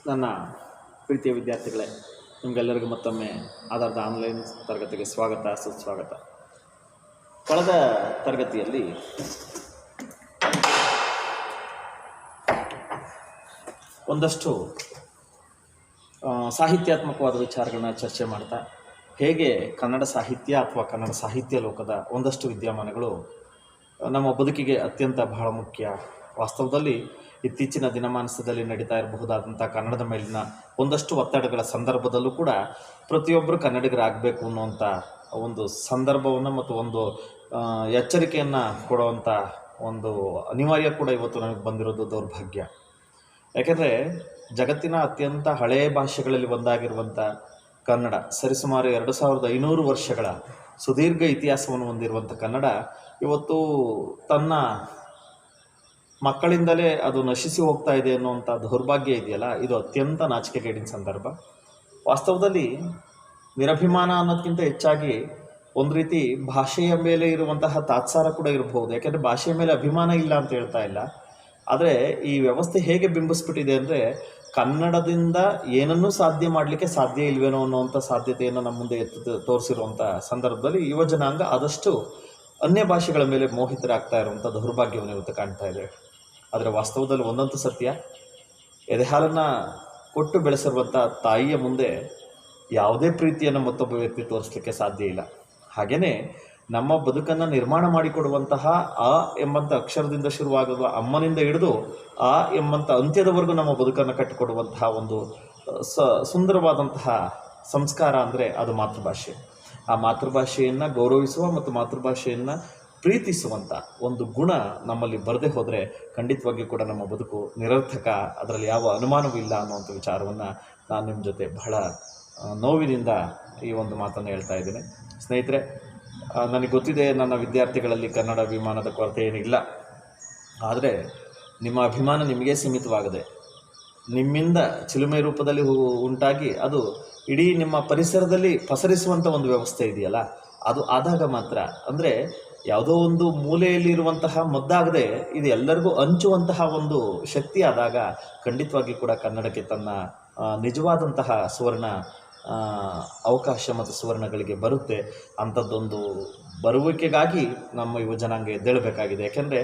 ನನ್ನ ಪ್ರೀತಿಯ ವಿದ್ಯಾರ್ಥಿಗಳೇ, ನಿಮಗೆಲ್ಲರಿಗೂ ಮತ್ತೊಮ್ಮೆ ಆಧಾರದ ಆನ್ಲೈನ್ ತರಗತಿಗೆ ಸ್ವಾಗತ, ಸುಸ್ವಾಗತ. ಕಳೆದ ತರಗತಿಯಲ್ಲಿ ಒಂದಷ್ಟು ಸಾಹಿತ್ಯಾತ್ಮಕವಾದ ವಿಚಾರಗಳನ್ನ ಚರ್ಚೆ ಮಾಡ್ತಾ ಹೇಗೆ ಕನ್ನಡ ಸಾಹಿತ್ಯ ಅಥವಾ ಕನ್ನಡ ಸಾಹಿತ್ಯ ಲೋಕದ ಒಂದಷ್ಟು ವಿದ್ಯಮಾನಗಳು ನಮ್ಮ ಬದುಕಿಗೆ ಅತ್ಯಂತ ಬಹಳ ಮುಖ್ಯ. ವಾಸ್ತವದಲ್ಲಿ ಇತ್ತೀಚಿನ ದಿನಮಾನದಲ್ಲಿ ನಡೀತಾ ಇರಬಹುದಾದಂಥ ಕನ್ನಡದ ಮೇಲಿನ ಒಂದಷ್ಟು ಒತ್ತಡಗಳ ಸಂದರ್ಭದಲ್ಲೂ ಕೂಡ ಪ್ರತಿಯೊಬ್ಬರು ಕನ್ನಡಿಗರಾಗಬೇಕು ಅನ್ನುವಂಥ ಒಂದು ಸಂದರ್ಭವನ್ನು ಮತ್ತು ಒಂದು ಎಚ್ಚರಿಕೆಯನ್ನು ಕೊಡುವಂಥ ಒಂದು ಅನಿವಾರ್ಯ ಕೂಡ ಇವತ್ತು ನಮಗೆ ಬಂದಿರೋದು ದೌರ್ಭಾಗ್ಯ. ಯಾಕೆಂದರೆ ಜಗತ್ತಿನ ಅತ್ಯಂತ ಹಳೆಯ ಭಾಷೆಗಳಲ್ಲಿ ಒಂದಾಗಿರುವಂಥ ಕನ್ನಡ, ಸರಿಸುಮಾರು 2500 ವರ್ಷಗಳ ಸುದೀರ್ಘ ಇತಿಹಾಸವನ್ನು ಹೊಂದಿರುವಂಥ ಕನ್ನಡ ಇವತ್ತು ತನ್ನ ಮಕ್ಕಳಿಂದಲೇ ಅದು ನಶಿಸಿ ಹೋಗ್ತಾ ಇದೆ ಅನ್ನುವಂಥ ದೌರ್ಭಾಗ್ಯ ಇದೆಯಲ್ಲ, ಇದು ಅತ್ಯಂತ ನಾಚಿಕೆಗೇಡಿನ ಸಂದರ್ಭ. ವಾಸ್ತವದಲ್ಲಿ ನಿರಭಿಮಾನ ಅನ್ನೋದಕ್ಕಿಂತ ಹೆಚ್ಚಾಗಿ ಒಂದು ರೀತಿ ಭಾಷೆಯ ಮೇಲೆ ಇರುವಂತಹ ತಾತ್ಸಾರ ಕೂಡ ಇರಬಹುದು. ಯಾಕೆಂದರೆ ಭಾಷೆಯ ಮೇಲೆ ಅಭಿಮಾನ ಇಲ್ಲ ಅಂತ ಹೇಳ್ತಾ ಇಲ್ಲ, ಆದರೆ ಈ ವ್ಯವಸ್ಥೆ ಹೇಗೆ ಬಿಂಬಿಸ್ಬಿಟ್ಟಿದೆ ಅಂದರೆ ಕನ್ನಡದಿಂದ ಏನನ್ನೂ ಸಾಧ್ಯ ಮಾಡಲಿಕ್ಕೆ ಸಾಧ್ಯ ಇಲ್ವೇನೋ ಅನ್ನುವಂಥ ಸಾಧ್ಯತೆಯನ್ನು ನಮ್ಮ ಮುಂದೆ ತೋರಿಸಿರುವಂಥ ಸಂದರ್ಭದಲ್ಲಿ ಯುವ ಜನಾಂಗ ಆದಷ್ಟು ಅನ್ಯ ಭಾಷೆಗಳ ಮೇಲೆ ಮೋಹಿತರಾಗ್ತಾ ಇರುವಂಥ ದೌರ್ಭಾಗ್ಯವನ್ನು ಇವತ್ತು ಕಾಣ್ತಾ ಇದೆ. ಆದರೆ ವಾಸ್ತವದಲ್ಲಿ ಒಂದಂತೂ ಸತ್ಯ, ಎದೆಹಾಲನ್ನು ಕೊಟ್ಟು ಬೆಳೆಸಿರುವಂಥ ತಾಯಿಯ ಮುಂದೆ ಯಾವುದೇ ಪ್ರೀತಿಯನ್ನು ಮತ್ತೊಬ್ಬ ವ್ಯಕ್ತಿ ತೋರಿಸಲಿಕ್ಕೆ ಸಾಧ್ಯ ಇಲ್ಲ. ಹಾಗೆಯೇ ನಮ್ಮ ಬದುಕನ್ನು ನಿರ್ಮಾಣ ಮಾಡಿಕೊಡುವಂತಹ ಆ ಎಂಬಂಥ ಅಕ್ಷರದಿಂದ ಶುರುವಾಗುವ ಅಮ್ಮನಿಂದ ಹಿಡಿದು ಆ ಎಂಬಂಥ ಅಂತ್ಯದವರೆಗೂ ನಮ್ಮ ಬದುಕನ್ನು ಕಟ್ಟಿಕೊಡುವಂತಹ ಒಂದು ಸುಂದರವಾದಂತಹ ಸಂಸ್ಕಾರ ಅಂದರೆ ಅದು ಮಾತೃಭಾಷೆ. ಆ ಮಾತೃಭಾಷೆಯನ್ನು ಗೌರವಿಸುವ ಮತ್ತು ಮಾತೃಭಾಷೆಯನ್ನು ಪ್ರೀತಿಸುವಂಥ ಒಂದು ಗುಣ ನಮ್ಮಲ್ಲಿ ಬರದೇ ಹೋದರೆ ಖಂಡಿತವಾಗಿಯೂ ಕೂಡ ನಮ್ಮ ಬದುಕು ನಿರರ್ಥಕ, ಅದರಲ್ಲಿ ಯಾವ ಅನುಮಾನವೂ ಇಲ್ಲ ಅನ್ನುವಂಥ ವಿಚಾರವನ್ನು ನಾನು ನಿಮ್ಮ ಜೊತೆ ಬಹಳ ನೋವಿನಿಂದ ಈ ಒಂದು ಮಾತನ್ನು ಹೇಳ್ತಾ ಇದ್ದೇನೆ. ಸ್ನೇಹಿತರೆ, ನನಗೆ ಗೊತ್ತಿದೆ ನನ್ನ ವಿದ್ಯಾರ್ಥಿಗಳಲ್ಲಿ ಕನ್ನಡ ಅಭಿಮಾನದ ಕೊರತೆ ಏನಿಲ್ಲ, ಆದರೆ ನಿಮ್ಮ ಅಭಿಮಾನ ನಿಮಗೇ ಸೀಮಿತವಾಗದೆ ನಿಮ್ಮಿಂದ ಚಿಲುಮೆ ರೂಪದಲ್ಲಿ ಉಂಟಾಗಿ ಅದು ಇಡೀ ನಿಮ್ಮ ಪರಿಸರದಲ್ಲಿ ಪಸರಿಸುವಂಥ ಒಂದು ವ್ಯವಸ್ಥೆ ಇದೆಯಲ್ಲ, ಅದು ಆದಾಗ ಮಾತ್ರ, ಅಂದರೆ ಯಾವುದೋ ಒಂದು ಮೂಲೆಯಲ್ಲಿರುವಂತಹ ಮದ್ದಾಗದೆ ಇದು ಎಲ್ಲರಿಗೂ ಹಂಚುವಂತಹ ಒಂದು ಶಕ್ತಿ ಆದಾಗ ಖಂಡಿತವಾಗಿ ಕೂಡ ಕನ್ನಡಕ್ಕೆ ತನ್ನ ನಿಜವಾದಂತಹ ಸುವರ್ಣ ಅವಕಾಶ ಮತ್ತು ಸುವರ್ಣಗಳಿಗೆ ಬರುತ್ತೆ. ಅಂಥದ್ದೊಂದು ಬರುವಿಕೆಗಾಗಿ ನಮ್ಮ ಯುವ ಜನಾಂಗ ಎದ್ದೇಳಬೇಕಾಗಿದೆ. ಯಾಕೆಂದರೆ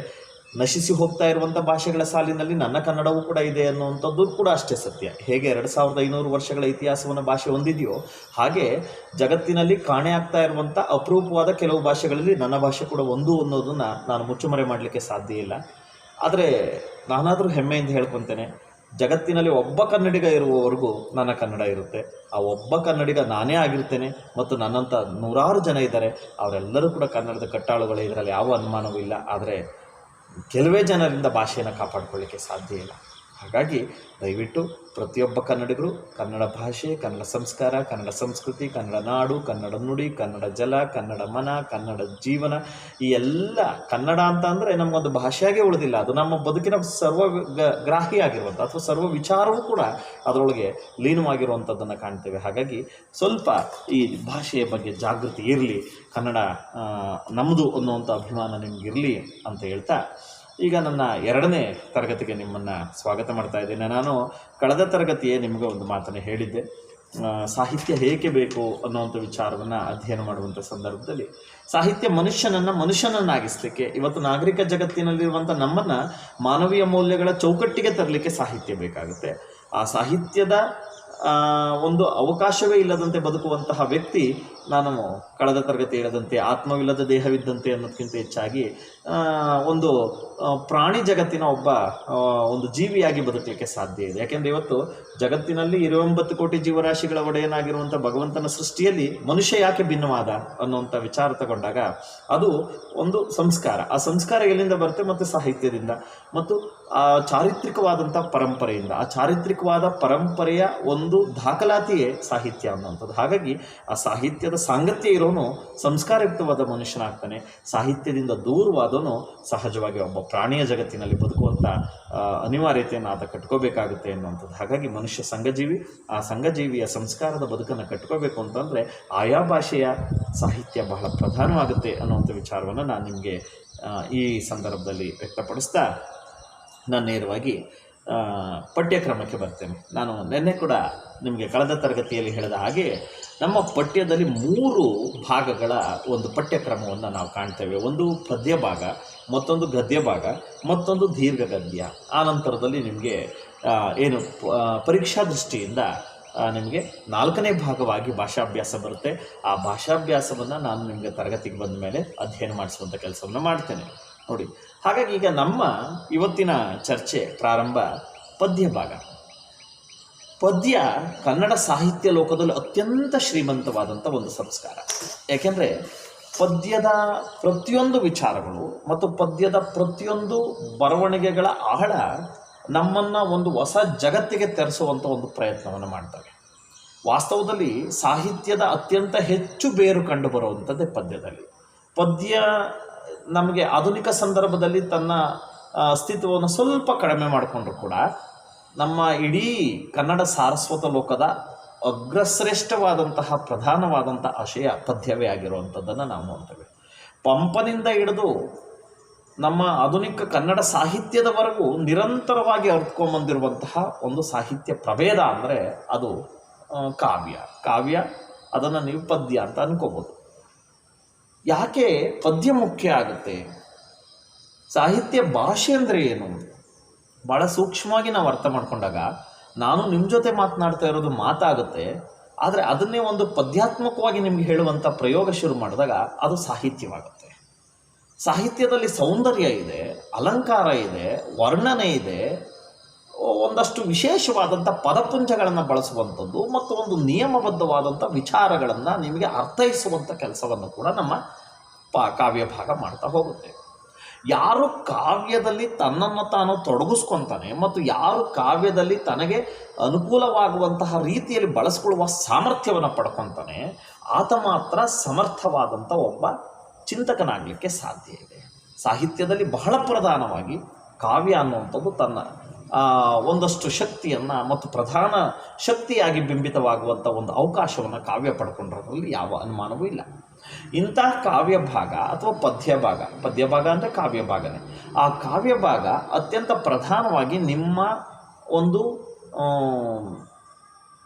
ನಶಿಸಿ ಹೋಗ್ತಾ ಇರುವಂಥ ಭಾಷೆಗಳ ಸಾಲಿನಲ್ಲಿ ನನ್ನ ಕನ್ನಡವೂ ಕೂಡ ಇದೆ ಅನ್ನುವಂಥದ್ದು ಕೂಡ ಅಷ್ಟೇ ಸತ್ಯ. ಹೇಗೆ 2500 ವರ್ಷಗಳ ಇತಿಹಾಸವನ್ನು ಭಾಷೆ ಹೊಂದಿದೆಯೋ ಹಾಗೆ ಜಗತ್ತಿನಲ್ಲಿ ಕಾಣೆ ಆಗ್ತಾ ಇರುವಂಥ ಅಪರೂಪವಾದ ಕೆಲವು ಭಾಷೆಗಳಲ್ಲಿ ನನ್ನ ಭಾಷೆ ಕೂಡ ಒಂದು ಅನ್ನೋದನ್ನು ನಾನು ಮುಚ್ಚುಮರೆ ಮಾಡಲಿಕ್ಕೆ ಸಾಧ್ಯ ಇಲ್ಲ. ಆದರೆ ನಾನಾದರೂ ಹೆಮ್ಮೆಯಿಂದ ಹೇಳ್ಕೊತೇನೆ, ಜಗತ್ತಿನಲ್ಲಿ ಒಬ್ಬ ಕನ್ನಡಿಗ ಇರುವವರೆಗೂ ನನ್ನ ಕನ್ನಡ ಇರುತ್ತೆ. ಆ ಒಬ್ಬ ಕನ್ನಡಿಗ ನಾನೇ ಆಗಿರ್ತೇನೆ ಮತ್ತು ನನ್ನಂಥ ನೂರಾರು ಜನ ಇದ್ದಾರೆ, ಅವರೆಲ್ಲರೂ ಕೂಡ ಕನ್ನಡದ ಕಟ್ಟಾಳುಗಳೇ, ಇದರಲ್ಲಿ ಯಾವ ಅನುಮಾನವೂ ಇಲ್ಲ. ಆದರೆ ಕೆಲವೇ ಜನರಿಂದ ಭಾಷೆಯನ್ನು ಕಾಪಾಡಿಕೊಳ್ಳಿಕ್ಕೆ ಸಾಧ್ಯ ಇಲ್ಲ. ಹಾಗಾಗಿ ದಯವಿಟ್ಟು ಪ್ರತಿಯೊಬ್ಬ ಕನ್ನಡಿಗರು ಕನ್ನಡ ಭಾಷೆ, ಕನ್ನಡ ಸಂಸ್ಕಾರ, ಕನ್ನಡ ಸಂಸ್ಕೃತಿ, ಕನ್ನಡ ನಾಡು, ಕನ್ನಡ ನುಡಿ, ಕನ್ನಡ ಜಲ, ಕನ್ನಡ ಮನ, ಕನ್ನಡ ಜೀವನ, ಈ ಎಲ್ಲ ಕನ್ನಡ ಅಂತ ಅಂದರೆ ನಮಗೊಂದು ಭಾಷೆಯಾಗೇ ಉಳಿದಿಲ್ಲ, ಅದು ನಮ್ಮ ಬದುಕಿನ ಗ್ರಾಹಿಯಾಗಿರುವಂಥ ಅಥವಾ ಸರ್ವ ವಿಚಾರವೂ ಕೂಡ ಅದರೊಳಗೆ ಲೀನವಾಗಿರುವಂಥದ್ದನ್ನು ಕಾಣ್ತೇವೆ. ಹಾಗಾಗಿ ಸ್ವಲ್ಪ ಈ ಭಾಷೆಯ ಬಗ್ಗೆ ಜಾಗೃತಿ ಇರಲಿ, ಕನ್ನಡ ನಮ್ಮದು ಅನ್ನುವಂಥ ಅಭಿಮಾನ ನಿಮಗಿರಲಿ ಅಂತ ಹೇಳ್ತಾ ಈಗ ನನ್ನ 2ನೇ ತರಗತಿಗೆ ನಿಮ್ಮನ್ನು ಸ್ವಾಗತ ಮಾಡ್ತಾ ಇದ್ದೇನೆ. ನಾನು ಕಳೆದ ತರಗತಿಯೇ ನಿಮಗೆ ಒಂದು ಮಾತನ್ನು ಹೇಳಿದ್ದೆ, ಸಾಹಿತ್ಯ ಹೇಗೆ ಬೇಕು ಅನ್ನುವಂಥ ವಿಚಾರವನ್ನು ಅಧ್ಯಯನ ಮಾಡುವಂಥ ಸಂದರ್ಭದಲ್ಲಿ ಸಾಹಿತ್ಯ ಮನುಷ್ಯನನ್ನಾಗಿಸಲಿಕ್ಕೆ, ಇವತ್ತು ನಾಗರಿಕ ಜಗತ್ತಿನಲ್ಲಿರುವಂಥ ನಮ್ಮನ್ನು ಮಾನವೀಯ ಮೌಲ್ಯಗಳ ಚೌಕಟ್ಟಿಗೆ ತರಲಿಕ್ಕೆ ಸಾಹಿತ್ಯ ಬೇಕಾಗುತ್ತೆ. ಆ ಸಾಹಿತ್ಯದ ಒಂದು ಅವಕಾಶವೇ ಇಲ್ಲದಂತೆ ಬದುಕುವಂತಹ ವ್ಯಕ್ತಿ, ನಾನು ಕಳೆದ ತರಗತಿ ಹೇಳಿದಂತೆ ಆತ್ಮವಿಲ್ಲದ ದೇಹವಿದ್ದಂತೆ ಅನ್ನೋದಕ್ಕಿಂತ ಹೆಚ್ಚಾಗಿ ಒಂದು ಪ್ರಾಣಿ ಜಗತ್ತಿನ ಒಬ್ಬ ಒಂದು ಜೀವಿಯಾಗಿ ಬದುಕಲಿಕ್ಕೆ ಸಾಧ್ಯ ಇದೆ. ಯಾಕೆಂದರೆ ಇವತ್ತು ಜಗತ್ತಿನಲ್ಲಿ 29 ಕೋಟಿ ಜೀವರಾಶಿಗಳ ಒಡೆಯನಾಗಿರುವಂಥ ಭಗವಂತನ ಸೃಷ್ಟಿಯಲ್ಲಿ ಮನುಷ್ಯ ಯಾಕೆ ಭಿನ್ನವಾದ ಅನ್ನುವಂಥ ವಿಚಾರ ತಗೊಂಡಾಗ ಅದು ಒಂದು ಸಂಸ್ಕಾರ. ಆ ಸಂಸ್ಕಾರ ಎಲ್ಲಿಂದ ಬರುತ್ತೆ? ಮತ್ತು ಸಾಹಿತ್ಯದಿಂದ ಮತ್ತು ಆ ಚಾರಿತ್ರಿಕವಾದಂಥ ಪರಂಪರೆಯಿಂದ. ಆ ಚಾರಿತ್ರಿಕವಾದ ಪರಂಪರೆಯ ಒಂದು ದಾಖಲಾತಿಯೇ ಸಾಹಿತ್ಯ ಅನ್ನುವಂಥದ್ದು. ಹಾಗಾಗಿ ಆ ಸಾಹಿತ್ಯದ ಸಾಂಗತ್ಯ ಇರೋನು ಸಂಸ್ಕಾರಯುಕ್ತವಾದ ಮನುಷ್ಯನಾಗ್ತಾನೆ. ಸಾಹಿತ್ಯದಿಂದ ದೂರವಾದವನು ಸಹಜವಾಗಿ ಒಬ್ಬ ಪ್ರಾಣಿಯ ಜಗತ್ತಿನಲ್ಲಿ ಬದುಕುವಂಥ ಅನಿವಾರ್ಯತೆಯನ್ನು ಆತ ಕಟ್ಕೋಬೇಕಾಗುತ್ತೆ ಅನ್ನುವಂಥದ್ದು. ಹಾಗಾಗಿ ಮನುಷ್ಯ ಸಂಘಜೀವಿ, ಆ ಸಂಘಜೀವಿಯ ಸಂಸ್ಕಾರದ ಬದುಕನ್ನು ಕಟ್ಕೋಬೇಕು ಅಂತಂದರೆ ಆಯಾ ಭಾಷೆಯ ಸಾಹಿತ್ಯ ಬಹಳ ಪ್ರಧಾನವಾಗುತ್ತೆ ಅನ್ನುವಂಥ ವಿಚಾರವನ್ನು ನಾನು ನಿಮಗೆ ಈ ಸಂದರ್ಭದಲ್ಲಿ ವ್ಯಕ್ತಪಡಿಸ್ತಾ ನಾನು ನೇರವಾಗಿ ಪಠ್ಯಕ್ರಮಕ್ಕೆ ಬರ್ತೇನೆ. ನಾನು ನಿನ್ನೆ ಕೂಡ ನಿಮಗೆ ಕಳೆದ ತರಗತಿಯಲ್ಲಿ ಹೇಳಿದ ಹಾಗೆ ನಮ್ಮ ಪಠ್ಯದಲ್ಲಿ 3 ಭಾಗಗಳ ಒಂದು ಪಠ್ಯಕ್ರಮವನ್ನು ನಾವು ಕಾಣ್ತೇವೆ. ಒಂದು ಪದ್ಯ ಭಾಗ, ಮತ್ತೊಂದು ಗದ್ಯ ಭಾಗ, ಮತ್ತೊಂದು ದೀರ್ಘ ಗದ್ಯ. ಆ ನಂತರದಲ್ಲಿ ನಿಮಗೆ ಏನು ಪರೀಕ್ಷಾ ದೃಷ್ಟಿಯಿಂದ ನಿಮಗೆ 4ನೇ ಭಾಗವಾಗಿ ಭಾಷಾಭ್ಯಾಸ ಬರುತ್ತೆ. ಆ ಭಾಷಾಭ್ಯಾಸವನ್ನು ನಾನು ನಿಮಗೆ ತರಗತಿಗೆ ಬಂದ ಮೇಲೆ ಅಧ್ಯಯನ ಮಾಡಿಸುವಂಥ ಕೆಲಸವನ್ನು ಮಾಡ್ತೇನೆ ನೋಡಿ. ಹಾಗಾಗಿ ಈಗ ನಮ್ಮ ಇವತ್ತಿನ ಚರ್ಚೆ ಪ್ರಾರಂಭ ಪದ್ಯ ಭಾಗ. ಪದ್ಯ ಕನ್ನಡ ಸಾಹಿತ್ಯ ಲೋಕದಲ್ಲಿ ಅತ್ಯಂತ ಶ್ರೀಮಂತವಾದಂಥ ಒಂದು ಸಂಸ್ಕಾರ. ಯಾಕೆಂದರೆ ಪದ್ಯದ ಪ್ರತಿಯೊಂದು ವಿಚಾರಗಳು ಮತ್ತು ಪದ್ಯದ ಪ್ರತಿಯೊಂದು ಬರವಣಿಗೆಗಳ ಆಳ ನಮ್ಮನ್ನು ಒಂದು ಹೊಸ ಜಗತ್ತಿಗೆ ತೆರೆಸುವಂಥ ಒಂದು ಪ್ರಯತ್ನವನ್ನು ಮಾಡ್ತವೆ. ವಾಸ್ತವದಲ್ಲಿ ಸಾಹಿತ್ಯದ ಅತ್ಯಂತ ಹೆಚ್ಚು ಬೇರು ಕಂಡು ಬರುವಂಥದ್ದೇ ಪದ್ಯದಲ್ಲಿ. ಪದ್ಯ ನಮಗೆ ಆಧುನಿಕ ಸಂದರ್ಭದಲ್ಲಿ ತನ್ನ ಅಸ್ತಿತ್ವವನ್ನು ಸ್ವಲ್ಪ ಕಡಿಮೆ ಮಾಡಿಕೊಂಡ್ರು ಕೂಡ ನಮ್ಮ ಇಡೀ ಕನ್ನಡ ಸಾರಸ್ವತ ಲೋಕದ ಅಗ್ರಶ್ರೇಷ್ಠವಾದಂತಹ ಪ್ರಧಾನವಾದಂಥ ಆಶಯ ಪದ್ಯವೇ ಆಗಿರುವಂಥದ್ದನ್ನು ನಾವು ನೋಡ್ತೇವೆ. ಪಂಪನಿಂದ ಹಿಡಿದು ನಮ್ಮ ಆಧುನಿಕ ಕನ್ನಡ ಸಾಹಿತ್ಯದವರೆಗೂ ನಿರಂತರವಾಗಿ ಅರ್ತ್ಕೊಂಬಂದಿರುವಂತಹ ಒಂದು ಸಾಹಿತ್ಯ ಪ್ರಭೇದ ಅಂದರೆ ಅದು ಕಾವ್ಯ. ಅದನ್ನು ನೀವು ಪದ್ಯ ಅಂತ ಅನ್ಕೋಬೋದು. ಯಾಕೆ ಪದ್ಯ ಮುಖ್ಯ ಆಗುತ್ತೆ? ಸಾಹಿತ್ಯ ಭಾಷೆ ಅಂದರೆ ಏನು? ಭಾಳ ಸೂಕ್ಷ್ಮವಾಗಿ ನಾವು ಅರ್ಥ ಮಾಡ್ಕೊಂಡಾಗ ನಾನು ನಿಮ್ಮ ಜೊತೆ ಮಾತನಾಡ್ತಾ ಇರೋದು ಮಾತಾಗುತ್ತೆ, ಆದರೆ ಅದನ್ನೇ ಒಂದು ಪದ್ಯಾತ್ಮಕವಾಗಿ ನಿಮ್ಗೆ ಹೇಳುವಂಥ ಪ್ರಯೋಗ ಶುರು ಮಾಡಿದಾಗ ಅದು ಸಾಹಿತ್ಯವಾಗುತ್ತೆ. ಸಾಹಿತ್ಯದಲ್ಲಿ ಸೌಂದರ್ಯ ಇದೆ, ಅಲಂಕಾರ ಇದೆ, ವರ್ಣನೆ ಇದೆ, ಒಂದಷ್ಟು ವಿಶೇಷವಾದಂಥ ಪದಪುಂಜಗಳನ್ನು ಬಳಸುವಂಥದ್ದು ಮತ್ತು ಒಂದು ನಿಯಮಬದ್ಧವಾದಂಥ ವಿಚಾರಗಳನ್ನು ನಿಮಗೆ ಅರ್ಥೈಸುವಂಥ ಕೆಲಸವನ್ನು ಕೂಡ ನಮ್ಮ ಕಾವ್ಯ ಭಾಗ ಮಾಡ್ತಾ ಹೋಗುತ್ತೆ. ಯಾರು ಕಾವ್ಯದಲ್ಲಿ ತನ್ನನ್ನು ತಾನು ತೊಡಗಿಸ್ಕೊತಾನೆ ಮತ್ತು ಯಾರು ಕಾವ್ಯದಲ್ಲಿ ತನಗೆ ಅನುಕೂಲವಾಗುವಂತಹ ರೀತಿಯಲ್ಲಿ ಬಳಸ್ಕೊಳ್ಳುವ ಸಾಮರ್ಥ್ಯವನ್ನು ಪಡ್ಕೊತಾನೆ, ಆತ ಮಾತ್ರ ಸಮರ್ಥವಾದಂಥ ಒಬ್ಬ ಚಿಂತಕನಾಗಲಿಕ್ಕೆ ಸಾಧ್ಯ ಇದೆ. ಸಾಹಿತ್ಯದಲ್ಲಿ ಬಹಳ ಪ್ರಧಾನವಾಗಿ ಕಾವ್ಯ ಅನ್ನುವಂಥದ್ದು ತನ್ನ ಒಂದಷ್ಟು ಶಕ್ತಿಯನ್ನು ಮತ್ತು ಪ್ರಧಾನ ಶಕ್ತಿಯಾಗಿ ಬಿಂಬಿತವಾಗುವಂಥ ಒಂದು ಅವಕಾಶವನ್ನು ಕಾವ್ಯ ಪಡ್ಕೊಂಡಿರೋದ್ರಲ್ಲಿ ಯಾವ ಅನುಮಾನವೂ ಇಲ್ಲ. ಇಂಥ ಕಾವ್ಯ ಭಾಗ ಅಥವಾ ಪದ್ಯ ಭಾಗ ಅಂದರೆ ಕಾವ್ಯ ಭಾಗನೇ. ಆ ಕಾವ್ಯ ಭಾಗ ಅತ್ಯಂತ ಪ್ರಧಾನವಾಗಿ ನಿಮ್ಮ ಒಂದು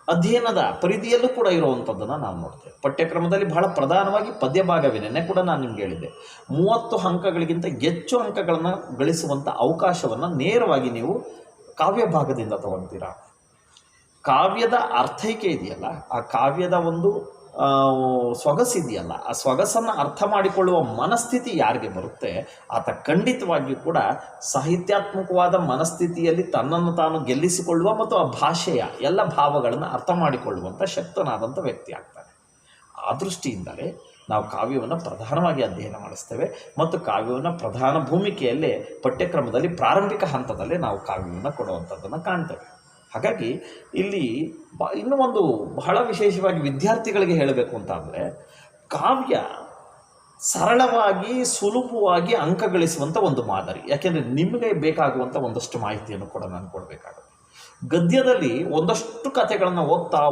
ಅಧ್ಯಯನದ ಪರಿಧಿಯಲ್ಲೂ ಕೂಡ ಇರುವಂಥದ್ದನ್ನು ನಾವು ನೋಡ್ತೇವೆ. ಪಠ್ಯಕ್ರಮದಲ್ಲಿ ಬಹಳ ಪ್ರಧಾನವಾಗಿ ಪದ್ಯ ಭಾಗವೇ. ನೆನ್ನೆ ಕೂಡ ನಾನು ನಿಮ್ಗೆ ಹೇಳಿದ್ದೆ, 30 ಅಂಕಗಳಿಗಿಂತ ಹೆಚ್ಚು ಅಂಕಗಳನ್ನು ಗಳಿಸುವಂಥ ಅವಕಾಶವನ್ನು ನೇರವಾಗಿ ನೀವು ಕಾವ್ಯ ಭಾಗದಿಂದ ತಗೊಳ್ತೀರಾ. ಕಾವ್ಯದ ಅರ್ಥೈಕೆ ಇದೆಯಲ್ಲ, ಆ ಕಾವ್ಯದ ಒಂದು ಸೊಗಸಿದೆಯಲ್ಲ, ಆ ಸೊಗಸನ್ನು ಅರ್ಥ ಮಾಡಿಕೊಳ್ಳುವ ಮನಸ್ಥಿತಿ ಯಾರಿಗೆ ಬರುತ್ತೆ ಆತ ಖಂಡಿತವಾಗಿಯೂ ಕೂಡ ಸಾಹಿತ್ಯಾತ್ಮಕವಾದ ಮನಸ್ಥಿತಿಯಲ್ಲಿ ತನ್ನನ್ನು ತಾನು ಗೆಲ್ಲಿಸಿಕೊಳ್ಳುವ ಮತ್ತು ಆ ಭಾಷೆಯ ಎಲ್ಲ ಭಾವಗಳನ್ನು ಅರ್ಥ ಮಾಡಿಕೊಳ್ಳುವಂಥ ಶಕ್ತನಾದಂಥ ವ್ಯಕ್ತಿ ಆಗ್ತಾನೆ. ಆ ದೃಷ್ಟಿಯಿಂದಲೇ ನಾವು ಕಾವ್ಯವನ್ನು ಪ್ರಧಾನವಾಗಿ ಅಧ್ಯಯನ ಮಾಡಿಸ್ತೇವೆ ಮತ್ತು ಕಾವ್ಯವನ್ನು ಪ್ರಧಾನ ಭೂಮಿಕೆಯಲ್ಲೇ ಪಠ್ಯಕ್ರಮದಲ್ಲಿ ಪ್ರಾರಂಭಿಕ ಹಂತದಲ್ಲೇ ನಾವು ಕಾವ್ಯವನ್ನು ಕೊಡುವಂಥದ್ದನ್ನು ಕಾಣ್ತೇವೆ. ಹಾಗಾಗಿ ಇಲ್ಲಿ ಇನ್ನೂ ಒಂದು ಬಹಳ ವಿಶೇಷವಾಗಿ ವಿದ್ಯಾರ್ಥಿಗಳಿಗೆ ಹೇಳಬೇಕು ಅಂತ ಅಂದರೆ, ಕಾವ್ಯ ಸರಳವಾಗಿ ಸುಲಭವಾಗಿ ಅಂಕ ಗಳಿಸುವಂಥ ಒಂದು ಮಾದರಿ. ಯಾಕೆಂದರೆ ನಿಮಗೆ ಬೇಕಾಗುವಂಥ ಒಂದಷ್ಟು ಮಾಹಿತಿಯನ್ನು ಕೂಡ ನಾನು ಕೊಡಬೇಕಾಗುತ್ತೆ. ಗದ್ಯದಲ್ಲಿ ಒಂದಷ್ಟು ಕಥೆಗಳನ್ನು ಓದ್ತಾ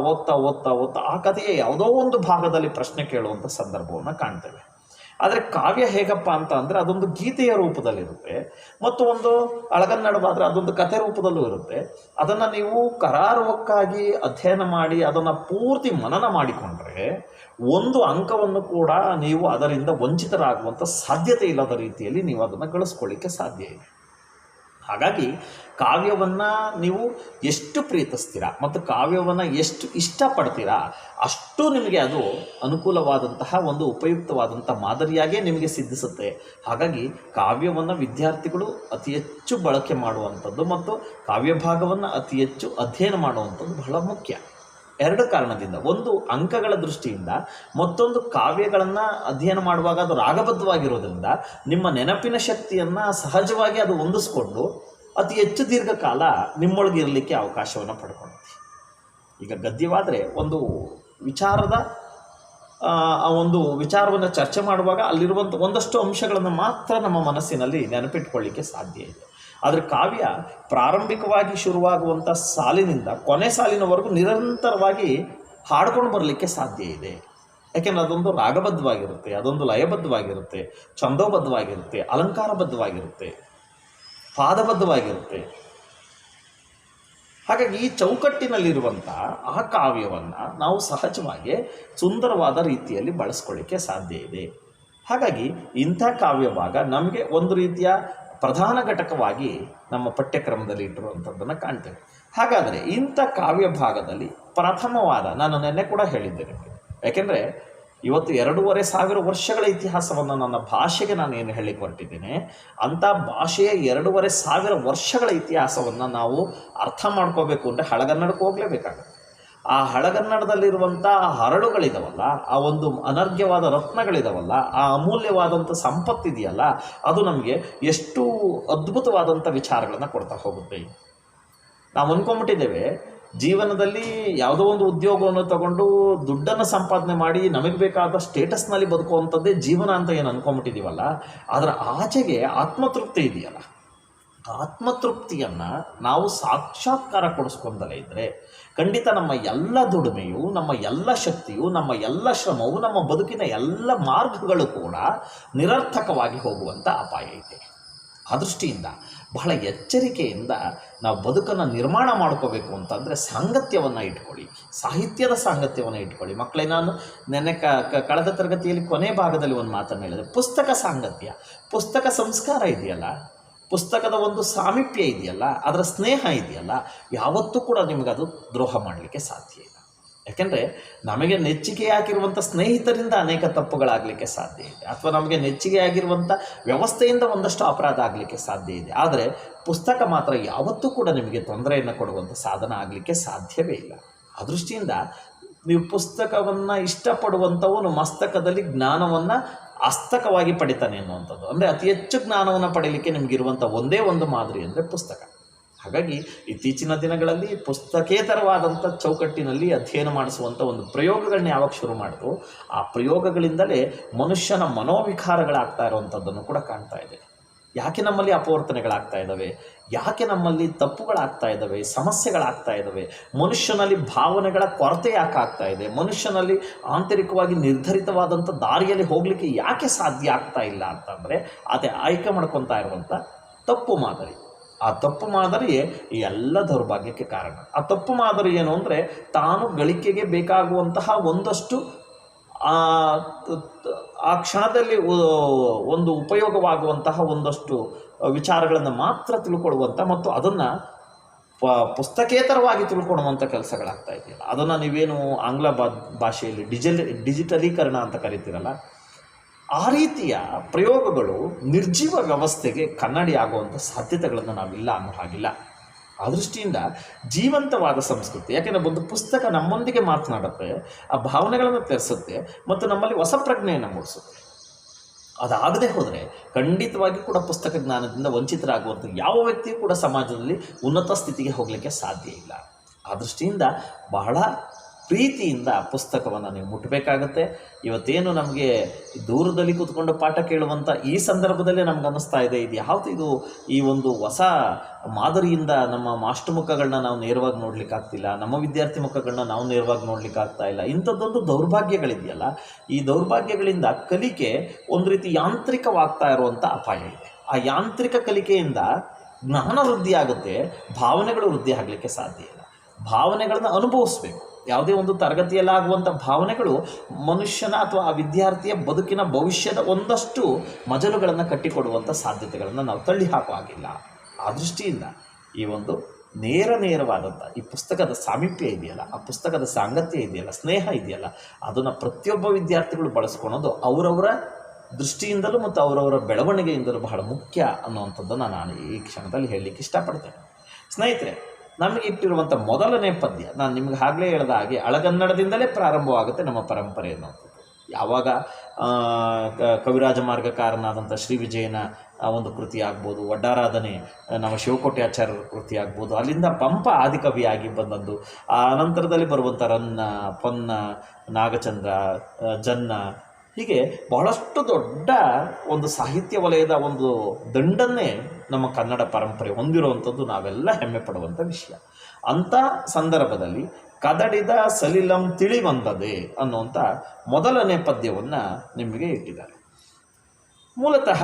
ಆ ಕಥೆಯ ಯಾವುದೋ ಒಂದು ಭಾಗದಲ್ಲಿ ಪ್ರಶ್ನೆ ಕೇಳುವಂಥ ಸಂದರ್ಭವನ್ನು ಕಾಣ್ತೇವೆ. ಆದರೆ ಕಾವ್ಯ ಹೇಗಪ್ಪ ಅಂತ ಅಂದರೆ ಅದೊಂದು ಗೀತೆಯ ರೂಪದಲ್ಲಿರುತ್ತೆ ಮತ್ತು ಒಂದು ಅಳಗನ್ನಡವಾದರೆ ಅದೊಂದು ಕಥೆ ರೂಪದಲ್ಲೂ ಇರುತ್ತೆ. ಅದನ್ನು ನೀವು ಕರಾರುವಕ್ಕಾಗಿ ಅಧ್ಯಯನ ಮಾಡಿ ಅದನ್ನು ಪೂರ್ತಿ ಮನನ ಮಾಡಿಕೊಂಡ್ರೆ ಒಂದು ಅಂಕವನ್ನು ಕೂಡ ನೀವು ಅದರಿಂದ ವಂಚಿತರಾಗುವಂಥ ಸಾಧ್ಯತೆ ಇಲ್ಲದ ರೀತಿಯಲ್ಲಿ ನೀವು ಅದನ್ನು ಗಳಿಸ್ಕೊಳ್ಳಿಕ್ಕೆ ಸಾಧ್ಯ ಇದೆ. ಹಾಗಾಗಿ ಕಾವ್ಯವನ್ನು ನೀವು ಎಷ್ಟು ಪ್ರೀತಿಸ್ತೀರಾ ಮತ್ತು ಕಾವ್ಯವನ್ನು ಎಷ್ಟು ಇಷ್ಟಪಡ್ತೀರಾ ಅಷ್ಟು ನಿಮಗೆ ಅದು ಅನುಕೂಲವಾದಂತಹ ಒಂದು ಉಪಯುಕ್ತವಾದಂಥ ಮಾದರಿಯಾಗೇ ನಿಮಗೆ ಸಿದ್ಧಿಸುತ್ತೆ. ಹಾಗಾಗಿ ಕಾವ್ಯವನ್ನು ವಿದ್ಯಾರ್ಥಿಗಳು ಅತಿ ಹೆಚ್ಚು ಬಳಕೆ ಮಾಡುವಂಥದ್ದು ಮತ್ತು ಕಾವ್ಯ ಭಾಗವನ್ನು ಅತಿ ಹೆಚ್ಚು ಅಧ್ಯಯನ ಮಾಡುವಂಥದ್ದು ಬಹಳ ಮುಖ್ಯ. 2 ಕಾರಣದಿಂದ. ಒಂದು, ಅಂಕಗಳ ದೃಷ್ಟಿಯಿಂದ. ಮತ್ತೊಂದು, ಕಾವ್ಯಗಳನ್ನು ಅಧ್ಯಯನ ಮಾಡುವಾಗ ಅದು ರಾಗಬದ್ಧವಾಗಿರೋದ್ರಿಂದ ನಿಮ್ಮ ನೆನಪಿನ ಶಕ್ತಿಯನ್ನು ಸಹಜವಾಗಿ ಅದು ಹೊಂದಿಸ್ಕೊಂಡು ಅತಿ ಹೆಚ್ಚು ದೀರ್ಘಕಾಲ ನಿಮ್ಮೊಳಗೆ ಇರಲಿಕ್ಕೆ ಅವಕಾಶವನ್ನು ಪಡ್ಕೊಳುತ್ತೆ. ಈಗ ಗದ್ಯವಾದರೆ ಒಂದು ವಿಚಾರದ ಒಂದು ವಿಚಾರವನ್ನು ಚರ್ಚೆ ಮಾಡುವಾಗ ಅಲ್ಲಿರುವಂಥ ಒಂದಷ್ಟು ಅಂಶಗಳನ್ನು ಮಾತ್ರ ನಮ್ಮ ಮನಸ್ಸಿನಲ್ಲಿ ನೆನಪಿಟ್ಕೊಳ್ಳಿಕ್ಕೆ ಸಾಧ್ಯ ಇದೆ. ಆದರೆ ಕಾವ್ಯ ಪ್ರಾರಂಭಿಕವಾಗಿ ಶುರುವಾಗುವಂಥ ಸಾಲಿನಿಂದ ಕೊನೆ ಸಾಲಿನವರೆಗೂ ನಿರಂತರವಾಗಿ ಹಾಡ್ಕೊಂಡು ಬರಲಿಕ್ಕೆ ಸಾಧ್ಯ ಇದೆ. ಯಾಕೆಂದರೆ ಅದೊಂದು ರಾಗಬದ್ಧವಾಗಿರುತ್ತೆ, ಅದೊಂದು ಲಯಬದ್ಧವಾಗಿರುತ್ತೆ, ಛಂದೋಬದ್ಧವಾಗಿರುತ್ತೆ, ಅಲಂಕಾರಬದ್ಧವಾಗಿರುತ್ತೆ, ಪಾದಬದ್ಧವಾಗಿರುತ್ತೆ. ಹಾಗಾಗಿ ಈ ಚೌಕಟ್ಟಿನಲ್ಲಿರುವಂಥ ಆ ಕಾವ್ಯವನ್ನು ನಾವು ಸಹಜವಾಗಿ ಸುಂದರವಾದ ರೀತಿಯಲ್ಲಿ ಬಳಸ್ಕೊಳ್ಳಿಕ್ಕೆ ಸಾಧ್ಯ ಇದೆ. ಹಾಗಾಗಿ ಇಂಥ ಕಾವ್ಯ ಭಾಗ ನಮಗೆ ಒಂದು ರೀತಿಯ ಪ್ರಧಾನ ಘಟಕವಾಗಿ ನಮ್ಮ ಪಠ್ಯಕ್ರಮದಲ್ಲಿ ಇಟ್ಟಿರುವಂಥದ್ದನ್ನು ಕಾಣ್ತೇವೆ. ಹಾಗಾದರೆ ಇಂಥ ಕಾವ್ಯ ಭಾಗದಲ್ಲಿ ಪ್ರಥಮವಾದ, ನಾನು ನೆನ್ನೆ ಕೂಡ ಹೇಳಿದ್ದೇನೆ, ಯಾಕೆಂದರೆ ಇವತ್ತು 2,500 ವರ್ಷಗಳ ಇತಿಹಾಸವನ್ನು ನನ್ನ ಭಾಷೆಗೆ ನಾನು ಏನು ಹೇಳಿಕ್ಕೆ ಹೊರಟಿದ್ದೇನೆ, ಅಂಥ ಭಾಷೆಯ 2,500 ವರ್ಷಗಳ ಇತಿಹಾಸವನ್ನು ನಾವು ಅರ್ಥ ಮಾಡ್ಕೋಬೇಕು ಅಂದರೆ ಹಳಗನ್ನಡಕ್ಕೆ ಹೋಗಲೇಬೇಕಾಗುತ್ತೆ. ಆ ಹಳಗನ್ನಡದಲ್ಲಿರುವಂಥ ಹರಳುಗಳಿದಾವಲ್ಲ, ಆ ಒಂದು ಅನರ್ಘ್ಯವಾದ ರತ್ನಗಳಿದಾವಲ್ಲ, ಆ ಅಮೂಲ್ಯವಾದಂಥ ಸಂಪತ್ತಿದೆಯಲ್ಲ, ಅದು ನಮಗೆ ಎಷ್ಟು ಅದ್ಭುತವಾದಂಥ ವಿಚಾರಗಳನ್ನು ಕೊಡ್ತಾ ಹೋಗುತ್ತೆ. ನಾವು ಅಂದ್ಕೊಂಬಿಟ್ಟಿದ್ದೇವೆ ಜೀವನದಲ್ಲಿ ಯಾವುದೋ ಒಂದು ಉದ್ಯೋಗವನ್ನು ತಗೊಂಡು ದುಡ್ಡನ್ನು ಸಂಪಾದನೆ ಮಾಡಿ ನಮಗೆ ಬೇಕಾದ ಸ್ಟೇಟಸ್ನಲ್ಲಿ ಬದುಕುವಂಥದ್ದೇ ಜೀವನ ಅಂತ ಏನು ಅಂದ್ಕೊಂಬಿಟ್ಟಿದ್ದೀವಲ್ಲ, ಅದರ ಆಚೆಗೆ ಆತ್ಮತೃಪ್ತಿ ಇದೆಯಲ್ಲ, ಆತ್ಮತೃಪ್ತಿಯನ್ನು ನಾವು ಸಾಕ್ಷಾತ್ಕಾರ ಕೊಡಿಸ್ಕೊಂಡಲೇ ಇದ್ದರೆ ಖಂಡಿತ ನಮ್ಮ ಎಲ್ಲ ದುಡಿಮೆಯು, ನಮ್ಮ ಎಲ್ಲ ಶಕ್ತಿಯು, ನಮ್ಮ ಎಲ್ಲ ಶ್ರಮವು, ನಮ್ಮ ಬದುಕಿನ ಎಲ್ಲ ಮಾರ್ಗಗಳು ಕೂಡ ನಿರರ್ಥಕವಾಗಿ ಹೋಗುವಂಥ ಅಪಾಯ ಇದೆ. ಆ ದೃಷ್ಟಿಯಿಂದ ಬಹಳ ಎಚ್ಚರಿಕೆಯಿಂದ ನಾವು ಬದುಕನ್ನು ನಿರ್ಮಾಣ ಮಾಡ್ಕೋಬೇಕು ಅಂತಂದರೆ ಸಾಂಗತ್ಯವನ್ನು ಇಟ್ಕೊಳ್ಳಿ, ಸಾಹಿತ್ಯದ ಸಾಂಗತ್ಯವನ್ನು ಇಟ್ಕೊಳ್ಳಿ. ಮಕ್ಕಳೇ, ನಾನು ನೆನ್ನೆ ಕಳೆದ ತರಗತಿಯಲ್ಲಿ ಕೊನೆ ಭಾಗದಲ್ಲಿ ಒಂದು ಮಾತನ್ನು ಹೇಳಿದೆ, ಪುಸ್ತಕ ಸಾಂಗತ್ಯ, ಪುಸ್ತಕ ಸಂಸ್ಕಾರ ಇದೆಯಲ್ಲ, ಪುಸ್ತಕದ ಒಂದು ಸಾಮೀಪ್ಯ ಇದೆಯಲ್ಲ, ಅದರ ಸ್ನೇಹ ಇದೆಯಲ್ಲ, ಯಾವತ್ತೂ ಕೂಡ ನಿಮಗದು ದ್ರೋಹ ಮಾಡಲಿಕ್ಕೆ ಸಾಧ್ಯ ಇಲ್ಲ. ಯಾಕೆಂದರೆ ನಮಗೆ ನೆಚ್ಚಿಗೆಯಾಗಿರುವಂಥ ಸ್ನೇಹಿತರಿಂದ ಅನೇಕ ತಪ್ಪುಗಳಾಗಲಿಕ್ಕೆ ಸಾಧ್ಯ ಇದೆ, ಅಥವಾ ನಮಗೆ ನೆಚ್ಚಿಗೆಯಾಗಿರುವಂಥ ವ್ಯವಸ್ಥೆಯಿಂದ ಒಂದಷ್ಟು ಅಪರಾಧ ಆಗಲಿಕ್ಕೆ ಸಾಧ್ಯ ಇದೆ. ಆದರೆ ಪುಸ್ತಕ ಮಾತ್ರ ಯಾವತ್ತೂ ಕೂಡ ನಿಮಗೆ ತೊಂದರೆಯನ್ನು ಕೊಡುವಂಥ ಸಾಧನ ಆಗಲಿಕ್ಕೆ ಸಾಧ್ಯವೇ ಇಲ್ಲ. ಆ ದೃಷ್ಟಿಯಿಂದ ನೀವು ಪುಸ್ತಕವನ್ನು ಇಷ್ಟಪಡುವಂಥವನು ಮಸ್ತಕದಲ್ಲಿ ಜ್ಞಾನವನ್ನು ಅಸ್ತಕವಾಗಿ ಪಡಿತಾನೆ ಅನ್ನುವಂಥದ್ದು. ಅಂದರೆ ಅತಿ ಹೆಚ್ಚು ಜ್ಞಾನವನ್ನು ಪಡೀಲಿಕ್ಕೆ ನಿಮಗಿರುವಂಥ ಒಂದೇ ಒಂದು ಮಾದರಿ ಅಂದರೆ ಪುಸ್ತಕ. ಹಾಗಾಗಿ ಇತ್ತೀಚಿನ ದಿನಗಳಲ್ಲಿ ಪುಸ್ತಕೇತರವಾದಂಥ ಚೌಕಟ್ಟಿನಲ್ಲಿ ಅಧ್ಯಯನ ಮಾಡಿಸುವಂಥ ಒಂದು ಪ್ರಯೋಗಗಳನ್ನ ಯಾವಾಗ ಶುರು ಮಾಡಿದ್ರು, ಆ ಪ್ರಯೋಗಗಳಿಂದಲೇ ಮನುಷ್ಯನ ಮನೋವಿಕಾರಗಳಾಗ್ತಾ ಇರುವಂಥದ್ದನ್ನು ಕೂಡ ಕಾಣ್ತಾ ಇದೆ. ಯಾಕೆ ನಮ್ಮಲ್ಲಿ ಅಪವರ್ತನೆಗಳಾಗ್ತಾ ಇದ್ದಾವೆ, ಯಾಕೆ ನಮ್ಮಲ್ಲಿ ತಪ್ಪುಗಳಾಗ್ತಾ ಇದ್ದಾವೆ, ಸಮಸ್ಯೆಗಳಾಗ್ತಾ ಇದ್ದಾವೆ, ಮನುಷ್ಯನಲ್ಲಿ ಭಾವನೆಗಳ ಕೊರತೆ ಯಾಕೆ ಆಗ್ತಾ ಇದೆ, ಮನುಷ್ಯನಲ್ಲಿ ಆಂತರಿಕವಾಗಿ ನಿರ್ಧರಿತವಾದಂಥ ದಾರಿಯಲ್ಲಿ ಹೋಗಲಿಕ್ಕೆ ಯಾಕೆ ಸಾಧ್ಯ ಆಗ್ತಾ ಇಲ್ಲ ಅಂತಂದರೆ ಅದೇ ಆಯ್ಕೆ ಮಾಡ್ಕೊತಾ ಇರುವಂಥ ತಪ್ಪು ಮಾದರಿ. ಆ ತಪ್ಪು ಮಾದರಿಯೇ ಈ ಎಲ್ಲ ದೌರ್ಭಾಗ್ಯಕ್ಕೆ ಕಾರಣ. ಆ ತಪ್ಪು ಮಾದರಿ ಏನು ಅಂದರೆ, ತಾನು ಗಳಿಕೆಗೆ ಬೇಕಾಗುವಂತಹ ಒಂದಷ್ಟು ಆ ಕ್ಷಣದಲ್ಲಿ ಒಂದು ಉಪಯೋಗವಾಗುವಂತಹ ಒಂದಷ್ಟು ವಿಚಾರಗಳನ್ನು ಮಾತ್ರ ತಿಳ್ಕೊಳ್ಳುವಂಥ ಮತ್ತು ಅದನ್ನು ಪುಸ್ತಕೇತರವಾಗಿ ತಿಳ್ಕೊಳ್ಳುವಂಥ ಕೆಲಸಗಳಾಗ್ತಾ ಇದೆಯಲ್ಲ, ಅದನ್ನು ನೀವೇನು ಆಂಗ್ಲ ಭಾಷೆಯಲ್ಲಿ ಡಿಜಿಟಲೀಕರಣ ಅಂತ ಕರಿತೀರಲ್ಲ, ಆ ರೀತಿಯ ಪ್ರಯೋಗಗಳು ನಿರ್ಜೀವ ವ್ಯವಸ್ಥೆಗೆ ಕನ್ನಡಿ ಆಗುವಂಥ ಸಾಧ್ಯತೆಗಳನ್ನು ನಾವಿಲ್ಲ ಅನ್ನೋ ಹಾಗಿಲ್ಲ. ಆ ದೃಷ್ಟಿಯಿಂದ ಜೀವಂತವಾದ ಸಂಸ್ಕೃತಿ, ಯಾಕೆಂದರೆ ಒಂದು ಪುಸ್ತಕ ನಮ್ಮೊಂದಿಗೆ ಮಾತನಾಡುತ್ತೆ, ಆ ಭಾವನೆಗಳನ್ನು ತೆರೆಸುತ್ತೆ ಮತ್ತು ನಮ್ಮಲ್ಲಿ ಹೊಸ ಪ್ರಜ್ಞೆಯನ್ನು ಮೂಡಿಸುತ್ತೆ. ಅದಾಗದೆ ಹೋದರೆ ಖಂಡಿತವಾಗಿ ಕೂಡ ಪುಸ್ತಕ ಜ್ಞಾನದಿಂದ ವಂಚಿತರಾಗುವಂಥ ಯಾವ ವ್ಯಕ್ತಿಯೂ ಕೂಡ ಸಮಾಜದಲ್ಲಿ ಉನ್ನತ ಸ್ಥಿತಿಗೆ ಹೋಗಲಿಕ್ಕೆ ಸಾಧ್ಯ ಇಲ್ಲ. ಆ ದೃಷ್ಟಿಯಿಂದ ಬಹಳ ಪ್ರೀತಿಯಿಂದ ಪುಸ್ತಕವನ್ನು ನೀವು ಮುಟ್ಟಬೇಕಾಗತ್ತೆ. ಇವತ್ತೇನು ನಮಗೆ ದೂರದಲ್ಲಿ ಕೂತ್ಕೊಂಡು ಪಾಠ ಕೇಳುವಂಥ ಈ ಸಂದರ್ಭದಲ್ಲೇ ನಮ್ಗೆ ಅನ್ನಿಸ್ತಾ ಇದೆ, ಇದು ಯಾವುದು ಇದು, ಈ ಒಂದು ಹೊಸ ಮಾದರಿಯಿಂದ ನಮ್ಮ ಮಾಸ್ಟರ್ ಮುಖಗಳನ್ನ ನಾವು ನೇರವಾಗಿ ನೋಡಲಿಕ್ಕಾಗ್ತಿಲ್ಲ, ನಮ್ಮ ವಿದ್ಯಾರ್ಥಿ ಮುಖಗಳನ್ನ ನಾವು ನೇರವಾಗಿ ನೋಡಲಿಕ್ಕಾಗ್ತಾ ಇಲ್ಲ. ಇಂಥದ್ದೊಂದು ದೌರ್ಭಾಗ್ಯಗಳಿದೆಯಲ್ಲ, ಈ ದೌರ್ಭಾಗ್ಯಗಳಿಂದ ಕಲಿಕೆ ಒಂದು ರೀತಿ ಯಾಂತ್ರಿಕವಾಗ್ತಾ ಇರುವಂಥ ಅಪಾಯ ಇದೆ. ಆ ಯಾಂತ್ರಿಕ ಕಲಿಕೆಯಿಂದ ಜ್ಞಾನ ವೃದ್ಧಿ ಆಗುತ್ತೆ, ಭಾವನೆಗಳು ವೃದ್ಧಿ ಆಗಲಿಕ್ಕೆ ಸಾಧ್ಯ ಇಲ್ಲ. ಭಾವನೆಗಳನ್ನು ಅನುಭವಿಸ್ಬೇಕು. ಯಾವುದೇ ಒಂದು ತರಗತಿಯಲ್ಲಾಗುವಂಥ ಭಾವನೆಗಳು ಮನುಷ್ಯನ ಅಥವಾ ಆ ವಿದ್ಯಾರ್ಥಿಯ ಬದುಕಿನ ಭವಿಷ್ಯದ ಒಂದಷ್ಟು ಮಜಲುಗಳನ್ನು ಕಟ್ಟಿಕೊಡುವಂಥ ಸಾಧ್ಯತೆಗಳನ್ನು ನಾವು ತಳ್ಳಿ ಹಾಕೋ ಹಾಗಿಲ್ಲ. ಆ ದೃಷ್ಟಿಯಿಂದ ಈ ಒಂದು ನೇರವಾದಂಥ ಈ ಪುಸ್ತಕದ ಸಾಮೀಪ್ಯ ಇದೆಯಲ್ಲ, ಆ ಪುಸ್ತಕದ ಸಾಂಗತ್ಯ ಇದೆಯಲ್ಲ, ಸ್ನೇಹ ಇದೆಯಲ್ಲ, ಅದನ್ನು ಪ್ರತಿಯೊಬ್ಬ ವಿದ್ಯಾರ್ಥಿಗಳು ಬಳಸ್ಕೊಳೋದು ಅವರವರ ದೃಷ್ಟಿಯಿಂದಲೂ ಮತ್ತು ಅವರವರ ಬೆಳವಣಿಗೆಯಿಂದಲೂ ಬಹಳ ಮುಖ್ಯ ಅನ್ನುವಂಥದ್ದನ್ನು ನಾನು ಈ ಕ್ಷಣದಲ್ಲಿ ಹೇಳಲಿಕ್ಕೆ ಇಷ್ಟಪಡ್ತೇನೆ. ಸ್ನೇಹಿತರೆ, ನಮಗೆ ಇಟ್ಟಿರುವಂಥ ಮೊದಲನೇ ಪದ್ಯ ನಾನು ನಿಮ್ಗೆ ಆಗಲೇ ಹೇಳಿದ ಹಾಗೆ ಹಳಗನ್ನಡದಿಂದಲೇ ಪ್ರಾರಂಭವಾಗುತ್ತೆ ನಮ್ಮ ಪರಂಪರೆ ಅನ್ನೋದು. ಯಾವಾಗ ಕವಿರಾಜ ಮಾರ್ಗಕಾರನಾದಂಥ ಶ್ರೀ ವಿಜಯನ ಒಂದು ಕೃತಿ ಆಗ್ಬೋದು, ಒಡ್ಡಾರಾಧನೆ ನಮ್ಮ ಶಿವಕೋಟ್ಯಾಚಾರ್ಯರ ಕೃತಿ ಆಗ್ಬೋದು, ಅಲ್ಲಿಂದ ಪಂಪ ಆದಿಕವಿಯಾಗಿ ಬಂದದ್ದು, ಆ ನಂತರದಲ್ಲಿ ಬರುವಂಥ ರನ್ನ, ಪೊನ್ನ, ನಾಗಚಂದ್ರ, ಜನ್ನ, ಹೀಗೆ ಬಹಳಷ್ಟು ದೊಡ್ಡ ಒಂದು ಸಾಹಿತ್ಯ ವಲಯದ ಒಂದು ದಂಡನ್ನೇ ನಮ್ಮ ಕನ್ನಡ ಪರಂಪರೆ ಹೊಂದಿರುವಂಥದ್ದು ನಾವೆಲ್ಲ ಹೆಮ್ಮೆ ಪಡುವಂಥ ವಿಷಯ. ಅಂಥ ಸಂದರ್ಭದಲ್ಲಿ ಕದಡಿದ ಸಲಿಲಂ ತಿಳಿ ಬಂದದೆ ಅನ್ನುವಂಥ ಮೊದಲನೇ ಪದ್ಯವನ್ನು ನಿಮಗೆ ಇಟ್ಟಿದ್ದಾರೆ. ಮೂಲತಃ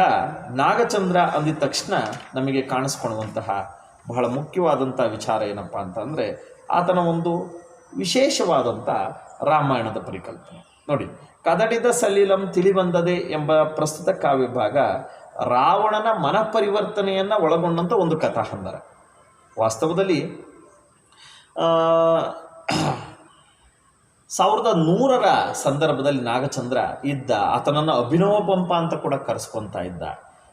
ನಾಗಚಂದ್ರ ಅಂದಿದ ತಕ್ಷಣ ನಮಗೆ ಕಾಣಿಸ್ಕೊಳ್ಳುವಂತಹ ಬಹಳ ಮುಖ್ಯವಾದಂಥ ವಿಚಾರ ಏನಪ್ಪ ಅಂತಂದರೆ ಆತನ ಒಂದು ವಿಶೇಷವಾದಂಥ ರಾಮಾಯಣದ ಪರಿಕಲ್ಪನೆ ನೋಡಿ. ಕದಡಿದ ಸಲಿಲಂ ತಿಳಿಬಂದದೆ ಎಂಬ ಪ್ರಸ್ತುತ ಕಾವ್ಯಭಾಗ ರಾವಣನ ಮನಃಪರಿವರ್ತನೆಯನ್ನು ಒಳಗೊಂಡಂಥ ಒಂದು ಕಥಾಹಂದರ. ವಾಸ್ತವದಲ್ಲಿ 1100ರ ಸಂದರ್ಭದಲ್ಲಿ ನಾಗಚಂದ್ರ ಇದ್ದ, ಆತನನ್ನು ಅಭಿನವ ಪಂಪ ಅಂತ ಕೂಡ ಕರೆಸ್ಕೊತಾ ಇದ್ದ.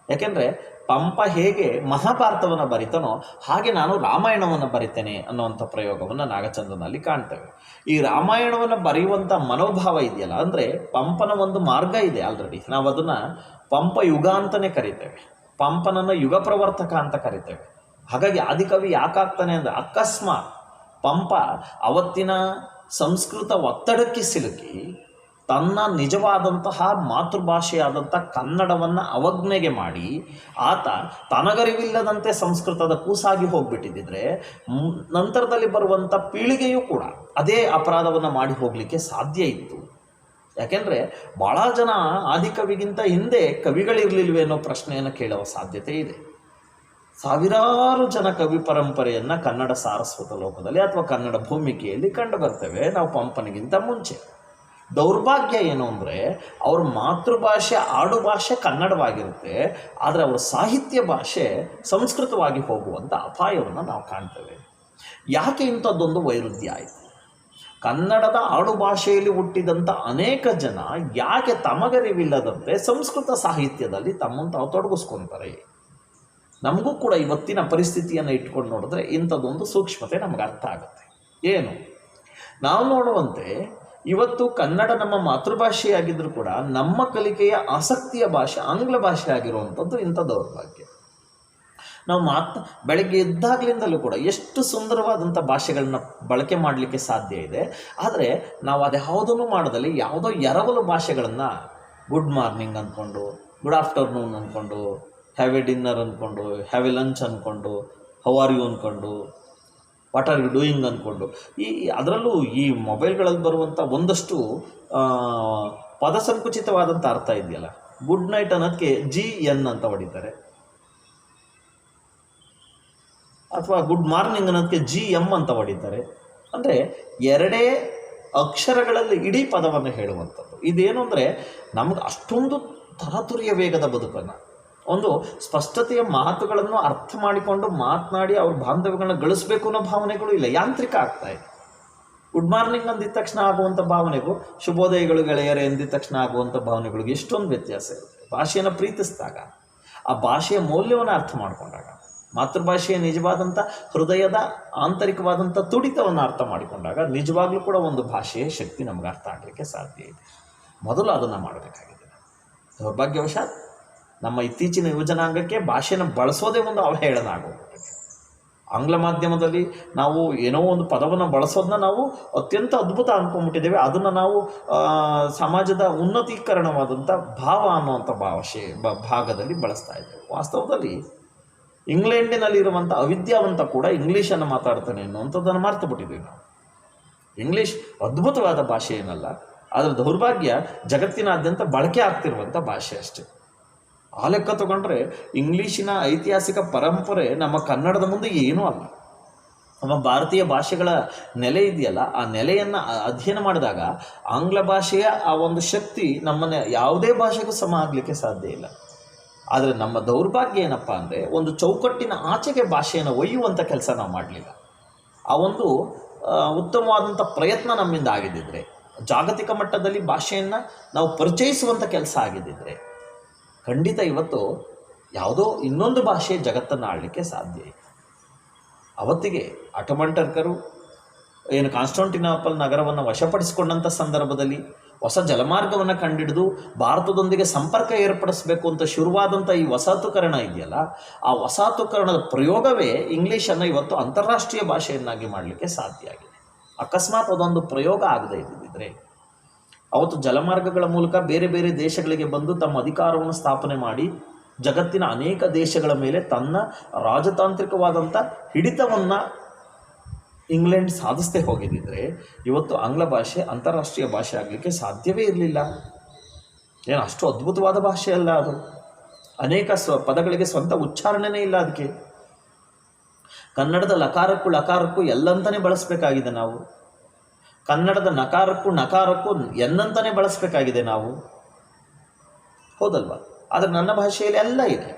ಯಾಕೆಂದರೆ ಪಂಪ ಹೇಗೆ ಮಹಾಭಾರತವನ್ನು ಬರಿತಾನೋ ಹಾಗೆ ನಾನು ರಾಮಾಯಣವನ್ನು ಬರಿತೇನೆ ಅನ್ನುವಂಥ ಪ್ರಯೋಗವನ್ನು ನಾಗಚಂದ್ರನಲ್ಲಿ ಕಾಣ್ತೇವೆ. ಈ ರಾಮಾಯಣವನ್ನು ಬರೆಯುವಂಥ ಮನೋಭಾವ ಇದೆಯಲ್ಲ, ಅಂದರೆ ಪಂಪನ ಒಂದು ಮಾರ್ಗ ಇದೆ ಆಲ್ರೆಡಿ. ನಾವು ಅದನ್ನು ಪಂಪ ಯುಗ ಅಂತಲೇ ಕರಿತೇವೆ, ಪಂಪನನ್ನು ಯುಗ ಪ್ರವರ್ತಕ ಅಂತ ಕರಿತೇವೆ. ಹಾಗಾಗಿ ಆದಿಕವಿ ಯಾಕಾಗ್ತಾನೆ ಅಂದರೆ ಅಕಸ್ಮಾತ್ ಪಂಪ ಅವತ್ತಿನ ಸಂಸ್ಕೃತ ಒತ್ತಡಕ್ಕೆ ಸಿಲುಕಿ ತನ್ನ ನಿಜವಾದಂತಹ ಮಾತೃಭಾಷೆಯಾದಂಥ ಕನ್ನಡವನ್ನು ಅವಜ್ಞೆಗೆ ಮಾಡಿ ಆತ ತನಗರಿವಿಲ್ಲದಂತೆ ಸಂಸ್ಕೃತದ ಕೂಸಾಗಿ ಹೋಗ್ಬಿಟ್ಟಿದ್ದರೆ ನಂತರದಲ್ಲಿ ಬರುವಂಥ ಪೀಳಿಗೆಯೂ ಕೂಡ ಅದೇ ಅಪರಾಧವನ್ನು ಮಾಡಿ ಹೋಗಲಿಕ್ಕೆ ಸಾಧ್ಯ ಇತ್ತು. ಯಾಕೆಂದರೆ ಭಾಳ ಜನ ಆದಿಕವಿಗಿಂತ ಹಿಂದೆ ಕವಿಗಳಿರಲಿಲ್ವೇ ಅನ್ನೋ ಪ್ರಶ್ನೆಯನ್ನು ಕೇಳುವ ಸಾಧ್ಯತೆ ಇದೆ. ಸಾವಿರಾರು ಜನ ಕವಿ ಪರಂಪರೆಯನ್ನು ಕನ್ನಡ ಸಾರಸ್ವತ ಲೋಕದಲ್ಲಿ ಅಥವಾ ಕನ್ನಡ ಭೂಮಿಕೆಯಲ್ಲಿ ಕಂಡು ಬರ್ತೇವೆ ನಾವು ಪಂಪನಿಗಿಂತ ಮುಂಚೆ. ದೌರ್ಭಾಗ್ಯ ಏನು ಅಂದರೆ ಅವ್ರ ಮಾತೃಭಾಷೆ ಆಡು ಭಾಷೆ ಕನ್ನಡವಾಗಿರುತ್ತೆ, ಆದರೆ ಅವರ ಸಾಹಿತ್ಯ ಭಾಷೆ ಸಂಸ್ಕೃತವಾಗಿ ಹೋಗುವಂಥ ಅಪಾಯವನ್ನು ನಾವು ಕಾಣ್ತೇವೆ. ಯಾಕೆ ಇಂಥದ್ದೊಂದು ವೈರುಧ್ಯ ಆಯಿತು? ಕನ್ನಡದ ಆಡು ಭಾಷೆಯಲ್ಲಿ ಹುಟ್ಟಿದಂಥ ಅನೇಕ ಜನ ಯಾಕೆ ತಮಗರಿವಿಲ್ಲದಂತೆ ಸಂಸ್ಕೃತ ಸಾಹಿತ್ಯದಲ್ಲಿ ತಮ್ಮನ್ನು ತಾವು ತೊಡಗಿಸ್ಕೊತಾರೆ? ನಮಗೂ ಕೂಡ ಇವತ್ತಿನ ಪರಿಸ್ಥಿತಿಯನ್ನು ಇಟ್ಕೊಂಡು ನೋಡಿದ್ರೆ ಇಂಥದ್ದೊಂದು ಸೂಕ್ಷ್ಮತೆ ನಮಗೆ ಅರ್ಥ ಆಗುತ್ತೆ. ಏನು ನಾವು ನೋಡುವಂತೆ ಇವತ್ತು ಕನ್ನಡ ನಮ್ಮ ಮಾತೃಭಾಷೆಯಾಗಿದ್ದರೂ ಕೂಡ ನಮ್ಮ ಕಲಿಕೆಯ ಆಸಕ್ತಿಯ ಭಾಷೆ ಆಂಗ್ಲ ಭಾಷೆ ಆಗಿರುವಂಥದ್ದು ಇಂಥ ದೌರ್ಭಾಗ್ಯ. ನಾವು ಬೆಳಗ್ಗೆ ಎದ್ದಾಗಲಿಂದಲೂ ಕೂಡ ಎಷ್ಟು ಸುಂದರವಾದಂಥ ಭಾಷೆಗಳನ್ನ ಬಳಕೆ ಮಾಡಲಿಕ್ಕೆ ಸಾಧ್ಯ ಇದೆ. ಆದರೆ ನಾವು ಅದ್ಯಾವುದನ್ನು ಮಾಡೋದಲ್ಲಿ ಯಾವುದೋ ಎರವಲು ಭಾಷೆಗಳನ್ನು ಗುಡ್ ಮಾರ್ನಿಂಗ್ ಅಂದ್ಕೊಂಡು, ಗುಡ್ ಆಫ್ಟರ್ನೂನ್ ಅಂದ್ಕೊಂಡು, ಹ್ಯಾವ್ ಎ ಡಿನ್ನರ್ ಅಂದ್ಕೊಂಡು, ಹ್ಯಾವ್ ಎ ಲಂಚ್ ಅಂದ್ಕೊಂಡು, ಹೌ ಆರ್ ಯು ಅಂದ್ಕೊಂಡು, ವಾಟ್ ಆರ್ ಯು ಡೂಯಿಂಗ್ ಅಂದ್ಕೊಂಡು, ಅದರಲ್ಲೂ ಈ ಮೊಬೈಲ್ಗಳಲ್ಲಿ ಬರುವಂಥ ಒಂದಷ್ಟು ಪದ ಸಂಕುಚಿತವಾದಂಥ ಅರ್ಥ ಇದೆಯಲ್ಲ. ಗುಡ್ ನೈಟ್ ಅನ್ನೋದಕ್ಕೆ GN ಅಂತ ಹೊಡಿತಾರೆ, ಅಥವಾ ಗುಡ್ ಮಾರ್ನಿಂಗ್ ಅನ್ನೋದಕ್ಕೆ GM ಅಂತ ಹೊಡಿತಾರೆ. ಅಂದರೆ ಎರಡೇ ಅಕ್ಷರಗಳಲ್ಲಿ ಇಡೀ ಪದವನ್ನು ಹೇಳುವಂಥದ್ದು. ಇದೇನು ಅಂದರೆ ನಮಗೆ ಅಷ್ಟೊಂದು ತರಾತುರಿಯ ವೇಗದ ಬದುಕನ್ನು, ಒಂದು ಸ್ಪಷ್ಟತೆಯ ಮಾತುಗಳನ್ನು ಅರ್ಥ ಮಾಡಿಕೊಂಡು ಮಾತನಾಡಿ ಅವ್ರ ಬಾಂಧವ್ಯಗಳನ್ನ ಗಳಿಸಬೇಕು ಅನ್ನೋ ಭಾವನೆಗಳು ಇಲ್ಲ, ಯಾಂತ್ರಿಕ ಆಗ್ತಾ ಇದೆ. ಗುಡ್ ಮಾರ್ನಿಂಗ್ ಅಂದಿದ ತಕ್ಷಣ ಆಗುವಂಥ ಭಾವನೆಗೂ ಶುಭೋದಯಗಳು ಗೆಳೆಯರೇ ಎಂದಿದ ತಕ್ಷಣ ಆಗುವಂಥ ಭಾವನೆಗಳಿಗೂ ಎಷ್ಟೊಂದು ವ್ಯತ್ಯಾಸ ಇರುತ್ತೆ. ಭಾಷೆಯನ್ನು ಪ್ರೀತಿಸಿದಾಗ, ಆ ಭಾಷೆಯ ಮೌಲ್ಯವನ್ನು ಅರ್ಥ ಮಾಡಿಕೊಂಡಾಗ, ಮಾತೃಭಾಷೆಯ ನಿಜವಾದಂಥ ಹೃದಯದ ಆಂತರಿಕವಾದಂಥ ತುಡಿತವನ್ನು ಅರ್ಥ ಮಾಡಿಕೊಂಡಾಗ ನಿಜವಾಗ್ಲೂ ಕೂಡ ಒಂದು ಭಾಷೆಯ ಶಕ್ತಿ ನಮಗೆ ಅರ್ಥ ಆಗಲಿಕ್ಕೆ ಸಾಧ್ಯ ಇದೆ. ಮೊದಲು ಅದನ್ನು ಮಾಡಬೇಕಾಗಿದೆ. ದೌರ್ಭಾಗ್ಯವಶಾತ್ ನಮ್ಮ ಇತ್ತೀಚಿನ ಯುವಜನಾಂಗಕ್ಕೆ ಭಾಷೆಯನ್ನು ಬಳಸೋದೇ ಒಂದು ಅವಹೇಳನ ಆಗೋಗ್ಬಿಟ್ಟಿದೆ. ಆಂಗ್ಲ ಮಾಧ್ಯಮದಲ್ಲಿ ನಾವು ಏನೋ ಒಂದು ಪದವನ್ನು ಬಳಸೋದನ್ನ ನಾವು ಅತ್ಯಂತ ಅದ್ಭುತ ಅಂದ್ಕೊಂಡ್ಬಿಟ್ಟಿದ್ದೇವೆ. ಅದನ್ನು ನಾವು ಸಮಾಜದ ಉನ್ನತೀಕರಣವಾದಂಥ ಭಾವ ಅನ್ನುವಂಥ ಭಾಗದಲ್ಲಿ ಬಳಸ್ತಾ ಇದ್ದೇವೆ. ವಾಸ್ತವದಲ್ಲಿ ಇಂಗ್ಲೆಂಡಿನಲ್ಲಿರುವಂಥ ಅವಿದ್ಯಾವಂತ ಕೂಡ ಇಂಗ್ಲೀಷನ್ನು ಮಾತಾಡ್ತಾನೆ ಅನ್ನುವಂಥದ್ದನ್ನು ಮರೆತು ಬಿಟ್ಟಿದ್ದೀವಿ ನಾವು. ಇಂಗ್ಲೀಷ್ ಅದ್ಭುತವಾದ ಭಾಷೆ ಏನಲ್ಲ, ಅದರ ದೌರ್ಭಾಗ್ಯ ಜಗತ್ತಿನಾದ್ಯಂತ ಬಳಕೆ ಆಗ್ತಿರುವಂಥ ಭಾಷೆ ಅಷ್ಟೇ. ಆ ಲೆಕ್ಕ ತಗೊಂಡ್ರೆ ಇಂಗ್ಲೀಷಿನ ಐತಿಹಾಸಿಕ ಪರಂಪರೆ ನಮ್ಮ ಕನ್ನಡದ ಮುಂದೆ ಏನೂ ಅಲ್ಲ. ನಮ್ಮ ಭಾರತೀಯ ಭಾಷೆಗಳ ನೆಲೆ ಇದೆಯಲ್ಲ, ಆ ನೆಲೆಯನ್ನು ಅಧ್ಯಯನ ಮಾಡಿದಾಗ ಆಂಗ್ಲ ಭಾಷೆಯ ಆ ಒಂದು ಶಕ್ತಿ ನಮ್ಮನ್ನು ಯಾವುದೇ ಭಾಷೆಗೂ ಸಮ ಆಗಲಿಕ್ಕೆ ಸಾಧ್ಯ ಇಲ್ಲ. ಆದರೆ ನಮ್ಮ ದೌರ್ಭಾಗ್ಯ ಏನಪ್ಪ ಅಂದರೆ ಒಂದು ಚೌಕಟ್ಟಿನ ಆಚೆಗೆ ಭಾಷೆಯನ್ನು ಒಯ್ಯುವಂಥ ಕೆಲಸ ನಾವು ಮಾಡಲಿಲ್ಲ. ಆ ಒಂದು ಉತ್ತಮವಾದಂಥ ಪ್ರಯತ್ನ ನಮ್ಮಿಂದ ಆಗಿದ್ದಿದ್ರೆ, ಜಾಗತಿಕ ಮಟ್ಟದಲ್ಲಿ ಭಾಷೆಯನ್ನು ನಾವು ಪರಿಚಯಿಸುವಂಥ ಕೆಲಸ ಆಗಿದ್ದಿದ್ರೆ ಖಂಡಿತ ಇವತ್ತು ಯಾವುದೋ ಇನ್ನೊಂದು ಭಾಷೆ ಜಗತ್ತನ್ನು ಆಳಲಿಕ್ಕೆ ಸಾಧ್ಯ ಇದೆ. ಅವತ್ತಿಗೆ ಆಟೋಮನ್ ಟರ್ಕರು ಏನು ಕಾನ್ಸ್ಟಾಂಟಿನೋಪಲ್ ನಗರವನ್ನು ವಶಪಡಿಸಿಕೊಂಡಂಥ ಸಂದರ್ಭದಲ್ಲಿ ಹೊಸ ಜಲಮಾರ್ಗವನ್ನು ಕಂಡಿಡಿದು ಭಾರತದೊಂದಿಗೆ ಸಂಪರ್ಕ ಏರ್ಪಡಿಸಬೇಕು ಅಂತ ಶುರುವಾದಂಥ ಈ ವಸಾಹತುಕರಣ ಇದೆಯಲ್ಲ, ಆ ವಸಾಹತುಕರಣದ ಪ್ರಯೋಗವೇ ಇಂಗ್ಲೀಷನ್ನು ಇವತ್ತು ಅಂತಾರಾಷ್ಟ್ರೀಯ ಭಾಷೆಯನ್ನಾಗಿ ಮಾಡಲಿಕ್ಕೆ ಸಾಧ್ಯ ಆಗಿದೆ. ಅಕಸ್ಮಾತ್ ಅದೊಂದು ಪ್ರಯೋಗ ಆಗದೇ ಇದ್ದಿದ್ದರೆ ಅವತ್ತು ಜಲಮಾರ್ಗಗಳ ಮೂಲಕ ಬೇರೆ ಬೇರೆ ದೇಶಗಳಿಗೆ ಬಂದು ತಮ್ಮ ಅಧಿಕಾರವನ್ನು ಸ್ಥಾಪನೆ ಮಾಡಿ ಜಗತ್ತಿನ ಅನೇಕ ದೇಶಗಳ ಮೇಲೆ ತನ್ನ ರಾಜತಾಂತ್ರಿಕವಾದಂಥ ಹಿಡಿತವನ್ನು ಇಂಗ್ಲೆಂಡ್ ಸಾಧಿಸದೆ ಹೋಗಿದ್ದಿದ್ರೆ ಇವತ್ತು ಆಂಗ್ಲ ಭಾಷೆ ಅಂತಾರಾಷ್ಟ್ರೀಯ ಭಾಷೆ ಆಗಲಿಕ್ಕೆ ಸಾಧ್ಯವೇ ಇರಲಿಲ್ಲ. ಏನು ಅಷ್ಟು ಅದ್ಭುತವಾದ ಭಾಷೆ ಅಲ್ಲ ಅದು. ಅನೇಕ ಪದಗಳಿಗೆ ಸ್ವಂತ ಉಚ್ಚಾರಣೆನೇ ಇಲ್ಲ ಅದಕ್ಕೆ. ಕನ್ನಡದ ಲಕಾರಕ್ಕೂ ಲಕಾರಕ್ಕೂ ಎಲ್ಲಂತಾನೆ ಬಳಸಬೇಕಾಗಿದೆ ನಾವು. ಕನ್ನಡದ ನಕಾರಕ್ಕೂ ನಕಾರಕ್ಕೂ ಎನ್ನಂತಾನೆ ಬಳಸಬೇಕಾಗಿದೆ ನಾವು, ಹೌದಲ್ವಾ? ಆದರೆ ನನ್ನ ಭಾಷೆಯಲ್ಲಿ ಎಲ್ಲ ಇದೆ.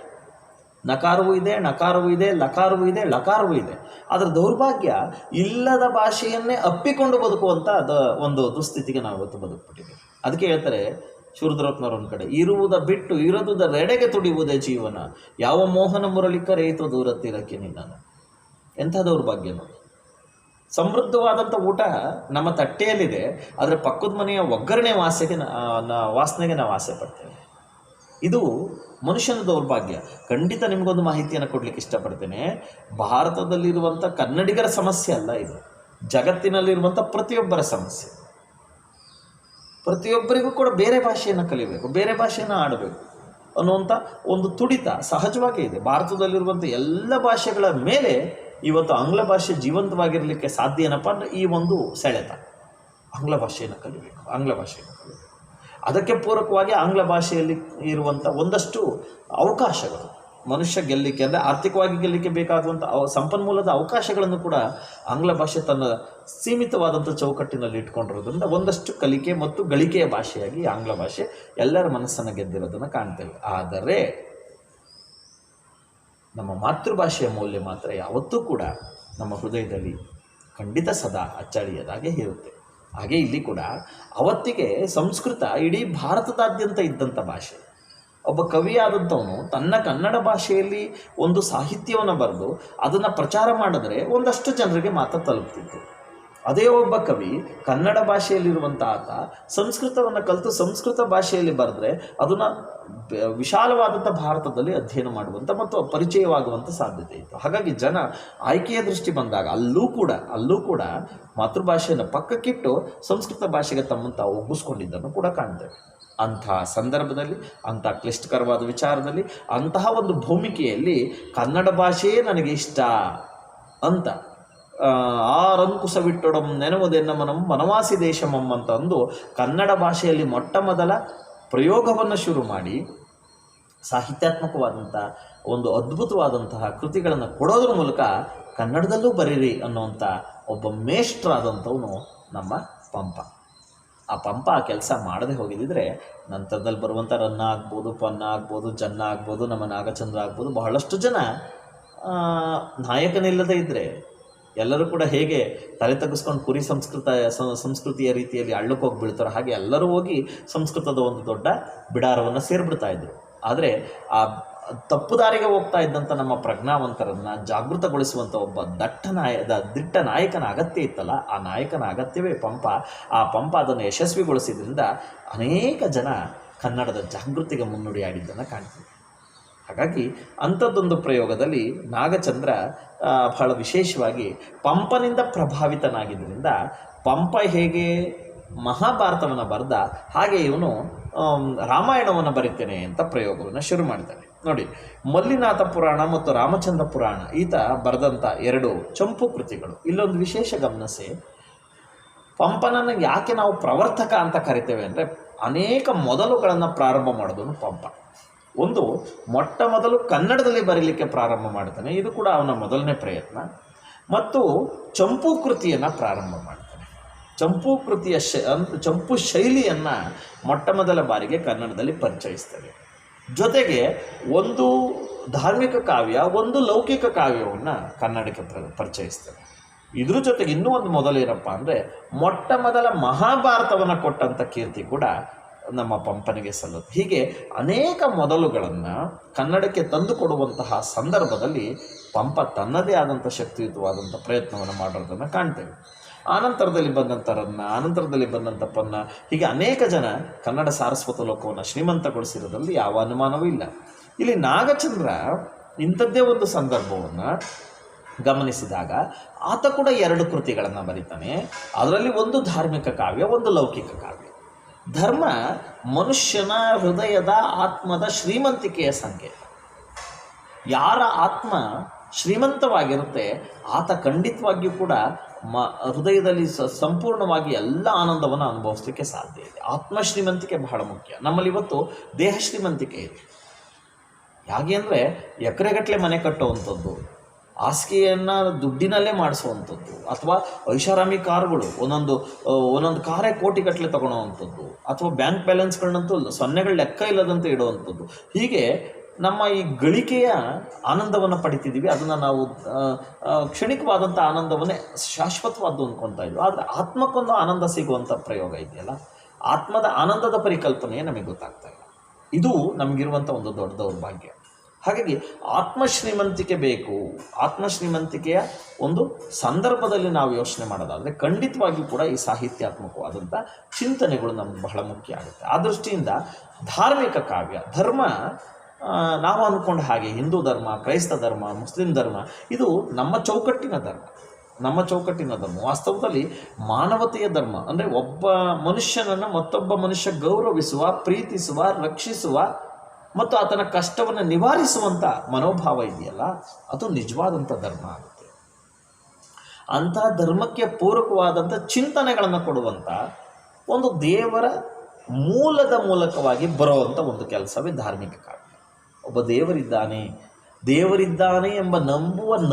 ನಕಾರವೂ ಇದೆ, ನಕಾರವೂ ಇದೆ, ಲಕಾರವೂ ಇದೆ, ಲಕಾರವೂ ಇದೆ. ಅದರ ದೌರ್ಭಾಗ್ಯ ಇಲ್ಲದ ಭಾಷೆಯನ್ನೇ ಅಪ್ಪಿಕೊಂಡು ಬದುಕುವಂಥ ಒಂದು ದುಸ್ಥಿತಿಗೆ ನಾವು ಇವತ್ತು ಬದುಕ್ಬಿಟ್ಟಿದ್ದೇವೆ. ಅದಕ್ಕೆ ಹೇಳ್ತಾರೆ ಶಿವರುದ್ರಪ್ಪನವ್ರ ಒಂದು ಕಡೆ, ಇರುವುದ ಬಿಟ್ಟು ಇರದುದರೆಡೆಗೆ ತುಡಿಯುವುದೇ ಜೀವನ, ಯಾವ ಮೋಹನ ಮುರಳಿ ಕರೆಯಿತು ದೂರ ತೀರಕ್ಕೆ ನಿನ್ನನ್ನು. ಎಂಥ ದೌರ್ಭಾಗ್ಯ ನೋಡಿ. ಸಮೃದ್ಧವಾದಂಥ ಊಟ ನಮ್ಮ ತಟ್ಟೆಯಲ್ಲಿದೆ, ಆದರೆ ಪಕ್ಕದ ಮನೆಯ ಒಗ್ಗರಣೆ ವಾಸನೆಗೆ ನಾವು ಆಸೆ ಪಡ್ತೇವೆ. ಇದು ಮನುಷ್ಯನ ದೌರ್ಭಾಗ್ಯ. ಖಂಡಿತ ನಿಮಗೊಂದು ಮಾಹಿತಿಯನ್ನು ಕೊಡಲಿಕ್ಕೆ ಇಷ್ಟಪಡ್ತೇನೆ. ಭಾರತದಲ್ಲಿರುವಂಥ ಕನ್ನಡಿಗರ ಸಮಸ್ಯೆ ಅಲ್ಲ ಇದು, ಜಗತ್ತಿನಲ್ಲಿರುವಂಥ ಪ್ರತಿಯೊಬ್ಬರ ಸಮಸ್ಯೆ. ಪ್ರತಿಯೊಬ್ಬರಿಗೂ ಕೂಡ ಬೇರೆ ಭಾಷೆಯನ್ನು ಕಲಿಬೇಕು, ಬೇರೆ ಭಾಷೆಯನ್ನು ಆಡಬೇಕು ಅನ್ನುವಂಥ ಒಂದು ತುಡಿತ ಸಹಜವಾಗಿ ಇದೆ. ಭಾರತದಲ್ಲಿರುವಂಥ ಎಲ್ಲ ಭಾಷೆಗಳ ಮೇಲೆ ಇವತ್ತು ಆಂಗ್ಲ ಭಾಷೆ ಜೀವಂತವಾಗಿರಲಿಕ್ಕೆ ಸಾಧ್ಯ ಏನಪ್ಪ ಅಂದರೆ ಈ ಒಂದು ಸೆಳೆತ. ಆಂಗ್ಲ ಭಾಷೆಯನ್ನು ಕಲಿಬೇಕು, ಆಂಗ್ಲ ಭಾಷೆಯನ್ನು ಕಲಿಬೇಕು. ಅದಕ್ಕೆ ಪೂರಕವಾಗಿ ಆಂಗ್ಲ ಭಾಷೆಯಲ್ಲಿ ಇರುವಂಥ ಒಂದಷ್ಟು ಅವಕಾಶಗಳು ಮನುಷ್ಯ ಗೆಲ್ಲಲಿಕ್ಕೆ, ಅಂದರೆ ಆರ್ಥಿಕವಾಗಿ ಗೆಲ್ಲಲಿಕ್ಕೆ ಬೇಕಾಗುವಂಥ ಸಂಪನ್ಮೂಲದ ಅವಕಾಶಗಳನ್ನು ಕೂಡ ಆಂಗ್ಲ ಭಾಷೆ ತನ್ನ ಸೀಮಿತವಾದಂಥ ಚೌಕಟ್ಟಿನಲ್ಲಿ ಇಟ್ಕೊಂಡಿರೋದ್ರಿಂದ ಒಂದಷ್ಟು ಕಲಿಕೆ ಮತ್ತು ಗಳಿಕೆಯ ಭಾಷೆಯಾಗಿ ಆಂಗ್ಲ ಭಾಷೆ ಎಲ್ಲರ ಮನಸ್ಸನ್ನು ಗೆದ್ದಿರೋದನ್ನು ಕಾಣ್ತೇವೆ. ಆದರೆ ನಮ್ಮ ಮಾತೃಭಾಷೆಯ ಮೌಲ್ಯ ಮಾತ್ರ ಯಾವತ್ತೂ ಕೂಡ ನಮ್ಮ ಹೃದಯದಲ್ಲಿ ಖಂಡಿತ ಸದಾ ಅಚ್ಚಳಿಯದಾಗೆ ಇರುತ್ತೆ. ಹಾಗೆ ಇಲ್ಲಿ ಕೂಡ ಅವತ್ತಿಗೆ ಸಂಸ್ಕೃತ ಇಡೀ ಭಾರತದಾದ್ಯಂತ ಇದ್ದಂಥ ಭಾಷೆ. ಒಬ್ಬ ಕವಿಯಾದಂಥವನು ತನ್ನ ಕನ್ನಡ ಭಾಷೆಯಲ್ಲಿ ಒಂದು ಸಾಹಿತ್ಯವನ್ನು ಬರೆದು ಅದನ್ನು ಪ್ರಚಾರ ಮಾಡಿದ್ರೆ ಒಂದಷ್ಟು ಜನರಿಗೆ ಮಾತ್ರ ತಲುಪ್ತಿತ್ತು. ಅದೇ ಒಬ್ಬ ಕವಿ ಕನ್ನಡ ಭಾಷೆಯಲ್ಲಿರುವಂಥ ಆತ ಸಂಸ್ಕೃತವನ್ನು ಕಲಿತು ಸಂಸ್ಕೃತ ಭಾಷೆಯಲ್ಲಿ ಬರೆದ್ರೆ ಅದನ್ನು ವಿಶಾಲವಾದಂಥ ಭಾರತದಲ್ಲಿ ಅಧ್ಯಯನ ಮಾಡುವಂಥ ಮತ್ತು ಪರಿಚಯವಾಗುವಂಥ ಸಾಧ್ಯತೆ ಇತ್ತು. ಹಾಗಾಗಿ ಜನ ಆಯ್ಕೆಯ ದೃಷ್ಟಿ ಬಂದಾಗ ಅಲ್ಲೂ ಕೂಡ ಮಾತೃಭಾಷೆಯನ್ನು ಪಕ್ಕಕ್ಕಿಟ್ಟು ಸಂಸ್ಕೃತ ಭಾಷೆಗೆ ತಮ್ಮನ್ನು ತಾವು ಒಗ್ಗಿಸ್ಕೊಂಡಿದ್ದನ್ನು ಕೂಡ ಕಾಣ್ತೇವೆ. ಅಂಥ ಸಂದರ್ಭದಲ್ಲಿ, ಅಂಥ ಕ್ಲಿಷ್ಟಕರವಾದ ವಿಚಾರದಲ್ಲಿ, ಅಂತಹ ಒಂದು ಭೂಮಿಕೆಯಲ್ಲಿ ಕನ್ನಡ ಭಾಷೆಯೇ ನನಗೆ ಇಷ್ಟ ಅಂತ ಆರಂಕುಸವಿಟ್ಟೊಡಂ ನೆನವುದೆನ್ನಮನಂ ವನವಾಸಿ ದೇಶಮಂ ಅಂತ ಅಂದು ಕನ್ನಡ ಭಾಷೆಯಲ್ಲಿ ಮೊಟ್ಟ ಮೊದಲ ಪ್ರಯೋಗವನ್ನು ಶುರು ಮಾಡಿ ಸಾಹಿತ್ಯಾತ್ಮಕವಾದಂಥ ಒಂದು ಅದ್ಭುತವಾದಂತಹ ಕೃತಿಗಳನ್ನು ಕೊಡೋದ್ರ ಮೂಲಕ ಕನ್ನಡದಲ್ಲೂ ಬರೀರಿ ಅನ್ನುವಂಥ ಒಬ್ಬ ಮೇಷ್ಟ್ರಾದಂಥವನು ನಮ್ಮ ಪಂಪ. ಆ ಪಂಪ ಆ ಕೆಲಸ ಮಾಡದೆ ಹೋಗಿದ್ದಿದ್ರೆ ನಂತರದಲ್ಲಿ ಬರುವಂಥ ರನ್ನ ಆಗ್ಬೋದು, ಪನ್ನ ಆಗ್ಬೋದು, ಜನ್ನ ಆಗ್ಬೋದು, ನಮ್ಮ ನಾಗಚಂದ್ರ ಆಗ್ಬೋದು, ಬಹಳಷ್ಟು ಜನ ನಾಯಕನಿಲ್ಲದೆ ಇದ್ದರೆ ಎಲ್ಲರೂ ಕೂಡ ಹೇಗೆ ತಲೆ ತಗ್ಗಿಸ್ಕೊಂಡು ಕುರಿ ಸಂಸ್ಕೃತಿಯ ರೀತಿಯಲ್ಲಿ ಹಳ್ಳಕ್ಕೆ ಬೀಳ್ತಾರೋ ಹಾಗೆ ಎಲ್ಲರೂ ಹೋಗಿ ಸಂಸ್ಕೃತದ ಒಂದು ದೊಡ್ಡ ಬಿಡಾರವನ್ನು ಸೇರಿಬಿಡ್ತಾ ಇದ್ರು. ಆದರೆ ಆ ತಪ್ಪು ದಾರಿಗೆ ಹೋಗ್ತಾ ಇದ್ದಂಥ ನಮ್ಮ ಪ್ರಜ್ಞಾವಂತರನ್ನು ಜಾಗೃತಗೊಳಿಸುವಂಥ ಒಬ್ಬ ದಿಟ್ಟ ನಾಯಕನ ಅಗತ್ಯ ಇತ್ತಲ್ಲ, ಆ ನಾಯಕನ ಅಗತ್ಯವೇ ಪಂಪ. ಆ ಪಂಪ ಅದನ್ನು ಯಶಸ್ವಿಗೊಳಿಸಿದ್ರಿಂದ ಅನೇಕ ಜನ ಕನ್ನಡದ ಜಾಗೃತಿಗೆ ಮುನ್ನುಡಿಯಾಡಿದ್ದನ್ನು ಕಾಣ್ತೀವಿ. ಹಾಗಾಗಿ ಅಂಥದ್ದೊಂದು ಪ್ರಯೋಗದಲ್ಲಿ ನಾಗಚಂದ್ರ ಬಹಳ ವಿಶೇಷವಾಗಿ ಪಂಪನಿಂದ ಪ್ರಭಾವಿತನಾಗಿದ್ದರಿಂದ ಪಂಪ ಹೇಗೆ ಮಹಾಭಾರತವನ್ನು ಬರೆದ ಹಾಗೆ ಇವನು ರಾಮಾಯಣವನ್ನು ಬರೀತೇನೆ ಅಂತ ಪ್ರಯೋಗವನ್ನು ಶುರು ಮಾಡ್ತಾನೆ. ನೋಡಿ, ಮಲ್ಲಿನಾಥ ಪುರಾಣ ಮತ್ತು ರಾಮಚಂದ್ರ ಪುರಾಣ ಈತ ಬರೆದಂಥ ಎರಡು ಚಂಪು ಕೃತಿಗಳು. ಇಲ್ಲೊಂದು ವಿಶೇಷ ಗಮನಿಸಿ, ಪಂಪನನ್ನು ಯಾಕೆ ನಾವು ಪ್ರವರ್ತಕ ಅಂತ ಕರಿತೇವೆ ಅಂದರೆ ಅನೇಕ ಮೊದಲುಗಳನ್ನು ಪ್ರಾರಂಭ ಮಾಡೋದನ್ನು ಪಂಪ. ಒಂದು, ಮೊಟ್ಟ ಮೊದಲು ಕನ್ನಡದಲ್ಲಿ ಬರೀಲಿಕ್ಕೆ ಪ್ರಾರಂಭ ಮಾಡ್ತಾನೆ, ಇದು ಕೂಡ ಅವನ ಮೊದಲನೇ ಪ್ರಯತ್ನ. ಮತ್ತು ಚಂಪು ಕೃತಿಯನ್ನು ಪ್ರಾರಂಭ ಮಾಡ್ತಾನೆ. ಚಂಪು ಕೃತಿಯ ಚಂಪು ಶೈಲಿಯನ್ನು ಮೊಟ್ಟ ಮೊದಲ ಬಾರಿಗೆ ಕನ್ನಡದಲ್ಲಿ ಪರಿಚಯಿಸ್ತಾರೆ. ಜೊತೆಗೆ ಒಂದು ಧಾರ್ಮಿಕ ಕಾವ್ಯ, ಒಂದು ಲೌಕಿಕ ಕಾವ್ಯವನ್ನು ಕನ್ನಡಕ್ಕೆ ಪರಿಚಯಿಸ್ತಾರೆ. ಇದ್ರ ಜೊತೆಗೆ ಇನ್ನೂ ಒಂದು ಮೊದಲೇನಪ್ಪ ಅಂದರೆ ಮೊಟ್ಟ ಮೊದಲ ಮಹಾಭಾರತವನ್ನು ಕೊಟ್ಟಂಥ ಕೀರ್ತಿ ಕೂಡ ನಮ್ಮ ಪಂಪನಿಗೆ ಸಲ್ಲುತ್ತೆ. ಹೀಗೆ ಅನೇಕ ಮೊದಲುಗಳನ್ನು ಕನ್ನಡಕ್ಕೆ ತಂದು ಕೊಡುವಂತಹ ಸಂದರ್ಭದಲ್ಲಿ ಪಂಪ ತನ್ನದೇ ಆದಂಥ ಶಕ್ತಿಯುತವಾದಂಥ ಪ್ರಯತ್ನವನ್ನು ಮಾಡೋದನ್ನು ಕಾಣ್ತೇವೆ. ಆನಂತರದಲ್ಲಿ ಬಂದಂಥ ರನ್ನ, ಆನಂತರದಲ್ಲಿ ಬಂದಂಥ ಪನ್ನ, ಹೀಗೆ ಅನೇಕ ಜನ ಕನ್ನಡ ಸಾರಸ್ವತ ಲೋಕವನ್ನು ಶ್ರೀಮಂತಗೊಳಿಸಿರೋದ್ರಲ್ಲಿ ಯಾವ ಅನುಮಾನವೂ ಇಲ್ಲ. ಇಲ್ಲಿ ನಾಗಚಂದ್ರ ಇಂಥದ್ದೇ ಒಂದು ಸಂದರ್ಭವನ್ನು ಗಮನಿಸಿದಾಗ ಆತ ಕೂಡ ಎರಡು ಕೃತಿಗಳನ್ನು ಬರೀತಾನೆ. ಅದರಲ್ಲಿ ಒಂದು ಧಾರ್ಮಿಕ ಕಾವ್ಯ, ಒಂದು ಲೌಕಿಕ ಕಾವ್ಯ. ಧರ್ಮ ಮನುಷ್ಯನ ಹೃದಯದ ಆತ್ಮದ ಶ್ರೀಮಂತಿಕೆಯ ಸಂಕೇತ. ಯಾರ ಆತ್ಮ ಶ್ರೀಮಂತವಾಗಿರುತ್ತೆ ಆತ ಖಂಡಿತವಾಗಿಯೂ ಕೂಡ ಹೃದಯದಲ್ಲಿ ಸಂಪೂರ್ಣವಾಗಿ ಎಲ್ಲ ಆನಂದವನ್ನು ಅನುಭವಿಸಲಿಕ್ಕೆ ಸಾಧ್ಯ ಇದೆ. ಆತ್ಮ ಶ್ರೀಮಂತಿಕೆ ಬಹಳ ಮುಖ್ಯ. ನಮ್ಮಲ್ಲಿ ಇವತ್ತು ದೇಹ ಶ್ರೀಮಂತಿಕೆ ಇದೆ. ಹೇಗೆ ಅಂದರೆ ಎಕರೆಗಟ್ಟಲೆ ಮನೆ ಕಟ್ಟುವಂಥದ್ದು, ಹಾಸಿಗೆಯನ್ನು ದುಡ್ಡಿನಲ್ಲೇ ಮಾಡಿಸುವಂಥದ್ದು, ಅಥವಾ ಐಷಾರಾಮಿ ಕಾರುಗಳು ಒಂದೊಂದು ಕಾರೇ ಕೋಟಿಗಟ್ಟಲೆ ತಗೊಳ್ಳೋವಂಥದ್ದು, ಅಥವಾ ಬ್ಯಾಂಕ್ ಬ್ಯಾಲೆನ್ಸ್ಗಳನ್ನಂತೂ ಸೊನ್ನೆಗಳ ಲೆಕ್ಕ ಇಲ್ಲದಂತೆ ಇಡುವಂಥದ್ದು. ಹೀಗೆ ನಮ್ಮ ಈ ಗಳಿಕೆಯ ಆನಂದವನ್ನು ಪಡಿತಿದ್ದೀವಿ. ಅದನ್ನು ನಾವು ಕ್ಷಣಿಕವಾದಂಥ ಆನಂದವನ್ನೇ ಶಾಶ್ವತವಾದ್ದು ಅಂದ್ಕೊಳ್ತಾ ಇದ್ವಿ. ಆದರೆ ಆತ್ಮಕ್ಕೊಂದು ಆನಂದ ಸಿಗುವಂಥ ಪ್ರಯೋಗ ಇದೆಯಲ್ಲ, ಆತ್ಮದ ಆನಂದದ ಪರಿಕಲ್ಪನೆ ನಮಗೆ ಗೊತ್ತಾಗ್ತಾ ಇಲ್ಲ. ಇದು ನಮಗಿರುವಂಥ ಒಂದು ದೊಡ್ಡ ದೌರ್ಭಾಗ್ಯ. ಹಾಗಾಗಿ ಆತ್ಮಶ್ರೀಮಂತಿಕೆ ಬೇಕು. ಆತ್ಮಶ್ರೀಮಂತಿಕೆಯ ಒಂದು ಸಂದರ್ಭದಲ್ಲಿ ನಾವು ಯೋಚನೆ ಮಾಡೋದಾದರೆ ಖಂಡಿತವಾಗಿಯೂ ಕೂಡ ಈ ಸಾಹಿತ್ಯಾತ್ಮಕವಾದಂಥ ಚಿಂತನೆಗಳು ನಮ್ಗೆ ಬಹಳ ಮುಖ್ಯ ಆಗುತ್ತೆ. ಆ ದೃಷ್ಟಿಯಿಂದ ಧಾರ್ಮಿಕ ಕಾವ್ಯ, ಧರ್ಮ ನಾವು ಅಂದ್ಕೊಂಡ ಹಾಗೆ ಹಿಂದೂ ಧರ್ಮ, ಕ್ರೈಸ್ತ ಧರ್ಮ, ಮುಸ್ಲಿಂ ಧರ್ಮ ಇದು ನಮ್ಮ ಚೌಕಟ್ಟಿನ ಧರ್ಮ. ವಾಸ್ತವದಲ್ಲಿ ಮಾನವತೆಯ ಧರ್ಮ ಅಂದರೆ ಒಬ್ಬ ಮನುಷ್ಯನನ್ನು ಮತ್ತೊಬ್ಬ ಮನುಷ್ಯ ಗೌರವಿಸುವ, ಪ್ರೀತಿಸುವ, ರಕ್ಷಿಸುವ ಮತ್ತು ಆತನ ಕಷ್ಟವನ್ನು ನಿವಾರಿಸುವಂಥ ಮನೋಭಾವ ಇದೆಯಲ್ಲ, ಅದು ನಿಜವಾದಂಥ ಧರ್ಮ ಆಗುತ್ತೆ. ಅಂಥ ಧರ್ಮಕ್ಕೆ ಪೂರಕವಾದಂಥ ಚಿಂತನೆಗಳನ್ನು ಕೊಡುವಂಥ ಒಂದು ದೇವರ ಮೂಲದ ಮೂಲಕವಾಗಿ ಬರುವಂಥ ಒಂದು ಕೆಲಸವೇ ಧಾರ್ಮಿಕ ಕಾವ್ಯ. ಒಬ್ಬ ದೇವರಿದ್ದಾನೆ ಎಂಬ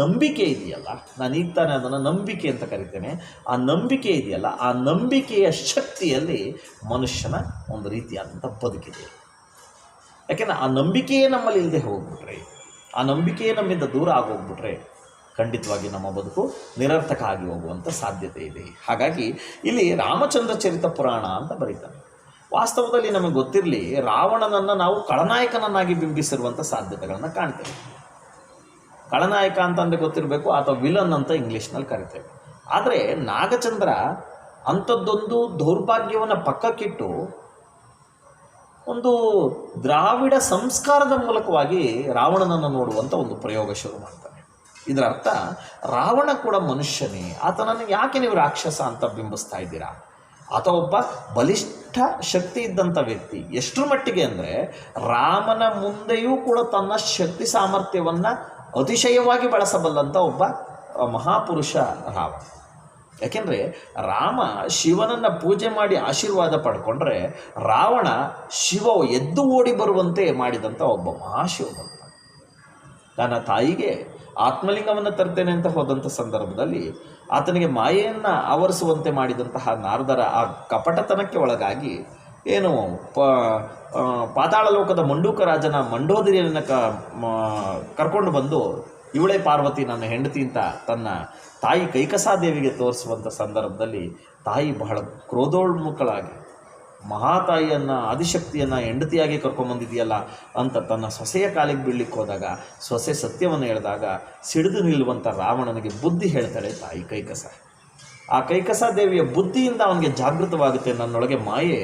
ನಂಬಿಕೆ ಇದೆಯಲ್ಲ, ನಾನು ಈಗ ತಾನೇ ಅದನ್ನು ನಂಬಿಕೆ ಅಂತ ಕರಿತೇನೆ. ಆ ನಂಬಿಕೆ ಇದೆಯಲ್ಲ, ಆ ನಂಬಿಕೆಯ ಶಕ್ತಿಯಲ್ಲಿ ಮನುಷ್ಯನ ಒಂದು ರೀತಿಯಾದಂಥ ಬದುಕಿದೆ. ಯಾಕೆಂದರೆ ಆ ನಂಬಿಕೆಯೇ ನಮ್ಮಲ್ಲಿ ಇಲ್ಲದೆ ಹೋಗ್ಬಿಟ್ರೆ, ಆ ನಂಬಿಕೆಯೇ ನಮ್ಮಿಂದ ದೂರ ಆಗೋಗ್ಬಿಟ್ರೆ ಖಂಡಿತವಾಗಿ ನಮ್ಮ ಬದುಕು ನಿರರ್ಥಕ ಆಗಿ ಹೋಗುವಂಥ ಸಾಧ್ಯತೆ ಇದೆ. ಹಾಗಾಗಿ ಇಲ್ಲಿ ರಾಮಚಂದ್ರ ಚರಿತ ಪುರಾಣ ಅಂತ ಬರೀತಾನೆ. ವಾಸ್ತವದಲ್ಲಿ ನಮಗೆ ಗೊತ್ತಿರಲಿ, ರಾವಣನನ್ನು ನಾವು ಖಳನಾಯಕನನ್ನಾಗಿ ಬಿಂಬಿಸಿರುವಂಥ ಸಾಧ್ಯತೆಗಳನ್ನು ಕಾಣ್ತೇವೆ. ಖಳನಾಯಕ ಅಂತಂದರೆ ಗೊತ್ತಿರಬೇಕು, ಅಥವಾ ವಿಲನ್ ಅಂತ ಇಂಗ್ಲೀಷ್ನಲ್ಲಿ ಕರಿತೇವೆ. ಆದರೆ ನಾಗಚಂದ್ರ ಅಂಥದ್ದೊಂದು ದೌರ್ಭಾಗ್ಯವನ್ನು ಪಕ್ಕಕ್ಕಿಟ್ಟು ಒಂದು ದ್ರಾವಿಡ ಸಂಸ್ಕಾರದ ಮೂಲಕವಾಗಿ ರಾವಣನನ್ನು ನೋಡುವಂಥ ಒಂದು ಪ್ರಯೋಗ ಶುರು ಮಾಡ್ತಾನೆ. ಇದರ ಅರ್ಥ, ರಾವಣ ಕೂಡ ಮನುಷ್ಯನೇ, ಆತನನ್ನು ಯಾಕೆ ನೀವು ರಾಕ್ಷಸ ಅಂತ ಬಿಂಬಿಸ್ತಾ ಇದ್ದೀರಾ? ಆತ ಒಬ್ಬ ಬಲಿಷ್ಠ ಶಕ್ತಿ ಇದ್ದಂಥ ವ್ಯಕ್ತಿ. ಎಷ್ಟರ ಮಟ್ಟಿಗೆ ಅಂದರೆ ರಾಮನ ಮುಂದೆಯೂ ಕೂಡ ತನ್ನ ಶಕ್ತಿ ಸಾಮರ್ಥ್ಯವನ್ನು ಅತಿಶಯವಾಗಿ ಬಳಸಬಲ್ಲಂಥ ಒಬ್ಬ ಮಹಾಪುರುಷ ರಾಮ. ಯಾಕೆಂದರೆ ರಾಮ ಶಿವನನ್ನು ಪೂಜೆ ಮಾಡಿ ಆಶೀರ್ವಾದ ಪಡ್ಕೊಂಡ್ರೆ ರಾವಣ ಶಿವ ಎದ್ದು ಓಡಿ ಬರುವಂತೆ ಮಾಡಿದಂಥ ಒಬ್ಬ ಮಹಾಶಿವಭಕ್ತ. ತನ್ನ ತಾಯಿಗೆ ಆತ್ಮಲಿಂಗವನ್ನು ತರ್ತೇನೆ ಅಂತ ಹೋದಂಥ ಸಂದರ್ಭದಲ್ಲಿ ಆತನಿಗೆ ಮಾಯೆಯನ್ನು ಆವರಿಸುವಂತೆ ಮಾಡಿದಂತಹ ನಾರದರ ಆ ಕಪಟತನಕ್ಕೆ ಒಳಗಾಗಿ ಪಾತಾಳ ಲೋಕದ ಮಂಡೂಕ ರಾಜನ ಮಂಡೋದರಿಯನ್ನು ಕರ್ಕೊಂಡು ಬಂದು ಇವಳೇ ಪಾರ್ವತಿ ನನ್ನ ಹೆಂಡತಿ ಅಂತ ತನ್ನ ತಾಯಿ ಕೈಕಸಾದೇವಿಗೆ ತೋರಿಸುವಂಥ ಸಂದರ್ಭದಲ್ಲಿ ತಾಯಿ ಬಹಳ ಕ್ರೋಧೋನ್ಮುಖಳಾಗಿ ಮಹಾತಾಯಿಯನ್ನು, ಆದಿಶಕ್ತಿಯನ್ನು ಹೆಂಡತಿಯಾಗಿ ಕರ್ಕೊಂಬಂದಿದೆಯಲ್ಲ ಅಂತ ತನ್ನ ಸೊಸೆಯ ಕಾಲಿಗೆ ಬೀಳಲಿಕ್ಕೆ ಹೋದಾಗ, ಸೊಸೆ ಸತ್ಯವನ್ನು ಹೇಳಿದಾಗ ಸಿಡಿದು ನಿಲ್ಲುವಂಥ ರಾವಣನಿಗೆ ಬುದ್ಧಿ ಹೇಳ್ತಾಳೆ ತಾಯಿ ಕೈಕಸ. ಆ ಕೈಕಸಾದೇವಿಯ ಬುದ್ಧಿಯಿಂದ ಅವನಿಗೆ ಜಾಗೃತವಾಗುತ್ತೆ, ನನ್ನೊಳಗೆ ಮಾಯೆ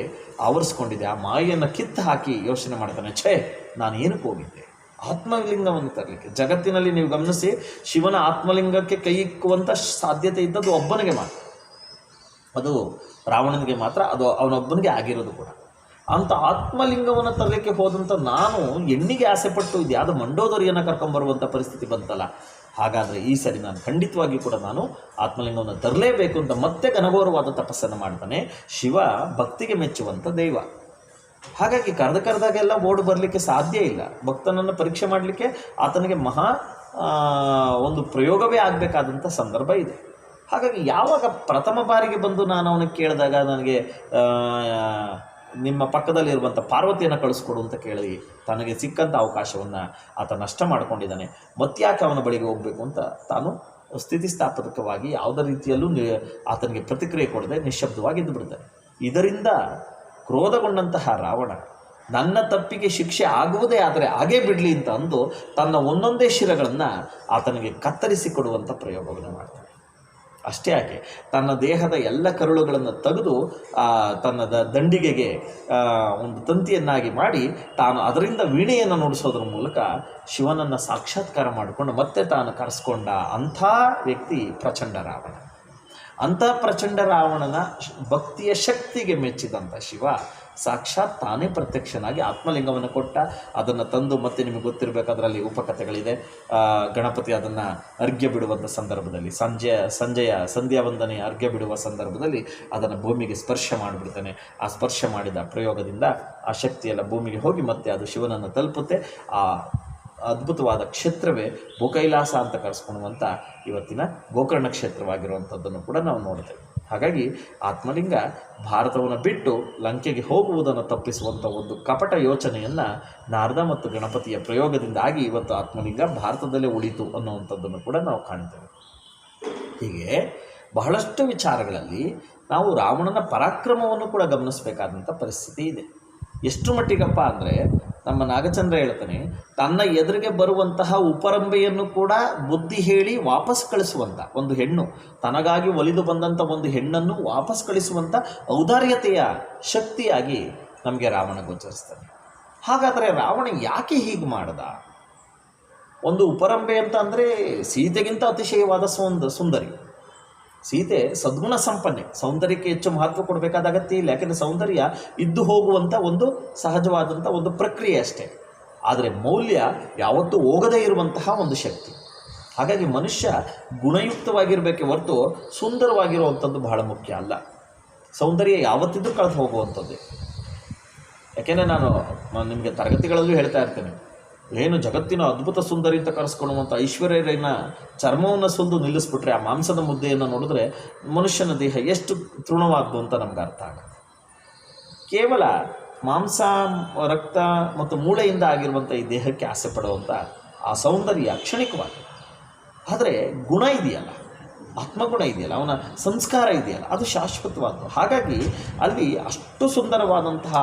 ಆವರಿಸ್ಕೊಂಡಿದೆ. ಆ ಮಾಯೆಯನ್ನು ಕಿತ್ತು ಹಾಕಿ ಯೋಚನೆ ಮಾಡ್ತಾನೆ, ನಾನು ಏನಕ್ಕೆ ಹೋಗಿದ್ದೆ ಆತ್ಮಲಿಂಗವನ್ನು ತರಲಿಕ್ಕೆ. ಜಗತ್ತಿನಲ್ಲಿ ನೀವು ಗಮನಿಸಿ, ಶಿವನ ಆತ್ಮಲಿಂಗಕ್ಕೆ ಕೈ ಇಕ್ಕುವಂಥ ಸಾಧ್ಯತೆ ಇದ್ದದ್ದು ಒಬ್ಬನಿಗೆ ಮಾತ್ರ, ಅದು ರಾವಣನಿಗೆ ಮಾತ್ರ, ಅದು ಅವನೊಬ್ಬನಿಗೆ ಆಗಿರೋದು ಕೂಡ. ಅಂಥ ಆತ್ಮಲಿಂಗವನ್ನು ತರಲಿಕ್ಕೆ ಹೋದಂಥ ನಾನು ಹೆಣ್ಣಿಗೆ ಆಸೆಪಟ್ಟು ಇದು ಯಾವುದೋ ಮಂಡೋದರಿಯನ್ನು ಕರ್ಕೊಂಬರುವಂಥ ಪರಿಸ್ಥಿತಿ ಬಂತಲ್ಲ. ಹಾಗಾದರೆ ಈ ಸರಿ ನಾನು ಖಂಡಿತವಾಗಿಯೂ ಕೂಡ ನಾನು ಆತ್ಮಲಿಂಗವನ್ನು ತರಲೇಬೇಕು ಅಂತ ಮತ್ತೆ ಘನಘೋರವಾದ ತಪಸ್ಸನ್ನು ಮಾಡ್ತಾನೆ. ಶಿವ ಭಕ್ತಿಗೆ ಮೆಚ್ಚುವಂಥ ದೈವ. ಹಾಗಾಗಿ ಕರೆದಾಗೆಲ್ಲ ಓಡಿ ಬರಲಿಕ್ಕೆ ಸಾಧ್ಯ ಇಲ್ಲ. ಭಕ್ತನನ್ನು ಪರೀಕ್ಷೆ ಮಾಡಲಿಕ್ಕೆ ಆತನಿಗೆ ಒಂದು ಪ್ರಯೋಗವೇ ಆಗಬೇಕಾದಂಥ ಸಂದರ್ಭ ಇದೆ. ಹಾಗಾಗಿ ಯಾವಾಗ ಪ್ರಥಮ ಬಾರಿಗೆ ಬಂದು ನಾನು ಅವನಿಗೆ ಕೇಳಿದಾಗ, ನನಗೆ ನಿಮ್ಮ ಪಕ್ಕದಲ್ಲಿರುವಂಥ ಪಾರ್ವತಿಯನ್ನು ಕಳಿಸ್ಕೊಡು ಅಂತ ಕೇಳಿ ತನಗೆ ಸಿಕ್ಕಂಥ ಅವಕಾಶವನ್ನು ಆತ ನಷ್ಟ ಮಾಡಿಕೊಂಡಿದ್ದಾನೆ. ಮತ್ತ್ಯಾಕೆ ಅವನ ಬಳಿಗೆ ಹೋಗಬೇಕು ಅಂತ ತಾನು ಸ್ಥಿತಿಸ್ಥಾಪಕವಾಗಿ ಯಾವುದೇ ರೀತಿಯಲ್ಲೂ ಆತನಿಗೆ ಪ್ರತಿಕ್ರಿಯೆ ಕೊಡದೆ ನಿಶ್ಶಬ್ದವಾಗಿ ಇದ್ದು ಬಿಡ್ತಾನೆ. ಇದರಿಂದ ಕ್ರೋಧಗೊಂಡಂತಹ ರಾವಣ ನನ್ನ ತಪ್ಪಿಗೆ ಶಿಕ್ಷೆ ಆಗುವುದೇ ಆದರೆ ಹಾಗೇ ಬಿಡಲಿ ಅಂತ ಅಂದು ತನ್ನ ಒಂದೊಂದೇ ಶಿರಗಳನ್ನು ಆತನಿಗೆ ಕತ್ತರಿಸಿ ಕೊಡುವಂಥ ಪ್ರಯೋಗವನ್ನು ಮಾಡ್ತಾನೆ. ಅಷ್ಟೇ ಯಾಕೆ, ತನ್ನ ದೇಹದ ಎಲ್ಲ ಕರುಳುಗಳನ್ನು ತೆಗೆದು ತನ್ನ ದಂಡಿಗೆಗೆ ಒಂದು ತಂತಿಯನ್ನಾಗಿ ಮಾಡಿ ತಾನು ಅದರಿಂದ ವೀಣೆಯನ್ನು ನುಡಿಸೋದ್ರ ಮೂಲಕ ಶಿವನನ್ನು ಸಾಕ್ಷಾತ್ಕಾರ ಮಾಡಿಕೊಂಡು ಮತ್ತೆ ತಾನು ಕರೆಸ್ಕೊಂಡ ಅಂಥ ವ್ಯಕ್ತಿ ಪ್ರಚಂಡ ರಾವಣ. ಅಂಥ ಪ್ರಚಂಡ ರಾವಣನ ಭಕ್ತಿಯ ಶಕ್ತಿಗೆ ಮೆಚ್ಚಿದಂಥ ಶಿವ ಸಾಕ್ಷಾತ್ ತಾನೇ ಪ್ರತ್ಯಕ್ಷನಾಗಿ ಆತ್ಮಲಿಂಗವನ್ನು ಕೊಟ್ಟ. ಅದನ್ನು ತಂದು ಮತ್ತೆ ನಿಮಗೆ ಗೊತ್ತಿರಬೇಕು, ಅದರಲ್ಲಿ ಉಪಕಥೆಗಳಿದೆ. ಗಣಪತಿ ಅದನ್ನು ಅರ್ಘ್ಯ ಬಿಡುವಂಥ ಸಂದರ್ಭದಲ್ಲಿ ಸಂಧ್ಯಾ ವಂದನೆ ಅರ್ಘ್ಯ ಬಿಡುವ ಸಂದರ್ಭದಲ್ಲಿ ಅದನ್ನು ಭೂಮಿಗೆ ಸ್ಪರ್ಶ ಮಾಡಿಬಿಡ್ತಾನೆ. ಆ ಸ್ಪರ್ಶ ಮಾಡಿದ ಪ್ರಯೋಗದಿಂದ ಆ ಶಕ್ತಿಯೆಲ್ಲ ಭೂಮಿಗೆ ಹೋಗಿ ಮತ್ತೆ ಅದು ಶಿವನನ್ನು ತಲುಪುತ್ತೆ. ಆ ಅದ್ಭುತವಾದ ಕ್ಷೇತ್ರವೇ ಭೂಕೈಲಾಸ ಅಂತ ಕರೆಸ್ಕೊಳ್ಳುವಂಥ ಇವತ್ತಿನ ಗೋಕರ್ಣ ಕ್ಷೇತ್ರವಾಗಿರುವಂಥದ್ದನ್ನು ಕೂಡ ನಾವು ನೋಡ್ತೇವೆ. ಹಾಗಾಗಿ ಆತ್ಮಲಿಂಗ ಭಾರತವನ್ನು ಬಿಟ್ಟು ಲಂಕೆಗೆ ಹೋಗುವುದನ್ನು ತಪ್ಪಿಸುವಂಥ ಒಂದು ಕಪಟ ಯೋಚನೆಯನ್ನು ನಾರದ ಮತ್ತು ಗಣಪತಿಯ ಪ್ರಯೋಗದಿಂದಾಗಿ ಇವತ್ತು ಆತ್ಮಲಿಂಗ ಭಾರತದಲ್ಲೇ ಉಳಿತು ಅನ್ನುವಂಥದ್ದನ್ನು ಕೂಡ ನಾವು ಕಾಣ್ತೇವೆ. ಹೀಗೆ ಬಹಳಷ್ಟು ವಿಚಾರಗಳಲ್ಲಿ ನಾವು ರಾವಣನ ಪರಾಕ್ರಮವನ್ನು ಕೂಡ ಗಮನಿಸಬೇಕಾದಂಥ ಪರಿಸ್ಥಿತಿ ಇದೆ. ಎಷ್ಟು ಮಟ್ಟಿಗಪ್ಪ ಅಂದರೆ ನಮ್ಮ ನಾಗಚಂದ್ರ ಹೇಳ್ತಾನೆ, ತನ್ನ ಎದುರಿಗೆ ಬರುವಂತಹ ಉಪರಂಬೆಯನ್ನು ಕೂಡ ಬುದ್ಧಿ ಹೇಳಿ ವಾಪಸ್ ಕಳಿಸುವಂಥ ಒಂದು ಹೆಣ್ಣು, ತನಗಾಗಿ ಒಲಿದು ಬಂದಂಥ ಒಂದು ಹೆಣ್ಣನ್ನು ವಾಪಸ್ ಕಳಿಸುವಂಥ ಔದಾರ್ಯತೆಯ ಶಕ್ತಿಯಾಗಿ ನಮಗೆ ರಾವಣ ಗೋಚರಿಸ್ತಾನೆ. ಹಾಗಾದರೆ ರಾವಣ ಯಾಕೆ ಹೀಗೆ ಮಾಡ್ದ? ಒಂದು ಉಪರಂಬೆ ಅಂತ ಅಂದರೆ ಸೀತೆಗಿಂತ ಅತಿಶಯವಾದ ಸುಂದರಿ. ಸೀತೆ ಸದ್ಗುಣ ಸಂಪನ್ನೆ, ಸೌಂದರ್ಯಕ್ಕೆ ಹೆಚ್ಚು ಮಹತ್ವ ಕೊಡಬೇಕಾದ ಅಗತ್ಯ ಇಲ್ಲ. ಯಾಕೆಂದರೆ ಸೌಂದರ್ಯ ಇದ್ದು ಹೋಗುವಂಥ ಒಂದು ಸಹಜವಾದಂಥ ಒಂದು ಪ್ರಕ್ರಿಯೆ ಅಷ್ಟೇ. ಆದರೆ ಮೌಲ್ಯ ಯಾವತ್ತೂ ಹೋಗದೇ ಇರುವಂತಹ ಒಂದು ಶಕ್ತಿ. ಹಾಗಾಗಿ ಮನುಷ್ಯ ಗುಣಯುಕ್ತವಾಗಿರಬೇಕೆ ಹೊರತು ಸುಂದರವಾಗಿರುವಂಥದ್ದು ಬಹಳ ಮುಖ್ಯ ಅಲ್ಲ. ಸೌಂದರ್ಯ ಯಾವತ್ತಿದ್ರೂ ಕಳೆದು ಹೋಗುವಂಥದ್ದೇ. ಯಾಕೆಂದರೆ ನಾನು ನಿಮಗೆ ತರಗತಿಗಳಲ್ಲೂ ಹೇಳ್ತಾ ಇರ್ತೇನೆ, ಏನು ಜಗತ್ತಿನ ಅದ್ಭುತ ಸುಂದರಿ ಅಂತ ಕರೆಸ್ಕೊಳ್ಳುವಂಥ ಐಶ್ವರ್ಯರನ್ನ ಚರ್ಮವನ್ನು ಸುಲಿದು ನಿಲ್ಲಿಸ್ಬಿಟ್ರೆ ಆ ಮಾಂಸದ ಮುದ್ದೆಯನ್ನು ನೋಡಿದ್ರೆ ಮನುಷ್ಯನ ದೇಹ ಎಷ್ಟು ತೃಣವಾದ್ದು ಅಂತ ನಮ್ಗೆ ಅರ್ಥ ಆಗುತ್ತೆ. ಕೇವಲ ಮಾಂಸ, ರಕ್ತ ಮತ್ತು ಮೂಳೆಯಿಂದ ಆಗಿರುವಂಥ ಈ ದೇಹಕ್ಕೆ ಆಸೆ ಪಡುವಂಥ ಆ ಸೌಂದರ್ಯ ಕ್ಷಣಿಕವಾಗಿ, ಆದರೆ ಗುಣ ಇದೆಯಲ್ಲ, ಆತ್ಮಗುಣ ಇದೆಯಲ್ಲ, ಅವನ ಸಂಸ್ಕಾರ ಇದೆಯಲ್ಲ, ಅದು ಶಾಶ್ವತವಾದ್ದು. ಹಾಗಾಗಿ ಅಲ್ಲಿ ಅಷ್ಟು ಸುಂದರವಾದಂತಹ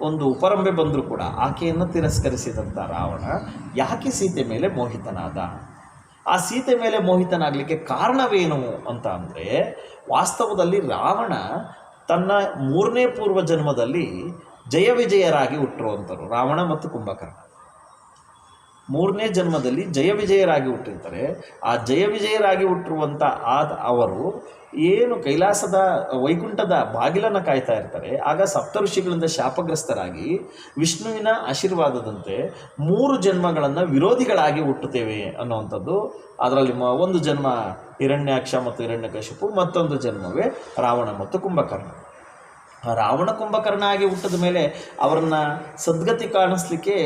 ಒಂದು ಉಪರಂಬೆ ಬಂದರೂ ಕೂಡ ಆಕೆಯನ್ನು ತಿರಸ್ಕರಿಸಿದಂಥ ರಾವಣ ಯಾಕೆ ಸೀತೆ ಮೇಲೆ ಮೋಹಿತನಾದ? ಆ ಸೀತೆ ಮೇಲೆ ಮೋಹಿತನಾಗಲಿಕ್ಕೆ ಕಾರಣವೇನು ಅಂತ ಅಂದರೆ, ವಾಸ್ತವದಲ್ಲಿ ರಾವಣ ತನ್ನ 3ನೇ ಪೂರ್ವ ಜನ್ಮದಲ್ಲಿ ಜಯ ವಿಜಯರಾಗಿ ಹುಟ್ಟಿರುವಂಥರು. ರಾವಣ ಮತ್ತು ಕುಂಭಕರ್ಣ 3ನೇ ಜನ್ಮದಲ್ಲಿ ಜಯ ವಿಜಯರಾಗಿ ಹುಟ್ಟಿರ್ತಾರೆ. ಆ ಜಯ ವಿಜಯರಾಗಿ ಹುಟ್ಟಿರುವಂಥ ಅವರು ಏನು ಕೈಲಾಸದ ವೈಕುಂಠದ ಬಾಗಿಲನ್ನು ಕಾಯ್ತಾ ಇರ್ತಾರೆ. ಆಗ ಸಪ್ತಋಷಿಗಳಿಂದ ಶಾಪಗ್ರಸ್ತರಾಗಿ ವಿಷ್ಣುವಿನ ಆಶೀರ್ವಾದದಂತೆ 3 ಜನ್ಮಗಳನ್ನು ವಿರೋಧಿಗಳಾಗಿ ಹುಟ್ಟುತ್ತೇವೆ ಅನ್ನುವಂಥದ್ದು. ಅದರಲ್ಲಿ ಒಂದು ಜನ್ಮ ಹಿರಣ್ಯಾಕ್ಷ ಮತ್ತು ಹಿರಣ್ಯಕಶಿಪು, ಮತ್ತೊಂದು ಜನ್ಮವೇ ರಾವಣ ಮತ್ತು ಕುಂಭಕರ್ಣ. ರಾವಣ ಕುಂಭಕರ್ಣ ಆಗಿ ಹುಟ್ಟಿದ ಮೇಲೆ ಅವರನ್ನು ಸದ್ಗತಿ ಕಾಣಿಸ್ಲಿಕ್ಕೆ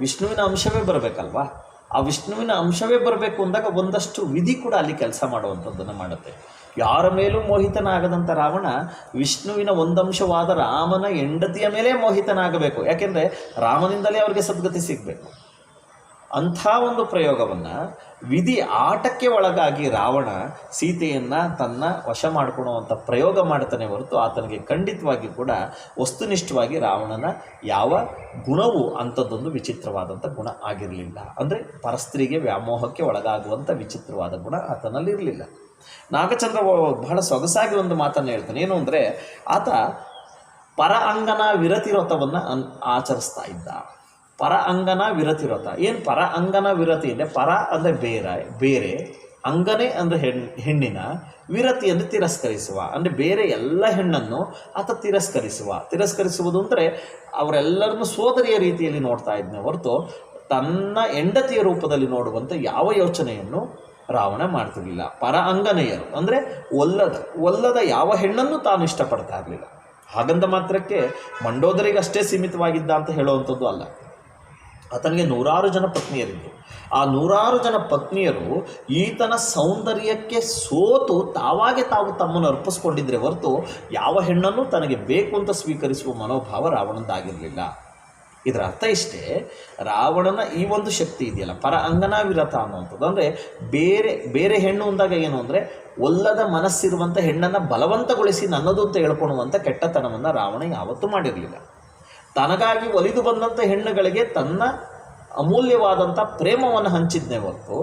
ವಿಷ್ಣುವಿನ ಅಂಶವೇ ಬರಬೇಕಲ್ವಾ? ಆ ವಿಷ್ಣುವಿನ ಅಂಶವೇ ಬರಬೇಕು ಅಂದಾಗ ಒಂದಷ್ಟು ವಿಧಿ ಕೂಡ ಅಲ್ಲಿ ಕೆಲಸ ಮಾಡುವಂಥದ್ದನ್ನು ಮಾಡುತ್ತೆ. ಯಾರ ಮೇಲೂ ಮೋಹಿತನಾಗದಂಥ ರಾವಣ ವಿಷ್ಣುವಿನ ಒಂದಂಶವಾದ ರಾಮನ ಹೆಂಡತಿಯ ಮೇಲೆ ಮೋಹಿತನಾಗಬೇಕು. ಯಾಕೆಂದರೆ ರಾಮನಿಂದಲೇ ಅವರಿಗೆ ಸದ್ಗತಿ ಸಿಗಬೇಕು. ಅಂಥ ಒಂದು ಪ್ರಯೋಗವನ್ನು ವಿಧಿ ಆಟಕ್ಕೆ ಒಳಗಾಗಿ ರಾವಣ ಸೀತೆಯನ್ನು ತನ್ನ ವಶ ಮಾಡಿಕೊಳ್ಳುವಂಥ ಪ್ರಯೋಗ ಮಾಡ್ತಾನೆ ಹೊರತು ಆತನಿಗೆ ಖಂಡಿತವಾಗಿ ಕೂಡ ವಸ್ತುನಿಷ್ಠವಾಗಿ ರಾವಣನ ಯಾವ ಗುಣವೂ ಅಂಥದ್ದೊಂದು ವಿಚಿತ್ರವಾದಂಥ ಗುಣ ಆಗಿರಲಿಲ್ಲ. ಅಂದರೆ ಪರಸ್ತ್ರೀಗೆ ವ್ಯಾಮೋಹಕ್ಕೆ ಒಳಗಾಗುವಂಥ ವಿಚಿತ್ರವಾದ ಗುಣ ಆತನಲ್ಲಿರಲಿಲ್ಲ. ನಾಗಚಂದ್ರ ಬಹಳ ಸೊಗಸಾಗಿ ಒಂದು ಮಾತನ್ನು ಹೇಳ್ತಾನೆ. ಏನು ಅಂದರೆ, ಆತ ಪರ ಅಂಗನ ವಿರತಿವ್ರತವನ್ನು ಆಚರಿಸ್ತಾ ಇದ್ದ. ಪರ ಅಂಗನ ವಿರತಿವ್ರತ ಏನು? ಪರ ಅಂಗನ ವಿರತಿ ಅಂದರೆ ಪರ ಅಂದರೆ ಬೇರೆ, ಅಂಗನೇ ಅಂದರೆ ಹೆಣ್ಣಿನ, ವಿರತಿ ಅಂದರೆ ತಿರಸ್ಕರಿಸುವ, ಅಂದರೆ ಬೇರೆ ಎಲ್ಲ ಹೆಣ್ಣನ್ನು ಆತ ತಿರಸ್ಕರಿಸುವುದು ಅಂದರೆ ಅವರೆಲ್ಲರನ್ನು ಸೋದರಿಯ ರೀತಿಯಲ್ಲಿ ನೋಡ್ತಾ ಇದ್ನೇ ಹೊರತು ತನ್ನ ಹೆಂಡತಿಯ ರೂಪದಲ್ಲಿ ನೋಡುವಂಥ ಯಾವ ಯೋಚನೆಯನ್ನು ರಾವಣ ಮಾಡ್ತಿರಲಿಲ್ಲ. ಪರ ಅಂಗನೆಯರು ಅಂದರೆ ಒಲ್ಲದ ಯಾವ ಹೆಣ್ಣನ್ನು ತಾನು ಇಷ್ಟಪಡ್ತಾ ಇರಲಿಲ್ಲ. ಹಾಗಂದ ಮಾತ್ರಕ್ಕೆ ಮಂಡೋದರಿಗಷ್ಟೇ ಸೀಮಿತವಾಗಿದ್ದ ಅಂತ ಹೇಳುವಂಥದ್ದು ಅಲ್ಲ. ಆತನಿಗೆ 100 ಜನ ಪತ್ನಿಯರಿದ್ದರು. ಆ 100 ಜನ ಪತ್ನಿಯರು ಈತನ ಸೌಂದರ್ಯಕ್ಕೆ ಸೋತು ತಾವು ತಮ್ಮನ್ನು ಅರ್ಪಿಸ್ಕೊಂಡಿದ್ರೆ ಹೊರತು ಯಾವ ಹೆಣ್ಣನ್ನು ತನಗೆ ಬೇಕು ಅಂತ ಸ್ವೀಕರಿಸುವ ಮನೋಭಾವ ರಾವಣಂದಾಗಿರಲಿಲ್ಲ. ಇದರ ಅರ್ಥ ಇಷ್ಟೇ, ರಾವಣನ ಈ ಒಂದು ಶಕ್ತಿ ಇದೆಯಲ್ಲ ಪರ ಅಂಗನ ವಿರತ ಅನ್ನುವಂಥದ್ದು, ಅಂದರೆ ಬೇರೆ ಹೆಣ್ಣು ಅಂದಾಗ ಏನು ಅಂದರೆ ಒಲ್ಲದ ಮನಸ್ಸಿರುವಂಥ ಹೆಣ್ಣನ್ನು ಬಲವಂತಗೊಳಿಸಿ ನನ್ನದು ಅಂತ ಹೇಳ್ಕೊಳ್ಳುವಂಥ ಕೆಟ್ಟತನವನ್ನು ರಾವಣ ಯಾವತ್ತೂ ಮಾಡಿರಲಿಲ್ಲ. ತನಗಾಗಿ ಒಲಿದು ಬಂದಂಥ ಹೆಣ್ಣುಗಳಿಗೆ ತನ್ನ ಅಮೂಲ್ಯವಾದಂಥ ಪ್ರೇಮವನ್ನು ಹಂಚಿದ್ನೇ ಹೊರತು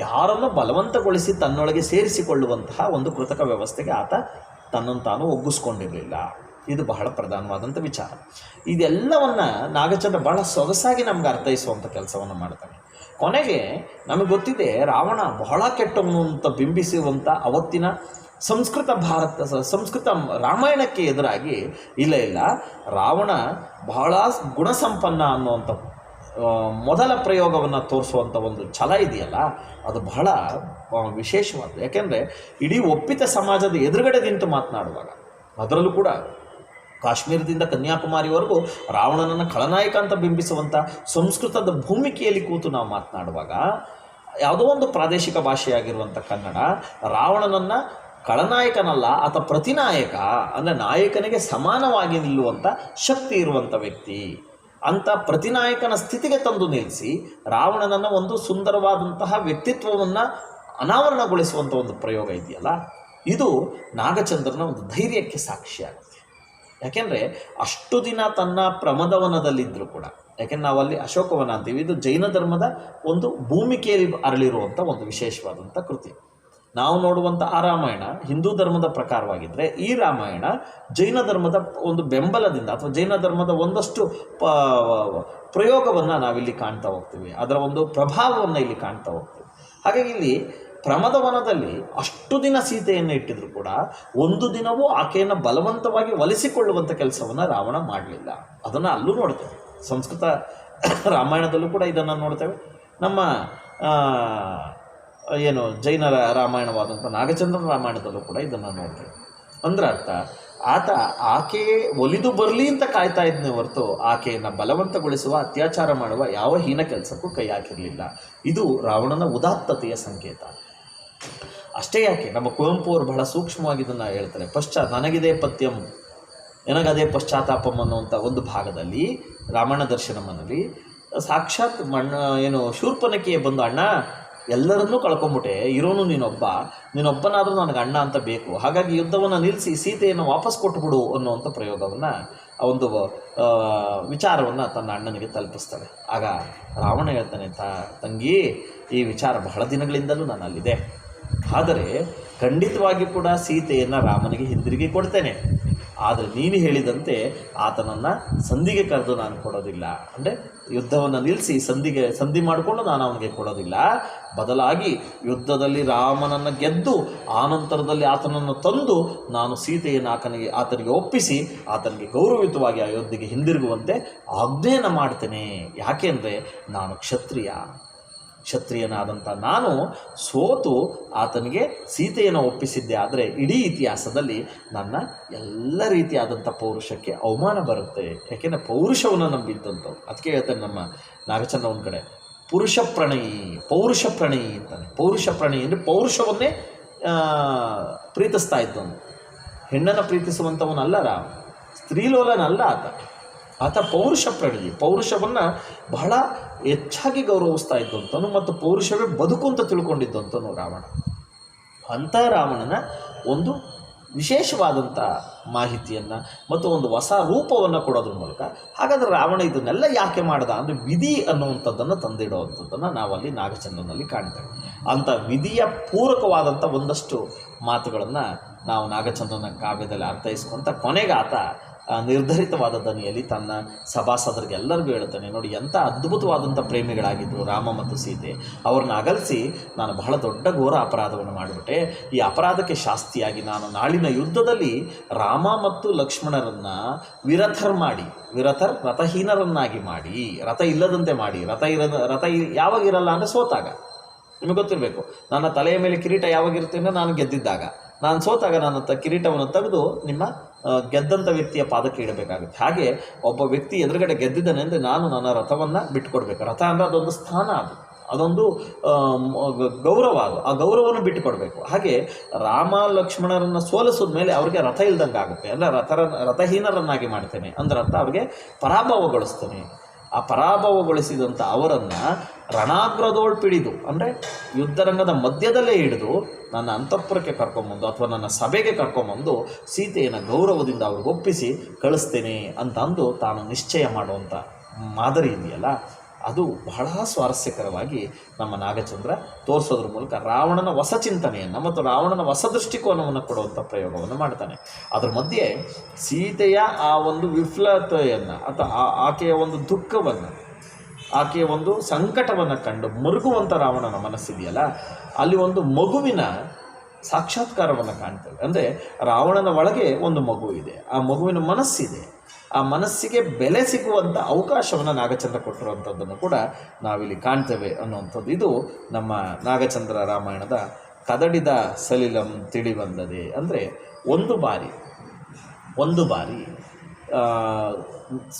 ಯಾರನ್ನು ಬಲವಂತಗೊಳಿಸಿ ತನ್ನೊಳಗೆ ಸೇರಿಸಿಕೊಳ್ಳುವಂತಹ ಒಂದು ಕೃತಕ ವ್ಯವಸ್ಥೆಗೆ ಆತ ತನ್ನನ್ನು ತಾನು ಒಗ್ಗಿಸ್ಕೊಂಡಿರಲಿಲ್ಲ. ಇದು ಬಹಳ ಪ್ರಧಾನವಾದಂಥ ವಿಚಾರ. ಇದೆಲ್ಲವನ್ನು ನಾಗಚಂದ್ರ ಬಹಳ ಸೊಗಸಾಗಿ ನಮ್ಗೆ ಅರ್ಥೈಸುವಂಥ ಕೆಲಸವನ್ನು ಮಾಡ್ತಾನೆ. ಕೊನೆಗೆ ನಮಗೆ ಗೊತ್ತಿದೆ, ರಾವಣ ಬಹಳ ಕೆಟ್ಟವನು ಅಂತ ಬಿಂಬಿಸುವಂಥ ಅವತ್ತಿನ ಸಂಸ್ಕೃತ ರಾಮಾಯಣಕ್ಕೆ ಎದುರಾಗಿ ಇಲ್ಲ ರಾವಣ ಬಹಳ ಗುಣಸಂಪನ್ನ ಅನ್ನುವಂಥ ಮೊದಲ ಪ್ರಯೋಗವನ್ನು ತೋರಿಸುವಂಥ ಒಂದು ಛಲ ಇದೆಯಲ್ಲ, ಅದು ಬಹಳ ವಿಶೇಷವಾದ್ದು. ಯಾಕೆಂದರೆ ಇಡೀ ಒಪ್ಪಿತ ಸಮಾಜದ ಎದುರುಗಡೆ ನಿಂತು ಮಾತನಾಡುವಾಗ, ಅದರಲ್ಲೂ ಕೂಡ ಕಾಶ್ಮೀರದಿಂದ ಕನ್ಯಾಕುಮಾರಿವರೆಗೂ ರಾವಣನನ್ನು ಖಳನಾಯಕ ಅಂತ ಬಿಂಬಿಸುವಂಥ ಸಂಸ್ಕೃತದ ಭೂಮಿಕೆಯಲ್ಲಿ ಕೂತು ನಾವು ಮಾತನಾಡುವಾಗ ಯಾವುದೋ ಒಂದು ಪ್ರಾದೇಶಿಕ ಭಾಷೆಯಾಗಿರುವಂಥ ಕನ್ನಡ ರಾವಣನನ್ನು ಖಳನಾಯಕನಲ್ಲ ಆತ ಪ್ರತಿನಾಯಕ, ಅಂದರೆ ನಾಯಕನಿಗೆ ಸಮಾನವಾಗಿ ನಿಲ್ಲುವಂಥ ಶಕ್ತಿ ಇರುವಂಥ ವ್ಯಕ್ತಿ ಅಂತ ಪ್ರತಿನಾಯಕನ ಸ್ಥಿತಿಗೆ ತಂದು ನಿಲ್ಲಿಸಿ ರಾವಣನನ್ನು ಒಂದು ಸುಂದರವಾದಂತಹ ವ್ಯಕ್ತಿತ್ವವನ್ನು ಅನಾವರಣಗೊಳಿಸುವಂಥ ಒಂದು ಪ್ರಯೋಗ ಇದೆಯಲ್ಲ, ಇದು ನಾಗಚಂದ್ರನ ಒಂದು ಧೈರ್ಯಕ್ಕೆ ಸಾಕ್ಷಿಯಾಗುತ್ತೆ. ಯಾಕೆಂದರೆ ಅಷ್ಟು ದಿನ ತನ್ನ ಪ್ರಮದವನದಲ್ಲಿದ್ದರೂ ಕೂಡ, ಯಾಕೆಂದ್ರೆ ನಾವಲ್ಲಿ ಅಶೋಕವನ ಅಂತೀವಿ, ಇದು ಜೈನ ಧರ್ಮದ ಒಂದು ಭೂಮಿಕೆಯಲ್ಲಿ ಅರಳಿರುವಂಥ ಒಂದು ವಿಶೇಷವಾದಂಥ ಕೃತಿ. ನಾವು ನೋಡುವಂಥ ಆ ರಾಮಾಯಣ ಹಿಂದೂ ಧರ್ಮದ ಪ್ರಕಾರವಾಗಿದ್ದರೆ, ಈ ರಾಮಾಯಣ ಜೈನ ಧರ್ಮದ ಒಂದು ಬೆಂಬಲದಿಂದ ಅಥವಾ ಜೈನ ಧರ್ಮದ ಒಂದಷ್ಟು ಪ್ರಯೋಗವನ್ನು ನಾವಿಲ್ಲಿ ಕಾಣ್ತಾ ಹೋಗ್ತೀವಿ, ಅದರ ಒಂದು ಪ್ರಭಾವವನ್ನು ಇಲ್ಲಿ ಕಾಣ್ತಾ ಹೋಗ್ತೀವಿ. ಹಾಗಾಗಿ ಇಲ್ಲಿ ಪ್ರಮದವನದಲ್ಲಿ ಅಷ್ಟು ದಿನ ಸೀತೆಯನ್ನು ಇಟ್ಟಿದ್ರು ಕೂಡ ಒಂದು ದಿನವೂ ಆಕೆಯನ್ನು ಬಲವಂತವಾಗಿ ಒಲಿಸಿಕೊಳ್ಳುವಂಥ ಕೆಲಸವನ್ನು ರಾವಣ ಮಾಡಲಿಲ್ಲ. ಅದನ್ನು ಅಲ್ಲೂ ನೋಡ್ತೇವೆ, ಸಂಸ್ಕೃತ ರಾಮಾಯಣದಲ್ಲೂ ಕೂಡ ಇದನ್ನು ನೋಡ್ತೇವೆ. ನಮ್ಮ ಏನು ಜೈನರ ರಾಮಾಯಣವಾದಂಥ ನಾಗಚಂದ್ರನ ರಾಮಾಯಣದಲ್ಲೂ ಕೂಡ ಇದನ್ನು ನೋಡ್ತೇವೆ. ಅಂದ್ರೆ ಅರ್ಥ ಆತ ಆಕೆ ಒಲಿದು ಬರಲಿ ಅಂತ ಕಾಯ್ತಾ ಇದ್ನೇ ಹೊರತು ಆಕೆಯನ್ನು ಬಲವಂತಗೊಳಿಸುವ, ಅತ್ಯಾಚಾರ ಮಾಡುವ ಯಾವ ಹೀನ ಕೆಲಸಕ್ಕೂ ಕೈ ಹಾಕಿರಲಿಲ್ಲ. ಇದು ರಾವಣನ ಉದಾತ್ತತೆಯ ಸಂಕೇತ. ಅಷ್ಟೇ ಯಾಕೆ, ನಮ್ಮ ಕುವೆಂಪು ಅವರು ಬಹಳ ಸೂಕ್ಷ್ಮವಾಗಿ ಇದನ್ನು ಹೇಳ್ತಾರೆ. ನನಗಿದೆ ಪತ್ಯಂ ನನಗದೇ ಪಶ್ಚಾತ್ತಾಪಂ ಅನ್ನುವಂಥ ಒಂದು ಭಾಗದಲ್ಲಿ ರಾಮಾಯಣ ದರ್ಶನಮನಲ್ಲಿ ಸಾಕ್ಷಾತ್ ಶೂರ್ಪನಖಿಯೇ ಬಂದು, ಅಣ್ಣ ಎಲ್ಲರನ್ನೂ ಕಳ್ಕೊಂಬಿಟ್ಟೆ, ಇರೋನು ನೀನೊಬ್ಬನಾದರೂ ನನಗೆ ಅಣ್ಣ ಅಂತ ಬೇಕು, ಹಾಗಾಗಿ ಯುದ್ಧವನ್ನು ನಿಲ್ಲಿಸಿ ಸೀತೆಯನ್ನು ವಾಪಸ್ ಕೊಟ್ಟುಬಿಡು ಅನ್ನುವಂಥ ಪ್ರಯೋಗವನ್ನು, ಆ ಒಂದು ವಿಚಾರವನ್ನು ತನ್ನ ಅಣ್ಣನಿಗೆ ತಲುಪಿಸ್ತಾಳೆ. ಆಗ ರಾವಣ ಹೇಳ್ತಾನೆ, ತಂಗಿ, ಈ ವಿಚಾರ ಬಹಳ ದಿನಗಳಿಂದಲೂ ನಾನು ಅಲ್ಲಿದೆ, ಆದರೆ ಖಂಡಿತವಾಗಿ ಕೂಡ ಸೀತೆಯನ್ನು ರಾಮನಿಗೆ ಹಿಂದಿರುಗಿ ಕೊಡ್ತೇನೆ. ಆದರೆ ನೀನು ಹೇಳಿದಂತೆ ಆತನನ್ನು ಸಂಧಿಗೆ ಕರೆದು ನಾನು ಕೊಡೋದಿಲ್ಲ, ಅಂದರೆ ಯುದ್ಧವನ್ನು ನಿಲ್ಲಿಸಿ ಸಂಧಿ ಮಾಡಿಕೊಂಡು ನಾನು ಅವನಿಗೆ ಕೊಡೋದಿಲ್ಲ. ಬದಲಾಗಿ ಯುದ್ಧದಲ್ಲಿ ರಾಮನನ್ನು ಗೆದ್ದು ಆನಂತರದಲ್ಲಿ ಆತನನ್ನು ತಂದು ನಾನು ಸೀತೆಯನ್ನು ಆತನಿಗೆ ಒಪ್ಪಿಸಿ ಆತನಿಗೆ ಗೌರವಯುತವಾಗಿ ಅಯೋಧ್ಯೆಗೆ ಹಿಂದಿರುಗುವಂತೆ ಆಜ್ಞೆಯನ್ನು ಮಾಡ್ತೇನೆ. ಯಾಕೆಂದರೆ ನಾನು ಕ್ಷತ್ರಿಯನಾದಂಥ ನಾನು ಸೋತು ಆತನಿಗೆ ಸೀತೆಯನ್ನು ಒಪ್ಪಿಸಿದ್ದೆ. ಆದರೆ ಇಡೀ ಇತಿಹಾಸದಲ್ಲಿ ನನ್ನ ಎಲ್ಲ ರೀತಿಯಾದಂಥ ಪೌರುಷಕ್ಕೆ ಅವಮಾನ ಬರುತ್ತೆ. ಯಾಕೆಂದರೆ ಪೌರುಷವನ್ನು ನಂಬಿದ್ದಂಥವು. ಅದಕ್ಕೆ ಹೇಳ್ತಾನೆ ನಮ್ಮ ನಾಗಚಂದ್ರ ಒಂದು ಕಡೆ ಪೌರುಷ ಪ್ರಣಯಿ ಅಂತಾನೆ. ಪೌರುಷ ಪ್ರಣಯಿ ಅಂದರೆ ಪೌರುಷವನ್ನೇ ಪ್ರೀತಿಸ್ತಾ ಇದ್ದವನು. ಹೆಣ್ಣನ್ನು ಪ್ರೀತಿಸುವಂಥವನಲ್ಲ ರಾಮ, ಸ್ತ್ರೀಲೋಲನಲ್ಲ ಆತ ಪೌರುಷ ಪ್ರಣಯಿ. ಪೌರುಷವನ್ನು ಬಹಳ ಹೆಚ್ಚಾಗಿ ಗೌರವಿಸ್ತಾ ಇದ್ದಂಥವನು ಮತ್ತು ಪೌರುಷವೇ ಬದುಕು ಅಂತ ತಿಳ್ಕೊಂಡಿದ್ದಂಥವನು ರಾವಣ. ಅಂಥ ರಾವಣನ ಒಂದು ವಿಶೇಷವಾದಂಥ ಮಾಹಿತಿಯನ್ನು ಮತ್ತು ಒಂದು ಹೊಸ ರೂಪವನ್ನು ಕೊಡೋದ್ರ ಮೂಲಕ, ಹಾಗಾದರೆ ರಾವಣ ಇದನ್ನೆಲ್ಲ ಯಾಕೆ ಮಾಡ್ದ ಅಂದರೆ ವಿಧಿ ಅನ್ನುವಂಥದ್ದನ್ನು ತಂದಿಡುವಂಥದ್ದನ್ನು ನಾವಲ್ಲಿ ನಾಗಚಂದ್ರನಲ್ಲಿ ಕಾಣ್ತೇವೆ. ಅಂಥ ವಿಧಿಯ ಪೂರಕವಾದಂಥ ಒಂದಷ್ಟು ಮಾತುಗಳನ್ನು ನಾವು ನಾಗಚಂದ್ರನ ಕಾವ್ಯದಲ್ಲಿ ಅರ್ಥೈಸ್ಕೊಂತ ಕೊನೆಗೆ ಆತ ನಿರ್ಧರಿತವಾದ ದನಿಯಲ್ಲಿ ತನ್ನ ಸಭಾಸದರಿಗೆ ಎಲ್ಲರಿಗೂ ಹೇಳ್ತಾನೆ, ನೋಡಿ ಎಂಥ ಅದ್ಭುತವಾದಂಥ ಪ್ರೇಮಿಗಳಾಗಿದ್ದರು ರಾಮ ಮತ್ತು ಸೀತೆ, ಅವ್ರನ್ನ ಅಗಲಿಸಿ ನಾನು ಬಹಳ ದೊಡ್ಡ ಘೋರ ಅಪರಾಧವನ್ನು ಮಾಡಿಬಿಟ್ಟೆ. ಈ ಅಪರಾಧಕ್ಕೆ ಶಾಸ್ತಿಯಾಗಿ ನಾನು ನಾಳಿನ ಯುದ್ಧದಲ್ಲಿ ರಾಮ ಮತ್ತು ಲಕ್ಷ್ಮಣರನ್ನು ರಥಹೀನರನ್ನಾಗಿ ಮಾಡಿ, ರಥ ಇಲ್ಲದಂತೆ ಮಾಡಿ, ರಥ ಯಾವಾಗಿರಲ್ಲ ಅಂದರೆ ಸೋತಾಗ. ನಿಮಗೆ ಗೊತ್ತಿರಬೇಕು, ನನ್ನ ತಲೆಯ ಮೇಲೆ ಕಿರೀಟ ಯಾವಾಗಿರುತ್ತೆ ಅಂದರೆ ನಾನು ಗೆದ್ದಿದ್ದಾಗ, ನಾನು ಸೋತಾಗ ನನ್ನ ಕಿರೀಟವನ್ನು ತೆಗೆದು ನಿಮ್ಮ ಗೆದ್ದಂಥ ವ್ಯಕ್ತಿಯ ಪಾದಕ್ಕೆ ಇಡಬೇಕಾಗುತ್ತೆ. ಹಾಗೆ ಒಬ್ಬ ವ್ಯಕ್ತಿ ಎದುರುಗಡೆ ಗೆದ್ದಿದ್ದಾನೆ ಅಂದರೆ ನಾನು ನನ್ನ ರಥವನ್ನು ಬಿಟ್ಟುಕೊಡ್ಬೇಕು. ರಥ ಅಂದರೆ ಅದೊಂದು ಸ್ಥಾನ, ಅದೊಂದು ಗೌರವ, ಆ ಗೌರವವನ್ನು ಬಿಟ್ಟುಕೊಡ್ಬೇಕು. ಹಾಗೆ ರಾಮ ಲಕ್ಷ್ಮಣರನ್ನು ಸೋಲಿಸಿದ ಮೇಲೆ ಅವ್ರಿಗೆ ರಥ ಇಲ್ದಂಗೆ ಆಗುತ್ತೆ, ಅಂದರೆ ರಥಹೀನರನ್ನಾಗಿ ಮಾಡ್ತೇನೆ ಅಂದ್ರೆ ಅರ್ಥ ಅವ್ರಿಗೆ ಪರಾಭವಗೊಳಿಸ್ತೇನೆ. ಆ ಪರಾಭವಗೊಳಿಸಿದಂಥ ಅವರನ್ನು ರಣಾಗ್ರದೋಳು ಪಿಡಿದು, ಅಂದರೆ ಯುದ್ಧರಂಗದ ಮಧ್ಯದಲ್ಲೇ ಹಿಡಿದು ನನ್ನ ಅಂತಃಪುರಕ್ಕೆ ಕರ್ಕೊಂಬಂದು ಅಥವಾ ನನ್ನ ಸಭೆಗೆ ಕರ್ಕೊಂಬಂದು ಸೀತೆಯನ್ನು ಗೌರವದಿಂದ ಅವ್ರಿಗೆ ಒಪ್ಪಿಸಿ ಕಳಿಸ್ತೇನೆ ಅಂತಂದು ತಾನು ನಿಶ್ಚಯ ಮಾಡುವಂಥ ಮಾದರಿ ಇದೆಯಲ್ಲ, ಅದು ಬಹಳ ಸ್ವಾರಸ್ಯಕರವಾಗಿ ನಮ್ಮ ನಾಗಚಂದ್ರ ತೋರಿಸೋದ್ರ ಮೂಲಕ ರಾವಣನ ಹೊಸ ಚಿಂತನೆಯನ್ನು ಮತ್ತು ರಾವಣನ ಹೊಸ ದೃಷ್ಟಿಕೋನವನ್ನು ಕೊಡುವಂಥ ಪ್ರಯೋಗವನ್ನು ಮಾಡ್ತಾನೆ. ಅದರ ಮಧ್ಯೆ ಸೀತೆಯ ಆ ಒಂದು ವಿಫಲತೆಯನ್ನು ಅಥವಾ ಆಕೆಯ ಒಂದು ದುಃಖವನ್ನು, ಆಕೆಯ ಒಂದು ಸಂಕಟವನ್ನು ಕಂಡು ಮರುಗುವಂಥ ರಾವಣನ ಮನಸ್ಸಿದೆಯಲ್ಲ, ಅಲ್ಲಿ ಒಂದು ಮಗುವಿನ ಸಾಕ್ಷಾತ್ಕಾರವನ್ನು ಕಾಣ್ತೇವೆ. ಅಂದರೆ ರಾವಣನ ಒಳಗೆ ಒಂದು ಮಗು ಇದೆ, ಆ ಮಗುವಿನ ಮನಸ್ಸಿದೆ, ಆ ಮನಸ್ಸಿಗೆ ಬೆಲೆ ಸಿಗುವಂಥ ಅವಕಾಶವನ್ನು ನಾಗಚಂದ್ರ ಕೊಟ್ಟಿರುವಂಥದ್ದನ್ನು ಕೂಡ ನಾವಿಲ್ಲಿ ಕಾಣ್ತೇವೆ ಅನ್ನುವಂಥದ್ದು. ಇದು ನಮ್ಮ ನಾಗಚಂದ್ರ ರಾಮಾಯಣದ ಕದಡಿದ ಸಲಿಲಂ ತಿಳಿ ಬಂದದೆ. ಅಂದರೆ ಒಂದು ಬಾರಿ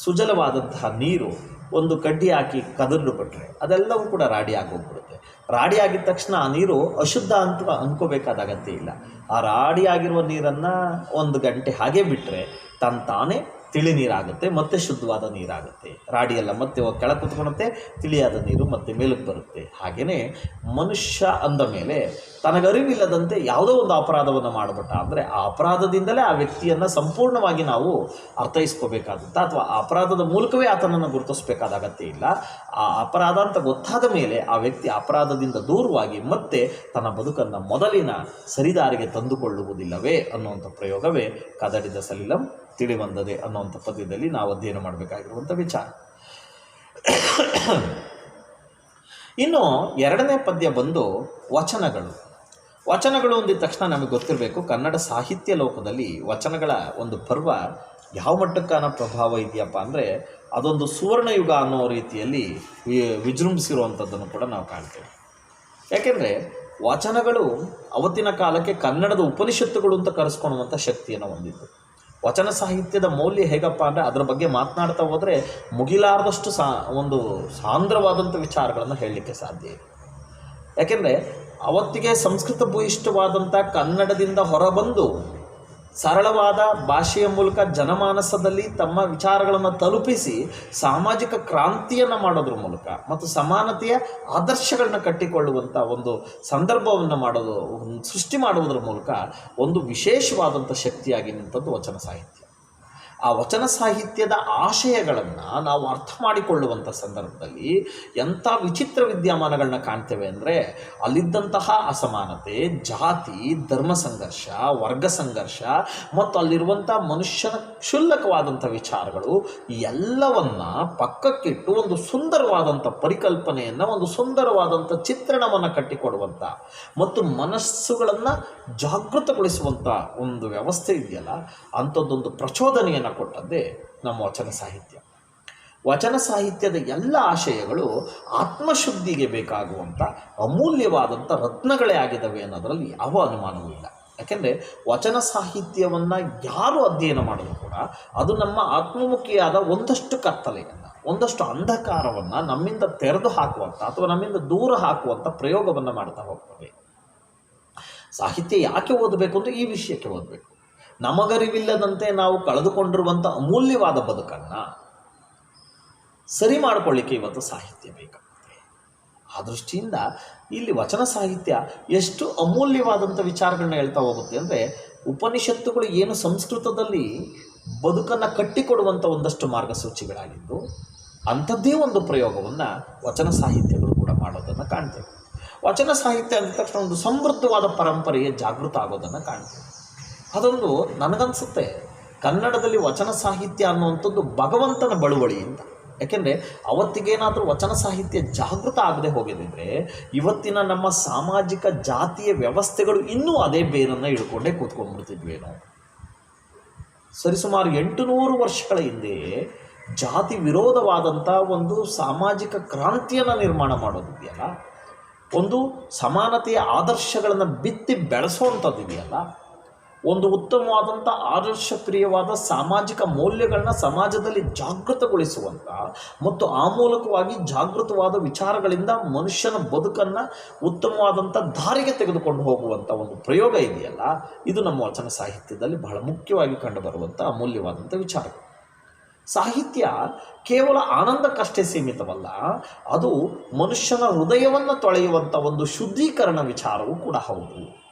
ಸುಜಲವಾದಂತಹ ನೀರು ಒಂದು ಕಡ್ಡಿ ಹಾಕಿ ಕದರ್ದು ಬಿಟ್ಟರೆ ಅದೆಲ್ಲವೂ ಕೂಡ ರಾಡಿ ಆಗೋಗ್ಬಿಡುತ್ತೆ. ರಾಡಿ ಆಗಿದ ತಕ್ಷಣ ಆ ನೀರು ಅಶುದ್ಧ ಅಂತ ಅಂದ್ಕೋಬೇಕಾದ ಅಗತ್ಯ ಇಲ್ಲ. ಆ ರಾಡಿ ಆಗಿರುವ ನೀರನ್ನು 1 ಗಂಟೆ ಹಾಗೆ ಬಿಟ್ಟರೆ ತಾನೇ ತಿಳಿ ನೀರಾಗುತ್ತೆ, ಮತ್ತೆ ಶುದ್ಧವಾದ ನೀರಾಗುತ್ತೆ. ರಾಡಿಯೆಲ್ಲ ಮತ್ತೆ ಕೆಳಗೆ ಕುತ್ಕೊಳುತ್ತೆ, ತಿಳಿಯಾದ ನೀರು ಮತ್ತೆ ಮೇಲಕ್ಕೆ ಬರುತ್ತೆ. ಹಾಗೆಯೇ ಮನುಷ್ಯ ಅಂದ ಮೇಲೆ ತನಗರಿವಿಲ್ಲದಂತೆ ಯಾವುದೋ ಒಂದು ಅಪರಾಧವನ್ನು ಮಾಡಿಬಿಟ್ಟ ಅಂದರೆ ಆ ಅಪರಾಧದಿಂದಲೇ ಆ ವ್ಯಕ್ತಿಯನ್ನು ಸಂಪೂರ್ಣವಾಗಿ ನಾವು ಅರ್ಥೈಸ್ಕೋಬೇಕಾದಂಥ ಅಥವಾ ಆ ಅಪರಾಧದ ಮೂಲಕವೇ ಆತನನ್ನು ಗುರುತಿಸಬೇಕಾದ ಅಗತ್ಯ ಇಲ್ಲ. ಆ ಅಪರಾಧ ಅಂತ ಗೊತ್ತಾದ ಮೇಲೆ ಆ ವ್ಯಕ್ತಿ ಅಪರಾಧದಿಂದ ದೂರವಾಗಿ ಮತ್ತೆ ತನ್ನ ಬದುಕನ್ನು ಮೊದಲಿನ ಸರಿದಾರಿಗೆ ತಂದುಕೊಳ್ಳುವುದಿಲ್ಲವೇ ಅನ್ನುವಂಥ ಪ್ರಯೋಗವೇ ಕದಡಿದ ಸಲಿಲಂ ತಿಳಿವಂದದೆ ಅನ್ನುವಂಥ ಪದ್ಯದಲ್ಲಿ ನಾವು ಅಧ್ಯಯನ ಮಾಡಬೇಕಾಗಿರುವಂಥ ವಿಚಾರ. ಇನ್ನು 2ನೇ ಪದ್ಯ ಬಂದು ವಚನಗಳು. ವಚನಗಳು ಅಂದಿದ ತಕ್ಷಣ ನಮಗೆ ಗೊತ್ತಿರಬೇಕು, ಕನ್ನಡ ಸಾಹಿತ್ಯ ಲೋಕದಲ್ಲಿ ವಚನಗಳ ಒಂದು ಪರ್ವ ಯಾವ ಮಟ್ಟಕ್ಕನ ಪ್ರಭಾವ ಇದೆಯಪ್ಪ ಅಂದರೆ ಅದೊಂದು ಸುವರ್ಣಯುಗ ಅನ್ನೋ ರೀತಿಯಲ್ಲಿ ವಿಜೃಂಭಿಸಿರುವಂಥದ್ದನ್ನು ಕೂಡ ನಾವು ಕಾಣ್ತೇವೆ. ಯಾಕೆಂದರೆ ವಚನಗಳು ಅವತ್ತಿನ ಕಾಲಕ್ಕೆ ಕನ್ನಡದ ಉಪನಿಷತ್ತುಗಳು ಅಂತ ಕರೆಸ್ಕೊಳ್ಳುವಂಥ ಶಕ್ತಿಯನ್ನು ಹೊಂದಿತ್ತು. ವಚನ ಸಾಹಿತ್ಯದ ಮೌಲ್ಯ ಹೇಗಪ್ಪ ಅಂದರೆ ಅದರ ಬಗ್ಗೆ ಮಾತನಾಡ್ತಾ ಹೋದರೆ ಮುಗಿಲಾರದಷ್ಟು ಒಂದು ಸಾಂದ್ರವಾದಂಥ ವಿಚಾರಗಳನ್ನು ಹೇಳಲಿಕ್ಕೆ ಸಾಧ್ಯ ಇದೆ. ಯಾಕೆಂದರೆ ಅವತ್ತಿಗೆ ಸಂಸ್ಕೃತ ಭೂಯಿಷ್ಠವಾದಂಥ ಕನ್ನಡದಿಂದ ಹೊರಬಂದು ಸರಳವಾದ ಭಾಷೆಯ ಮೂಲಕ ಜನಮಾನಸದಲ್ಲಿ ತಮ್ಮ ವಿಚಾರಗಳನ್ನು ತಲುಪಿಸಿ ಸಾಮಾಜಿಕ ಕ್ರಾಂತಿಯನ್ನು ಮಾಡೋದ್ರ ಮೂಲಕ ಮತ್ತು ಸಮಾನತೆಯ ಆದರ್ಶಗಳನ್ನ ಕಟ್ಟಿಕೊಳ್ಳುವಂಥ ಒಂದು ಸಂದರ್ಭವನ್ನು ಸೃಷ್ಟಿ ಮಾಡುವುದರ ಮೂಲಕ ಒಂದು ವಿಶೇಷವಾದಂಥ ಶಕ್ತಿಯಾಗಿ ನಿಂತದ್ದು ವಚನ ಸಾಹಿತ್ಯ. ಆ ವಚನ ಸಾಹಿತ್ಯದ ಆಶಯಗಳನ್ನು ನಾವು ಅರ್ಥ ಮಾಡಿಕೊಳ್ಳುವಂಥ ಸಂದರ್ಭದಲ್ಲಿ ಎಂಥ ವಿಚಿತ್ರ ವಿದ್ಯಮಾನಗಳನ್ನ ಕಾಣ್ತೇವೆ ಅಂದರೆ ಅಲ್ಲಿದ್ದಂತಹ ಅಸಮಾನತೆ, ಜಾತಿ, ಧರ್ಮ ಸಂಘರ್ಷ, ವರ್ಗ ಸಂಘರ್ಷ ಮತ್ತು ಅಲ್ಲಿರುವಂಥ ಮನುಷ್ಯನ ಕ್ಷುಲ್ಲಕವಾದಂಥ ವಿಚಾರಗಳು ಎಲ್ಲವನ್ನ ಪಕ್ಕಕ್ಕಿಟ್ಟು ಒಂದು ಸುಂದರವಾದಂಥ ಪರಿಕಲ್ಪನೆಯನ್ನು, ಒಂದು ಸುಂದರವಾದಂಥ ಚಿತ್ರಣವನ್ನು ಕಟ್ಟಿಕೊಡುವಂಥ ಮತ್ತು ಮನಸ್ಸುಗಳನ್ನು ಜಾಗೃತಗೊಳಿಸುವಂಥ ಒಂದು ವ್ಯವಸ್ಥೆ ಇದೆಯಲ್ಲ, ಅಂಥದ್ದೊಂದು ಪ್ರಚೋದನೆಯನ್ನು ಕೊಟ್ಟದ್ದೇ ನಮ್ಮ ವಚನ ಸಾಹಿತ್ಯ. ವಚನ ಸಾಹಿತ್ಯದ ಎಲ್ಲ ಆಶಯಗಳು ಆತ್ಮಶುದ್ಧಿಗೆ ಬೇಕಾಗುವಂಥ ಅಮೂಲ್ಯವಾದಂಥ ರತ್ನಗಳೇ ಆಗಿದ್ದಾವೆ ಅನ್ನೋದರಲ್ಲಿ ಯಾವ ಅನುಮಾನವೂ ಇಲ್ಲ. ಯಾಕೆಂದರೆ ವಚನ ಸಾಹಿತ್ಯವನ್ನು ಯಾರು ಅಧ್ಯಯನ ಮಾಡಿದ್ರು ಕೂಡ ಅದು ನಮ್ಮ ಆತ್ಮಮುಖಿಯಾದ ಒಂದಷ್ಟು ಕತ್ತಲೆಯನ್ನು, ಒಂದಷ್ಟು ಅಂಧಕಾರವನ್ನು ನಮ್ಮಿಂದ ತೆರೆದು ಹಾಕುವಂಥ ಅಥವಾ ನಮ್ಮಿಂದ ದೂರ ಹಾಕುವಂಥ ಪ್ರಯೋಗವನ್ನು ಮಾಡ್ತಾ ಹೋಗ್ತವೆ. ಸಾಹಿತ್ಯ ಯಾಕೆ ಓದಬೇಕು ಅಂದರೆ ಈ ವಿಷಯಕ್ಕೆ ಓದಬೇಕು. ನಮಗರಿವಿಲ್ಲದಂತೆ ನಾವು ಕಳೆದುಕೊಂಡಿರುವಂಥ ಅಮೂಲ್ಯವಾದ ಬದುಕನ್ನು ಸರಿ ಮಾಡಿಕೊಳ್ಳಿಕ್ಕೆ ಇವತ್ತು ಸಾಹಿತ್ಯ ಬೇಕಾಗುತ್ತೆ. ಆ ದೃಷ್ಟಿಯಿಂದ ಇಲ್ಲಿ ವಚನ ಸಾಹಿತ್ಯ ಎಷ್ಟು ಅಮೂಲ್ಯವಾದಂಥ ವಿಚಾರಗಳನ್ನ ಹೇಳ್ತಾ ಹೋಗುತ್ತೆ ಅಂದರೆ, ಉಪನಿಷತ್ತುಗಳು ಏನು ಸಂಸ್ಕೃತದಲ್ಲಿ ಬದುಕನ್ನು ಕಟ್ಟಿಕೊಡುವಂಥ ಒಂದಷ್ಟು ಮಾರ್ಗಸೂಚಿಗಳಾಗಿದ್ದು ಅಂಥದ್ದೇ ಒಂದು ಪ್ರಯೋಗವನ್ನು ವಚನ ಸಾಹಿತ್ಯಗಳು ಕೂಡ ಮಾಡೋದನ್ನು ಕಾಣ್ತೇವೆ. ವಚನ ಸಾಹಿತ್ಯ ಅಂದ ತಕ್ಷಣ ಒಂದು ಸಮೃದ್ಧವಾದ ಪರಂಪರೆಯ ಜಾಗೃತ ಆಗೋದನ್ನು ಕಾಣ್ತೇವೆ. ಅದೊಂದು ನನಗನ್ಸುತ್ತೆ ಕನ್ನಡದಲ್ಲಿ ವಚನ ಸಾಹಿತ್ಯ ಅನ್ನುವಂಥದ್ದು ಭಗವಂತನ ಬಳುವಳಿ ಅಂತ. ಯಾಕೆಂದರೆ ಅವತ್ತಿಗೇನಾದರೂ ವಚನ ಸಾಹಿತ್ಯ ಜಾಗೃತ ಆಗದೆ ಹೋಗಿದ್ದರೆ ಇವತ್ತಿನ ನಮ್ಮ ಸಾಮಾಜಿಕ ಜಾತಿಯ ವ್ಯವಸ್ಥೆಗಳು ಇನ್ನೂ ಅದೇ ಬೇರನ್ನು ಹಿಡ್ಕೊಂಡೇ ಕೂತ್ಕೊಂಡ್ಬಿಡ್ತಿದ್ವೇನೋ. ಸರಿಸುಮಾರು 800 ವರ್ಷಗಳ ಹಿಂದೆ ಜಾತಿ ವಿರೋಧವಾದಂಥ ಒಂದು ಸಾಮಾಜಿಕ ಕ್ರಾಂತಿಯನ್ನು ನಿರ್ಮಾಣ ಮಾಡೋದಿದೆಯಲ್ಲ, ಒಂದು ಸಮಾನತೆಯ ಆದರ್ಶಗಳನ್ನು ಬಿತ್ತಿ ಬೆಳೆಸುವಂಥದ್ದು ಇದೆಯಲ್ಲ, ಒಂದು ಉತ್ತಮವಾದಂಥ ಆದರ್ಶಪ್ರಿಯವಾದ ಸಾಮಾಜಿಕ ಮೌಲ್ಯಗಳನ್ನ ಸಮಾಜದಲ್ಲಿ ಜಾಗೃತಗೊಳಿಸುವಂಥ ಮತ್ತು ಆ ಮೂಲಕವಾಗಿ ಜಾಗೃತವಾದ ವಿಚಾರಗಳಿಂದ ಮನುಷ್ಯನ ಬದುಕನ್ನು ಉತ್ತಮವಾದಂಥ ದಾರಿಗೆ ತೆಗೆದುಕೊಂಡು ಹೋಗುವಂಥ ಒಂದು ಪ್ರಯೋಗ ಇದೆಯಲ್ಲ, ಇದು ನಮ್ಮ ವಚನ ಸಾಹಿತ್ಯದಲ್ಲಿ ಬಹಳ ಮುಖ್ಯವಾಗಿ ಕಂಡುಬರುವಂಥ ಅಮೂಲ್ಯವಾದಂಥ ವಿಚಾರಗಳು. ಸಾಹಿತ್ಯ ಕೇವಲ ಆನಂದಕ್ಕಷ್ಟೇ ಸೀಮಿತವಲ್ಲ, ಅದು ಮನುಷ್ಯನ ಹೃದಯವನ್ನು ತೊಳೆಯುವಂಥ ಒಂದು ಶುದ್ಧೀಕರಣ ವಿಚಾರವೂ ಕೂಡ ಹೌದು.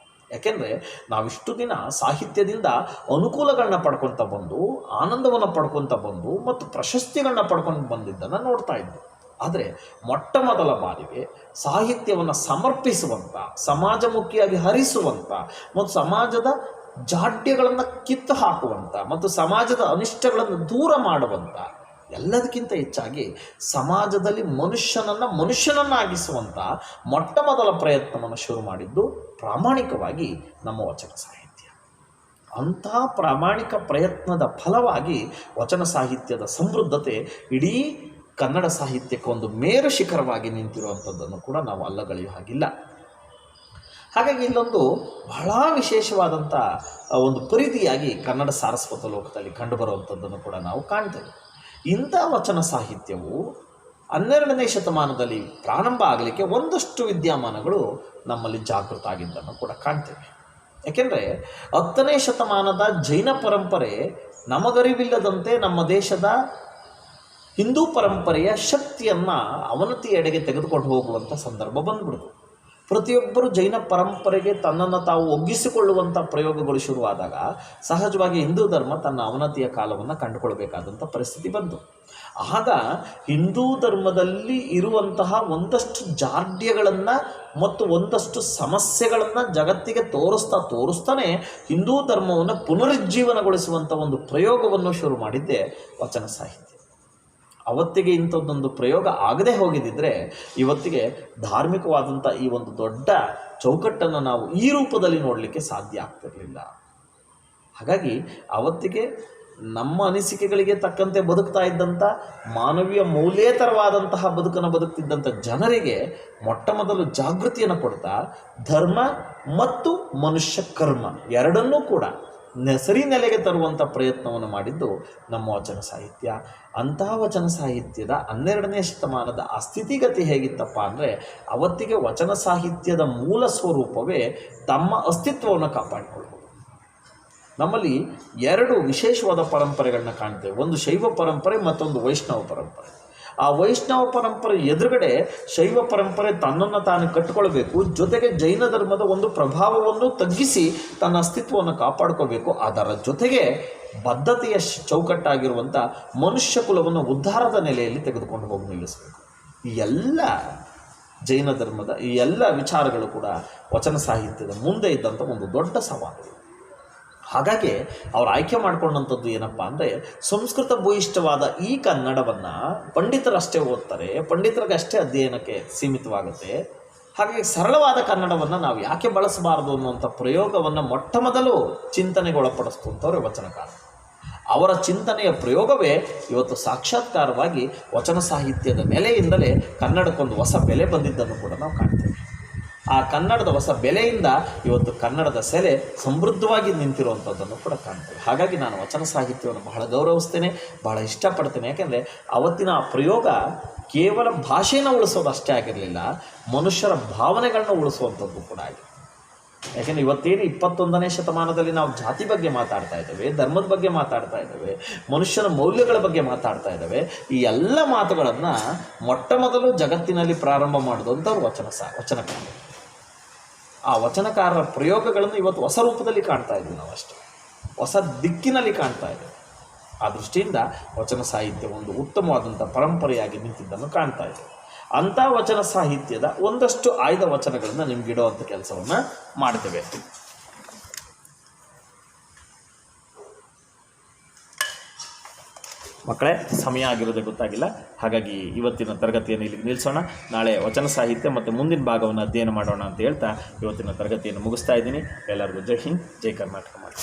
ಯಾಕೆಂದರೆ ನಾವಿಷ್ಟು ದಿನ ಸಾಹಿತ್ಯದಿಂದ ಅನುಕೂಲಗಳನ್ನ ಪಡ್ಕೊತ ಬಂದು, ಆನಂದವನ್ನು ಪಡ್ಕೊತ ಬಂದು ಮತ್ತು ಪ್ರಶಸ್ತಿಗಳನ್ನ ಪಡ್ಕೊಂಡು ಬಂದಿದ್ದನ್ನು ನೋಡ್ತಾ ಇದ್ವಿ. ಆದರೆ ಮೊಟ್ಟ ಮೊದಲ ಬಾರಿಗೆ ಸಾಹಿತ್ಯವನ್ನು ಸಮರ್ಪಿಸುವಂಥ, ಸಮಾಜಮುಖಿಯಾಗಿ ಹರಿಸುವಂಥ ಮತ್ತು ಸಮಾಜದ ಜಾಡ್ಯಗಳನ್ನು ಕಿತ್ತು ಹಾಕುವಂಥ ಮತ್ತು ಸಮಾಜದ ಅನಿಷ್ಟಗಳನ್ನು ದೂರ ಮಾಡುವಂಥ, ಎಲ್ಲದಕ್ಕಿಂತ ಹೆಚ್ಚಾಗಿ ಸಮಾಜದಲ್ಲಿ ಮನುಷ್ಯನನ್ನಾಗಿಸುವಂಥ ಮೊಟ್ಟ ಮೊದಲ ಪ್ರಯತ್ನವನ್ನು ಶುರು ಮಾಡಿದ್ದು ಪ್ರಾಮಾಣಿಕವಾಗಿ ನಮ್ಮ ವಚನ ಸಾಹಿತ್ಯ. ಅಂತಹ ಪ್ರಾಮಾಣಿಕ ಪ್ರಯತ್ನದ ಫಲವಾಗಿ ವಚನ ಸಾಹಿತ್ಯದ ಸಮೃದ್ಧತೆ ಇಡೀ ಕನ್ನಡ ಸಾಹಿತ್ಯಕ್ಕೆ ಒಂದು ಮೇರು ಶಿಖರವಾಗಿ ನಿಂತಿರುವಂಥದ್ದನ್ನು ಕೂಡ ನಾವು ಅಲ್ಲಗಳೆಯುವ ಹಾಗಿಲ್ಲ. ಹಾಗಾಗಿ ಇಲ್ಲೊಂದು ಬಹಳ ವಿಶೇಷವಾದಂಥ ಒಂದು ಪರಿಧಿಯಾಗಿ ಕನ್ನಡ ಸಾರಸ್ವತ ಲೋಕದಲ್ಲಿ ಕಂಡುಬರುವಂಥದ್ದನ್ನು ಕೂಡ ನಾವು ಕಾಣ್ತೇವೆ. ಇಂಥ ವಚನ ಸಾಹಿತ್ಯವು 12ನೇ ಶತಮಾನದಲ್ಲಿ ಪ್ರಾರಂಭ ಆಗಲಿಕ್ಕೆ ಒಂದಷ್ಟು ವಿದ್ಯಮಾನಗಳು ನಮ್ಮಲ್ಲಿ ಜಾಗೃತ ಆಗಿದ್ದನ್ನು ಕೂಡ ಕಾಣ್ತೇವೆ. ಏಕೆಂದರೆ 10ನೇ ಶತಮಾನದ ಜೈನ ಪರಂಪರೆ ನಮಗರಿವಿಲ್ಲದಂತೆ ನಮ್ಮ ದೇಶದ ಹಿಂದೂ ಪರಂಪರೆಯ ಶಕ್ತಿಯನ್ನು ಅವನತಿಯೆಡೆಗೆ ತೆಗೆದುಕೊಂಡು ಹೋಗುವಂಥ ಸಂದರ್ಭ ಬಂದ್ಬಿಡ್ತು. ಪ್ರತಿಯೊಬ್ಬರು ಜೈನ ಪರಂಪರೆಗೆ ತನ್ನನ್ನು ತಾವು ಒಗ್ಗಿಸಿಕೊಳ್ಳುವಂಥ ಪ್ರಯೋಗಗಳು ಶುರುವಾದಾಗ ಸಹಜವಾಗಿ ಹಿಂದೂ ಧರ್ಮ ತನ್ನ ಅವನತಿಯ ಕಾಲವನ್ನು ಕಂಡುಕೊಳ್ಬೇಕಾದಂಥ ಪರಿಸ್ಥಿತಿ ಬಂತು. ಆಗ ಹಿಂದೂ ಧರ್ಮದಲ್ಲಿ ಇರುವಂತಹ ಒಂದಷ್ಟು ಜಾಡ್ಯಗಳನ್ನು ಮತ್ತು ಒಂದಷ್ಟು ಸಮಸ್ಯೆಗಳನ್ನು ಜಗತ್ತಿಗೆ ತೋರಿಸ್ತಾನೆ ಹಿಂದೂ ಧರ್ಮವನ್ನು ಪುನರುಜ್ಜೀವನಗೊಳಿಸುವಂಥ ಒಂದು ಪ್ರಯೋಗವನ್ನು ಶುರು ಮಾಡಿದ್ದೇ ವಚನ ಸಾಹಿತ್ಯ. ಅವತ್ತಿಗೆ ಇಂಥದ್ದೊಂದು ಪ್ರಯೋಗ ಆಗದೆ ಹೋಗಿದ್ದರೆ ಇವತ್ತಿಗೆ ಧಾರ್ಮಿಕವಾದಂಥ ಈ ಒಂದು ದೊಡ್ಡ ಚೌಕಟ್ಟನ್ನು ನಾವು ಈ ರೂಪದಲ್ಲಿ ನೋಡಲಿಕ್ಕೆ ಸಾಧ್ಯ ಆಗ್ತಿರಲಿಲ್ಲ. ಹಾಗಾಗಿ ಅವತ್ತಿಗೆ ನಮ್ಮ ಅನಿಸಿಕೆಗಳಿಗೆ ತಕ್ಕಂತೆ ಬದುಕ್ತಾ ಇದ್ದಂಥ ಮಾನವೀಯ ಮೌಲ್ಯೇತರವಾದಂತಹ ಬದುಕನ್ನು ಬದುಕ್ತಿದ್ದಂಥ ಜನರಿಗೆ ಮೊಟ್ಟ ಮೊದಲು ಜಾಗೃತಿಯನ್ನು ಕೊಡ್ತಾ ಧರ್ಮ ಮತ್ತು ಮನುಷ್ಯ ಕರ್ಮ ಎರಡನ್ನೂ ಕೂಡ ಸರಿ ನೆಲೆಗೆ ತರುವಂಥ ಪ್ರಯತ್ನವನ್ನು ಮಾಡಿದ್ದು ನಮ್ಮ ವಚನ ಸಾಹಿತ್ಯ. ಅಂತಹ ವಚನ ಸಾಹಿತ್ಯದ 12ನೇ ಶತಮಾನದ ಆ ಸ್ಥಿತಿಗತಿ ಹೇಗಿತ್ತಪ್ಪ ಅಂದರೆ ಅವತ್ತಿಗೆ ವಚನ ಸಾಹಿತ್ಯದ ಮೂಲ ಸ್ವರೂಪವೇ ತಮ್ಮ ಅಸ್ತಿತ್ವವನ್ನು ಕಾಪಾಡಿಕೊಳ್ಳುವುದು. ನಮ್ಮಲ್ಲಿ 2 ವಿಶೇಷವಾದ ಪರಂಪರೆಗಳನ್ನ ಕಾಣ್ತೇವೆ. ಒಂದು ಶೈವ ಪರಂಪರೆ, ಮತ್ತೊಂದು ವೈಷ್ಣವ ಪರಂಪರೆ. ಆ ವೈಷ್ಣವ ಪರಂಪರೆ ಎದುರುಗಡೆ ಶೈವ ಪರಂಪರೆ ತನ್ನನ್ನು ತಾನು ಕಟ್ಟಿಕೊಳ್ಬೇಕು, ಜೊತೆಗೆ ಜೈನ ಧರ್ಮದ ಒಂದು ಪ್ರಭಾವವನ್ನು ತಗ್ಗಿಸಿ ತನ್ನ ಅಸ್ತಿತ್ವವನ್ನು ಕಾಪಾಡ್ಕೋಬೇಕು. ಅದರ ಜೊತೆಗೆ ಬದ್ಧತೆಯ ಚೌಕಟ್ಟಾಗಿರುವಂಥ ಮನುಷ್ಯ ಕುಲವನ್ನು ಉದ್ಧಾರದ ನೆಲೆಯಲ್ಲಿ ತೆಗೆದುಕೊಂಡು ಹೋಗಿ ನಿಲ್ಲಿಸಬೇಕು. ಈ ಎಲ್ಲ ಜೈನ ಧರ್ಮದ ಈ ಎಲ್ಲ ವಿಚಾರಗಳು ಕೂಡ ವಚನ ಸಾಹಿತ್ಯದ ಮುಂದೆ ಇದ್ದಂಥ ಒಂದು ದೊಡ್ಡ ಸವಾಲು. ಹಾಗಾಗಿ ಅವ್ರು ಆಯ್ಕೆ ಮಾಡಿಕೊಂಡಂಥದ್ದು ಏನಪ್ಪ ಅಂದರೆ ಸಂಸ್ಕೃತ ಭೂಯಿಷ್ಠವಾದ ಈ ಕನ್ನಡವನ್ನು ಪಂಡಿತರಷ್ಟೇ ಓದ್ತಾರೆ, ಪಂಡಿತರಿಗಷ್ಟೇ ಅಧ್ಯಯನಕ್ಕೆ ಸೀಮಿತವಾಗುತ್ತೆ. ಹಾಗಾಗಿ ಸರಳವಾದ ಕನ್ನಡವನ್ನು ನಾವು ಯಾಕೆ ಬಳಸಬಾರದು ಅನ್ನುವಂಥ ಪ್ರಯೋಗವನ್ನು ಮೊಟ್ಟ ಮೊದಲು ಚಿಂತನೆಗೆ ಒಳಪಡಿಸ್ತಂಥವ್ರೆ ವಚನಕಾರ. ಅವರ ಚಿಂತನೆಯ ಪ್ರಯೋಗವೇ ಇವತ್ತು ಸಾಕ್ಷಾತ್ಕಾರವಾಗಿ ವಚನ ಸಾಹಿತ್ಯದ ನೆಲೆಯಿಂದಲೇ ಕನ್ನಡಕ್ಕೊಂದು ಹೊಸ ಬೆಲೆ ಬಂದಿದ್ದನ್ನು ಕೂಡ ನಾವು ಕಾಣ್ತೇವೆ. ಆ ಕನ್ನಡದ ಹೊಸ ಬೆಲೆಯಿಂದ ಇವತ್ತು ಕನ್ನಡದ ಸೆಲೆ ಸಮೃದ್ಧವಾಗಿ ನಿಂತಿರುವಂಥದ್ದನ್ನು ಕೂಡ ಕಾಣ್ತೇವೆ. ಹಾಗಾಗಿ ನಾನು ವಚನ ಸಾಹಿತ್ಯವನ್ನು ಬಹಳ ಗೌರವಿಸ್ತೇನೆ, ಬಹಳ ಇಷ್ಟಪಡ್ತೇನೆ. ಯಾಕೆಂದರೆ ಅವತ್ತಿನ ಆ ಪ್ರಯೋಗ ಕೇವಲ ಭಾಷೆಯನ್ನು ಉಳಿಸೋದಷ್ಟೇ ಆಗಿರಲಿಲ್ಲ, ಮನುಷ್ಯರ ಭಾವನೆಗಳನ್ನ ಉಳಿಸುವಂಥದ್ದು ಕೂಡ ಆಗಿದೆ. ಯಾಕೆಂದರೆ ಇವತ್ತೇನು 21ನೇ ಶತಮಾನದಲ್ಲಿ ನಾವು ಜಾತಿ ಬಗ್ಗೆ ಮಾತಾಡ್ತಾ ಇದ್ದೇವೆ, ಧರ್ಮದ ಬಗ್ಗೆ ಮಾತಾಡ್ತಾ ಇದ್ದೇವೆ, ಮನುಷ್ಯನ ಮೌಲ್ಯಗಳ ಬಗ್ಗೆ ಮಾತಾಡ್ತಾ ಇದ್ದೇವೆ. ಈ ಎಲ್ಲ ಮಾತುಗಳನ್ನು ಮೊಟ್ಟ ಮೊದಲು ಜಗತ್ತಿನಲ್ಲಿ ಪ್ರಾರಂಭ ಮಾಡಿದಂಥವ್ರು ವಚನಕಾರ. ಆ ವಚನಕಾರರ ಪ್ರಯೋಗಗಳನ್ನು ಇವತ್ತು ಹೊಸ ರೂಪದಲ್ಲಿ ಕಾಣ್ತಾ ಇದ್ದೀವಿ, ನಾವು ಅಷ್ಟೇ ಹೊಸ ದಿಕ್ಕಿನಲ್ಲಿ ಕಾಣ್ತಾ ಇದ್ದೇವೆ. ಆ ದೃಷ್ಟಿಯಿಂದ ವಚನ ಸಾಹಿತ್ಯ ಒಂದು ಉತ್ತಮವಾದಂಥ ಪರಂಪರೆಯಾಗಿ ನಿಂತಿದ್ದನ್ನು ಕಾಣ್ತಾ ಇದ್ದೇವೆ. ಅಂಥ ವಚನ ಸಾಹಿತ್ಯದ ಒಂದಷ್ಟು ಆಯ್ದ ವಚನಗಳನ್ನು ನಿಮ್ಗಿಡುವಂಥ ಕೆಲಸವನ್ನು ಮಾಡ್ತೇವೆ. ಮಕ್ಕಳೇ, ಸಮಯ ಆಗಿರೋದೇ ಗೊತ್ತಾಗಿಲ್ಲ. ಹಾಗಾಗಿ ಇವತ್ತಿನ ತರಗತಿಯನ್ನು ಇಲ್ಲಿಗೆ ನಿಲ್ಲಿಸೋಣ. ನಾಳೆ ವಚನ ಸಾಹಿತ್ಯ ಮತ್ತು ಮುಂದಿನ ಭಾಗವನ್ನು ಅಧ್ಯಯನ ಮಾಡೋಣ ಅಂತ ಹೇಳ್ತಾ ಇವತ್ತಿನ ತರಗತಿಯನ್ನು ಮುಗಿಸ್ತಾ ಇದ್ದೀನಿ. ಎಲ್ಲರಿಗೂ ಜೈ ಹಿಂದ್, ಜೈ ಕರ್ನಾಟಕ ಮಾಡಿ.